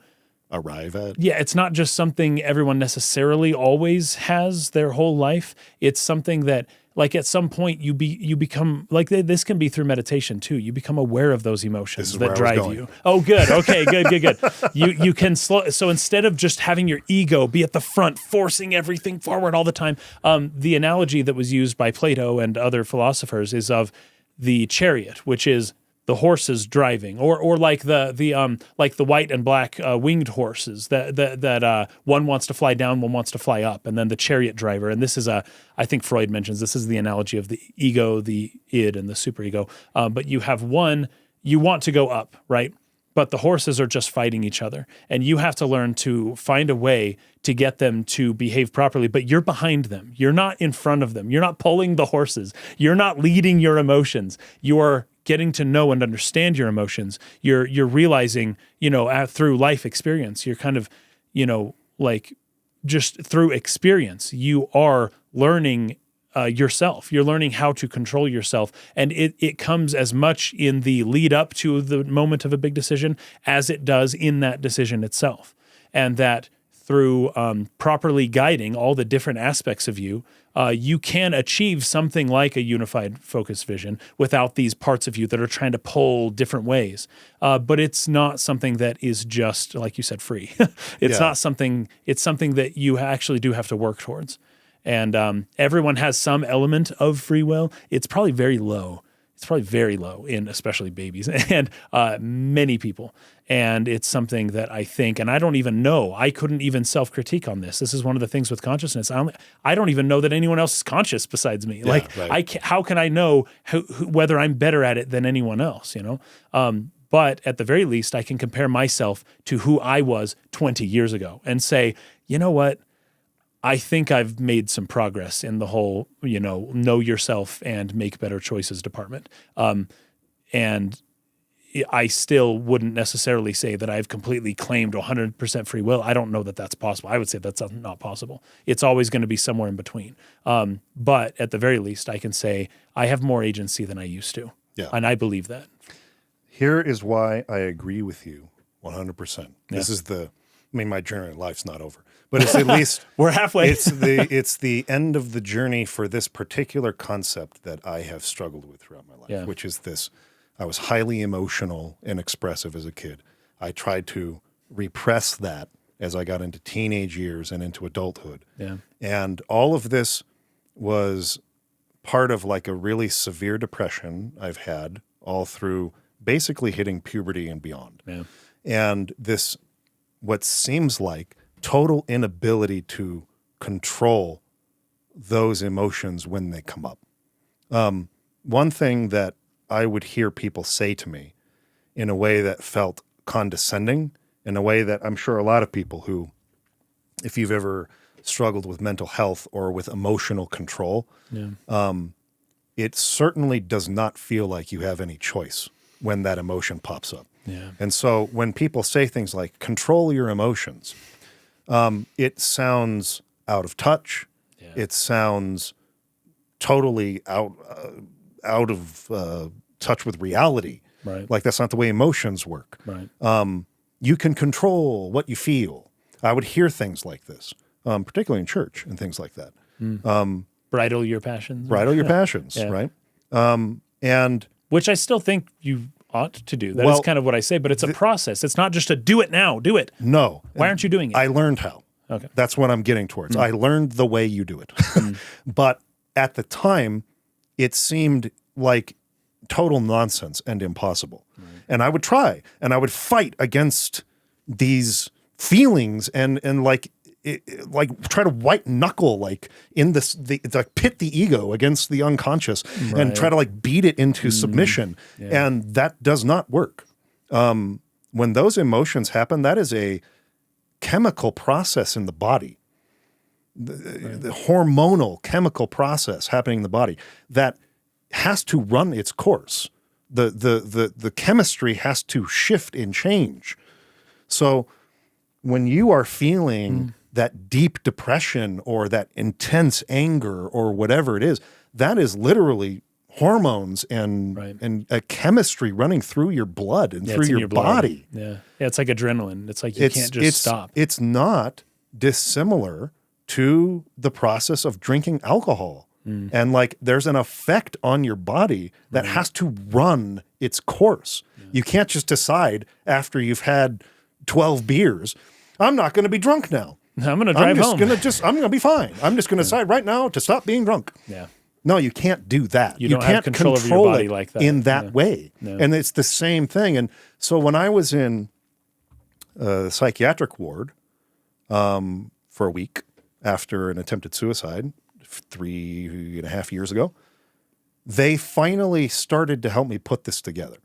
arrive at. Yeah, it's not just something everyone necessarily always has their whole life. It's something that, like at some point, you become like this can be through meditation too. You become aware of those emotions that drive you. Oh, good. Okay, good. You can slow. So instead of just having your ego be at the front, forcing everything forward all the time, the analogy that was used by Plato and other philosophers is of the chariot, which is the horses driving, or like the white and black winged horses that one wants to fly down, one wants to fly up, and then the chariot driver. And this is I think Freud mentions this is the analogy of the ego, the id, and the superego. But you have one, you want to go up, right? But the horses are just fighting each other, and you have to learn to find a way to get them to behave properly. But you're behind them. You're not in front of them. You're not pulling the horses. You're not leading your emotions. You're getting to know and understand your emotions. You're realizing, through life experience, you're kind of, like just through experience, you are learning yourself. You're learning how to control yourself. And it comes as much in the lead up to the moment of a big decision as it does in that decision itself. And that through properly guiding all the different aspects of you, you can achieve something like a unified focus vision without these parts of you that are trying to pull different ways. But it's not something that is just, like you said, free. It's not something, it's something that you actually do have to work towards. And everyone has some element of free will. It's probably very low. It's probably very low in especially babies and many people. And it's something that I think, and I don't even know, I couldn't even self-critique on this. This is one of the things with consciousness. I don't even know that anyone else is conscious besides me. How can I know whether I'm better at it than anyone else, But at the very least, I can compare myself to who I was 20 years ago and say, you know what? I think I've made some progress in the whole, know yourself and make better choices department. And I still wouldn't necessarily say that I've completely claimed 100% free will. I don't know that that's possible. I would say that's not possible. It's always going to be somewhere in between. But at the very least, I can say I have more agency than I used to. Yeah. And I believe that. Here is why I agree with you 100%. This is my journey in life's not over, but it's at least we're halfway. it's the end of the journey for this particular concept that I have struggled with throughout my life, which is this. I was highly emotional and expressive as a kid. I tried to repress that as I got into teenage years and into adulthood. Yeah. And all of this was part of like a really severe depression I've had all through basically hitting puberty and beyond. Yeah. And this, what seems like total inability to control those emotions when they come up. One thing that I would hear people say to me in a way that felt condescending, in a way that I'm sure a lot of people who, if you've ever struggled with mental health or with emotional control, it certainly does not feel like you have any choice when that emotion pops up. Yeah. And so when people say things like control your emotions, it sounds out of touch. Yeah. It sounds totally out of touch with reality. Right. Like that's not the way emotions work. Right. You can control what you feel. I would hear things like this, particularly in church and things like that. Bridle your passions. Bridle your passions, Yeah. right? And which I still think you ought to do. That is kind of what I say, but it's a process. It's not just a do it now, do it. no. Why aren't you doing it? I learned how. Okay. That's what I'm getting towards. I learned the way you do it. But at the time, it seemed like total nonsense and impossible. And I would try and I would fight against these feelings and like try to white knuckle like in like pit the ego against the unconscious and try to like beat it into submission. And that does not work. When those emotions happen, that is a chemical process in the body, the hormonal chemical process happening in the body that has to run its course. The chemistry has to shift and change. So when you are feeling that deep depression or that intense anger or whatever it is, that is literally hormones and a chemistry running through your blood and through your body. Yeah. Yeah, it's like adrenaline. It's like you can't just stop. It's not dissimilar to the process of drinking alcohol. And like there's an effect on your body that has to run its course. You can't just decide after you've had 12 beers, I'm not going to be drunk now. I'm going to drive home. I'm going to be fine. I'm just going to decide right now to stop being drunk. Yeah. No, you can't do that. You don't can't have control over your body it like that. in that way. No. And it's the same thing. And so when I was in the psychiatric ward for a week after an attempted suicide 3.5 years ago, they finally started to help me put this together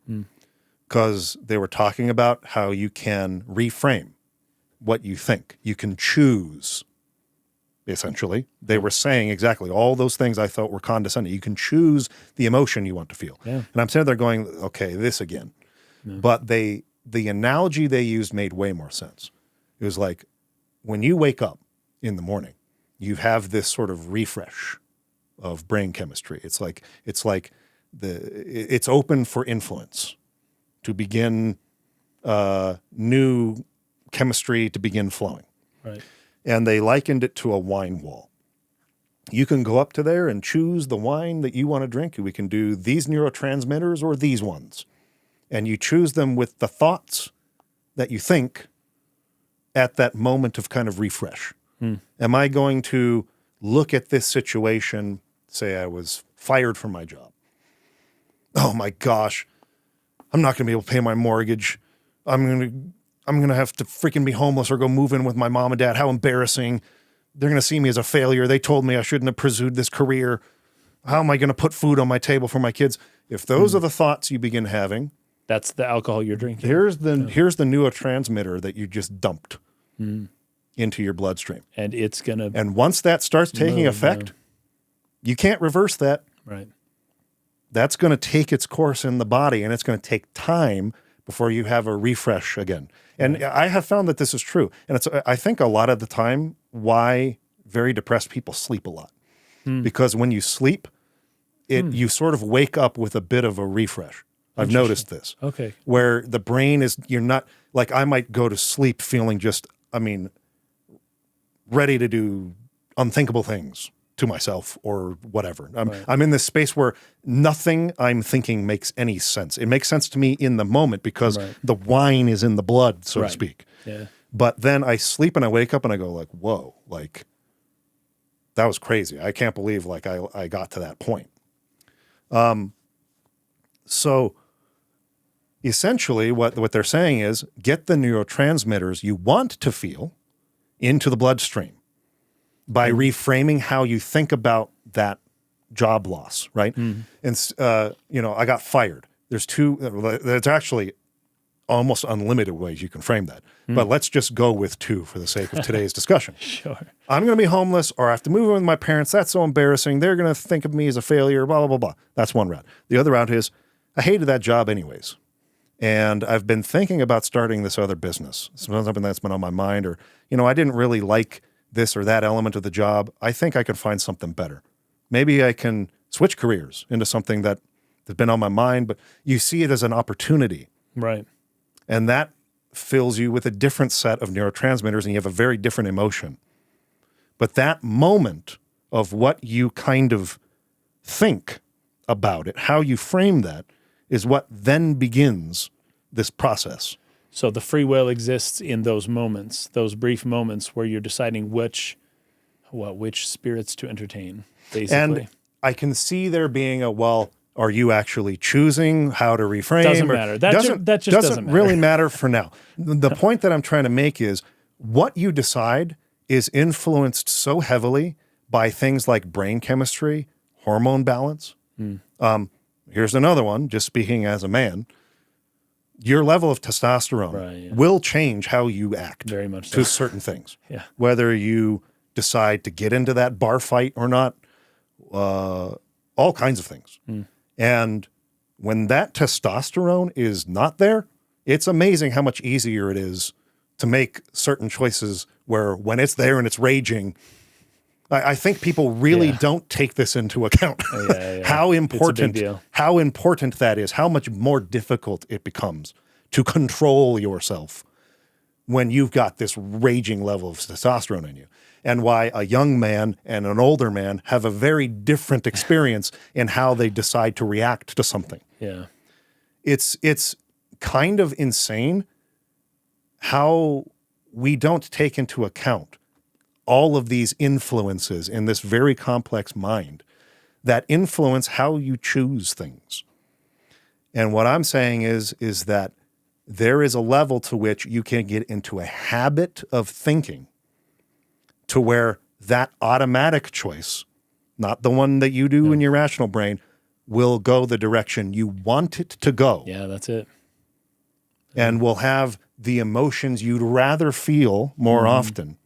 because they were talking about how you can reframe what you think. You can choose, essentially. They were saying exactly all those things I thought were condescending. You can choose the emotion you want to feel. Yeah. And I'm sitting there going, okay, this again. Yeah. But the analogy they used made way more sense. It was like when you wake up in the morning, you have this sort of refresh of brain chemistry. It's open for influence to begin new chemistry to begin flowing. Right. And they likened it to a wine wall. You can go up to there and choose the wine that you want to drink. We can do these neurotransmitters or these ones. And you choose them with the thoughts that you think at that moment of kind of refresh. Am I going to look at this situation, say I was fired from my job? Oh my gosh, I'm not going to be able to pay my mortgage. I'm going to have to freaking be homeless or go move in with my mom and dad. How embarrassing. They're going to see me as a failure. They told me I shouldn't have pursued this career. How am I going to put food on my table for my kids? If those are the thoughts you begin having, That's the alcohol you're drinking. Here's the neurotransmitter that you just dumped into your bloodstream. And it's going to... And once that starts taking effect, you can't reverse that. Right. That's going to take its course in the body, and it's going to take time before you have a refresh again. And I have found that this is true. And it's, I think, a lot of the time why very depressed people sleep a lot. Because when you sleep, you sort of wake up with a bit of a refresh. I've noticed this. Okay. Where the brain is, you're not, like I might go to sleep feeling just, ready to do unthinkable things to myself or whatever. I'm in this space where nothing I'm thinking makes any sense. It makes sense to me in the moment because the wine is in the blood, so to speak. Yeah. But then I sleep and I wake up and I go like, whoa, like that was crazy. I can't believe like I got to that point. So essentially what they're saying is get the neurotransmitters you want to feel into the bloodstream by reframing how you think about that job loss, right? And, I got fired. There's actually almost unlimited ways you can frame that. But let's just go with two for the sake of today's discussion. Sure. I'm going to be homeless or I have to move in with my parents. That's so embarrassing. They're going to think of me as a failure, blah, blah, blah, blah. That's one route. The other route is I hated that job anyways. And I've been thinking about starting this other business. It's something that's been on my mind or, I didn't really like this or that element of the job. I think I can find something better. Maybe I can switch careers into something that's been on my mind, but you see it as an opportunity. Right. And that fills you with a different set of neurotransmitters and you have a very different emotion. But that moment of what you kind of think about it, how you frame that, is what then begins this process. So the free will exists in those moments, those brief moments where you're deciding which spirits to entertain, basically. And I can see there being are you actually choosing how to reframe? Doesn't matter. That just doesn't matter. Really matter for now. The point that I'm trying to make is what you decide is influenced so heavily by things like brain chemistry, hormone balance. Here's another one, just speaking as a man. Your level of testosterone will change how you act very much to certain things. Yeah. Whether you decide to get into that bar fight or not, all kinds of things. And when that testosterone is not there, it's amazing how much easier it is to make certain choices where when it's there and it's raging, I think people really don't take this into account. How important that is, how much more difficult it becomes to control yourself when you've got this raging level of testosterone in you. And why a young man and an older man have a very different experience in how they decide to react to something. Yeah. It's kind of insane how we don't take into account all of these influences in this very complex mind that influence how you choose things. And what I'm saying is that there is a level to which you can get into a habit of thinking to where that automatic choice, not the one that you do in your rational brain, will go the direction you want it to go. Yeah, that's it. And will have the emotions you'd rather feel more often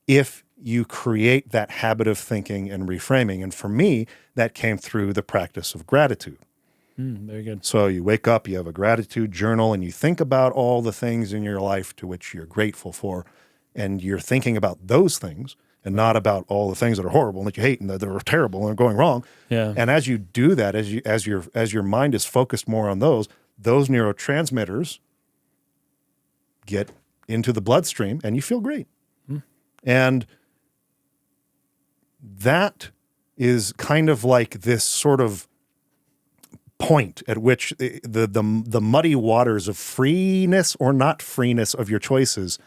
if you create that habit of thinking and reframing. And for me, that came through the practice of gratitude. Very good. So you wake up, you have a gratitude journal, and you think about all the things in your life to which you're grateful for. And you're thinking about those things and not about all the things that are horrible and that you hate and that are terrible and are going wrong. Yeah. And as you do that, as your mind is focused more on those neurotransmitters get into the bloodstream and you feel great. And that is kind of like this sort of point at which the muddy waters of freeness or not freeness of your choices,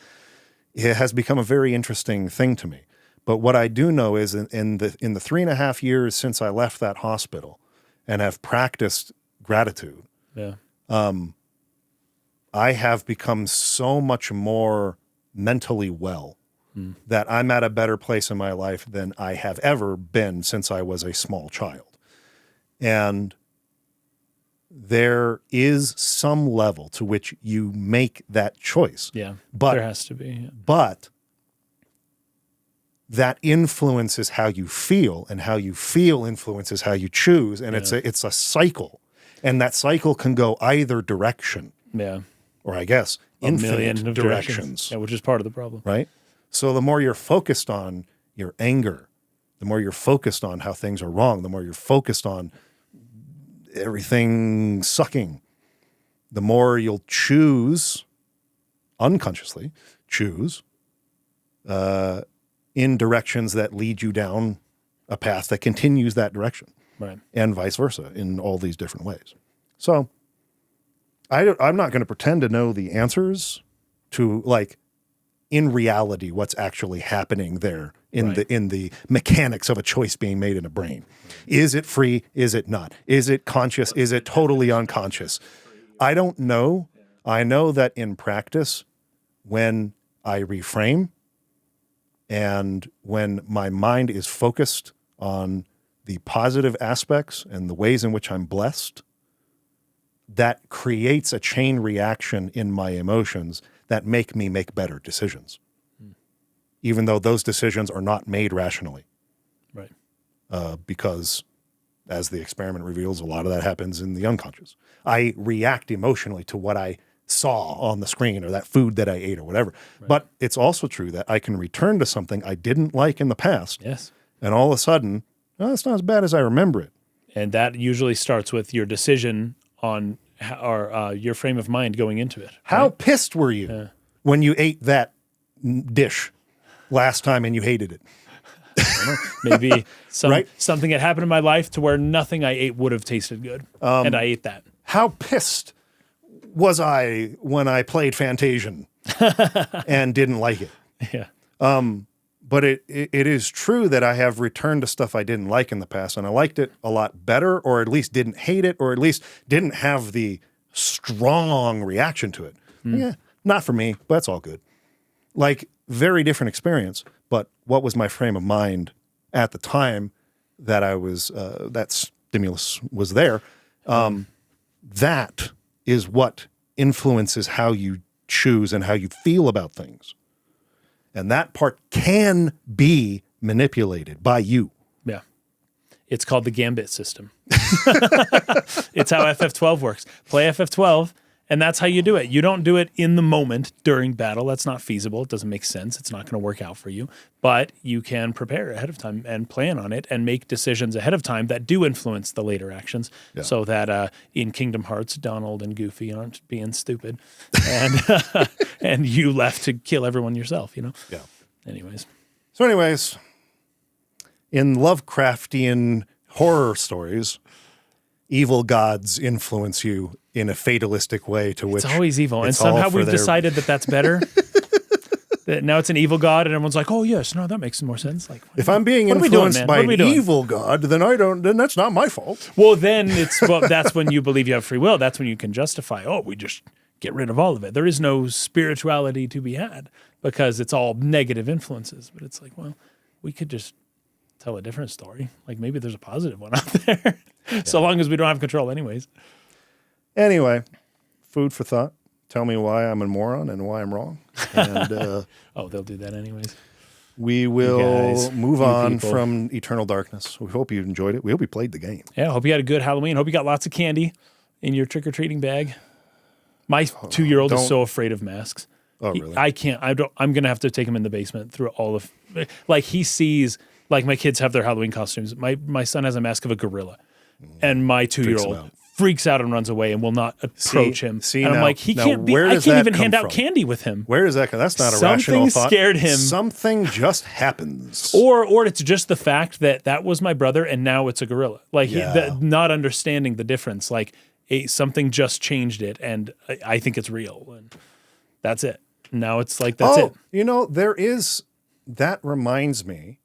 it has become a very interesting thing to me. But what I do know is in the 3.5 years since I left that hospital and have practiced gratitude, I have become so much more mentally well that I'm at a better place in my life than I have ever been since I was a small child. And there is some level to which you make that choice. Yeah, but there has to be. Yeah. But that influences how you feel, and how you feel influences how you choose, and it's a cycle, and that cycle can go either direction. Yeah, or I guess infinite directions. Yeah, which is part of the problem. Right? So the more you're focused on your anger, the more you're focused on how things are wrong, the more you're focused on everything sucking, the more you'll unconsciously choose in directions that lead you down a path that continues that direction. Right. And vice versa in all these different ways. So I'm not going to pretend to know the answers to, like, in reality, what's actually happening there in the mechanics of a choice being made in a brain. Is it free? Is it not? Is it conscious? Is it totally unconscious? I don't know. I know that in practice, when I reframe and when my mind is focused on the positive aspects and the ways in which I'm blessed, that creates a chain reaction in my emotions that make me make better decisions, even though those decisions are not made rationally. Right. Because, as the experiment reveals, a lot of that happens in the unconscious. I react emotionally to what I saw on the screen, or that food that I ate, or whatever. Right. But it's also true that I can return to something I didn't like in the past. Yes. And all of a sudden, oh, it's not as bad as I remember it. And that usually starts with your decision on your frame of mind going into it. Right? How pissed were you when you ate that dish last time and you hated it? I don't know. Maybe something had happened in my life to where nothing I ate would have tasted good, and I ate that. How pissed was I when I played Fantasian and didn't like it? Yeah. But it is true that I have returned to stuff I didn't like in the past, and I liked it a lot better, or at least didn't hate it, or at least didn't have the strong reaction to it. Yeah, not for me, but it's all good. Like, very different experience, but what was my frame of mind at the time that I was, that stimulus was there, that is what influences how you choose and how you feel about things. And that part can be manipulated by you. Yeah. It's called the gambit system. It's how FF12 works. Play FF12, and that's how you do it. You don't do it in the moment during battle. That's not feasible. It doesn't make sense. It's not going to work out for you. But you can prepare ahead of time and plan on it and make decisions ahead of time that do influence the later actions, so that in Kingdom Hearts, Donald and Goofy aren't being stupid, and and you left to kill everyone yourself, you know? Yeah. Anyways, in Lovecraftian horror stories, evil gods influence you in a fatalistic way to which it's always evil. And somehow we've decided that that's better. That now it's an evil god, and everyone's like, "Oh yes, no, that makes more sense." Like, if I'm being influenced by an evil god, then that's not my fault. Well, then that's when you believe you have free will. That's when you can justify, "Oh, we just get rid of all of it. There is no spirituality to be had because it's all negative influences." But it's like, well, we could just tell a different story. Like, maybe there's a positive one out there, so long as we don't have control anyways. Anyway, food for thought. Tell me why I'm a moron and why I'm wrong. And oh, they'll do that anyways. We will move on from Eternal Darkness. We hope you enjoyed it. We hope you played the game. Yeah, I hope you had a good Halloween. Hope you got lots of candy in your trick-or-treating bag. My 2-year-old is so afraid of masks. Oh, really? I can't. I'm going to have to take him in the basement through all of... Like, he sees... Like, my kids have their Halloween costumes. My son has a mask of a gorilla. And my 2-year-old freaks out and runs away and will not approach him. And I'm like, I can't even hand out candy with him. Where does that come? That's not a rational thought. Something scared him. Something just happens. Or it's just the fact that was my brother and now it's a gorilla. Like, not understanding the difference. Like, something just changed it, and I think it's real. And that's it. Now it's like, that's it. You know, that reminds me,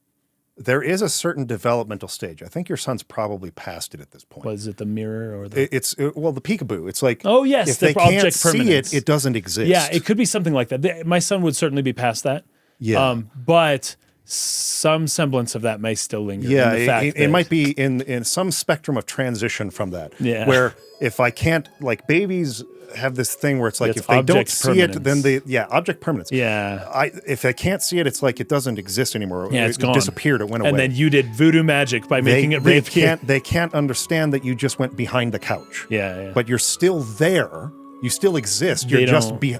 there is a certain developmental stage. I think your son's probably past it at this point. Was it the mirror or the... the peekaboo. It's like, oh yes, if they can't see it, it doesn't exist. Yeah, it could be something like that. My son would certainly be past that. Yeah. But some semblance of that may still linger. Yeah, in the fact it that- might be in some spectrum of transition from that. Yeah. Where if I can't, like babies have this thing where it's like It's if they don't object see it, then permanence. object permanence. Yeah. If I can't see it, it's like it doesn't exist anymore. Yeah, it's it gone. disappeared. It went away. And then you did voodoo magic by making it reappear. They can't understand that you just went behind the couch. Yeah. But you're still there. You still exist. You're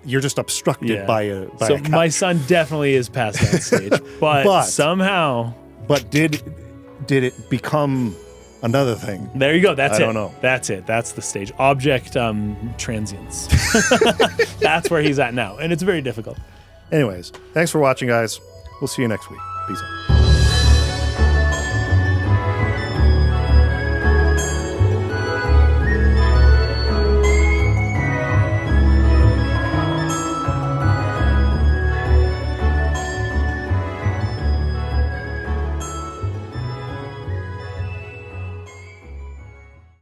you're just obstructed by a couch. My son definitely is past that stage, but somehow. But did it become another thing? There you go. That's it. I don't know. That's it. That's the stage. Object transience. That's where he's at now, and it's very difficult. Anyways, thanks for watching, guys. We'll see you next week. Peace out.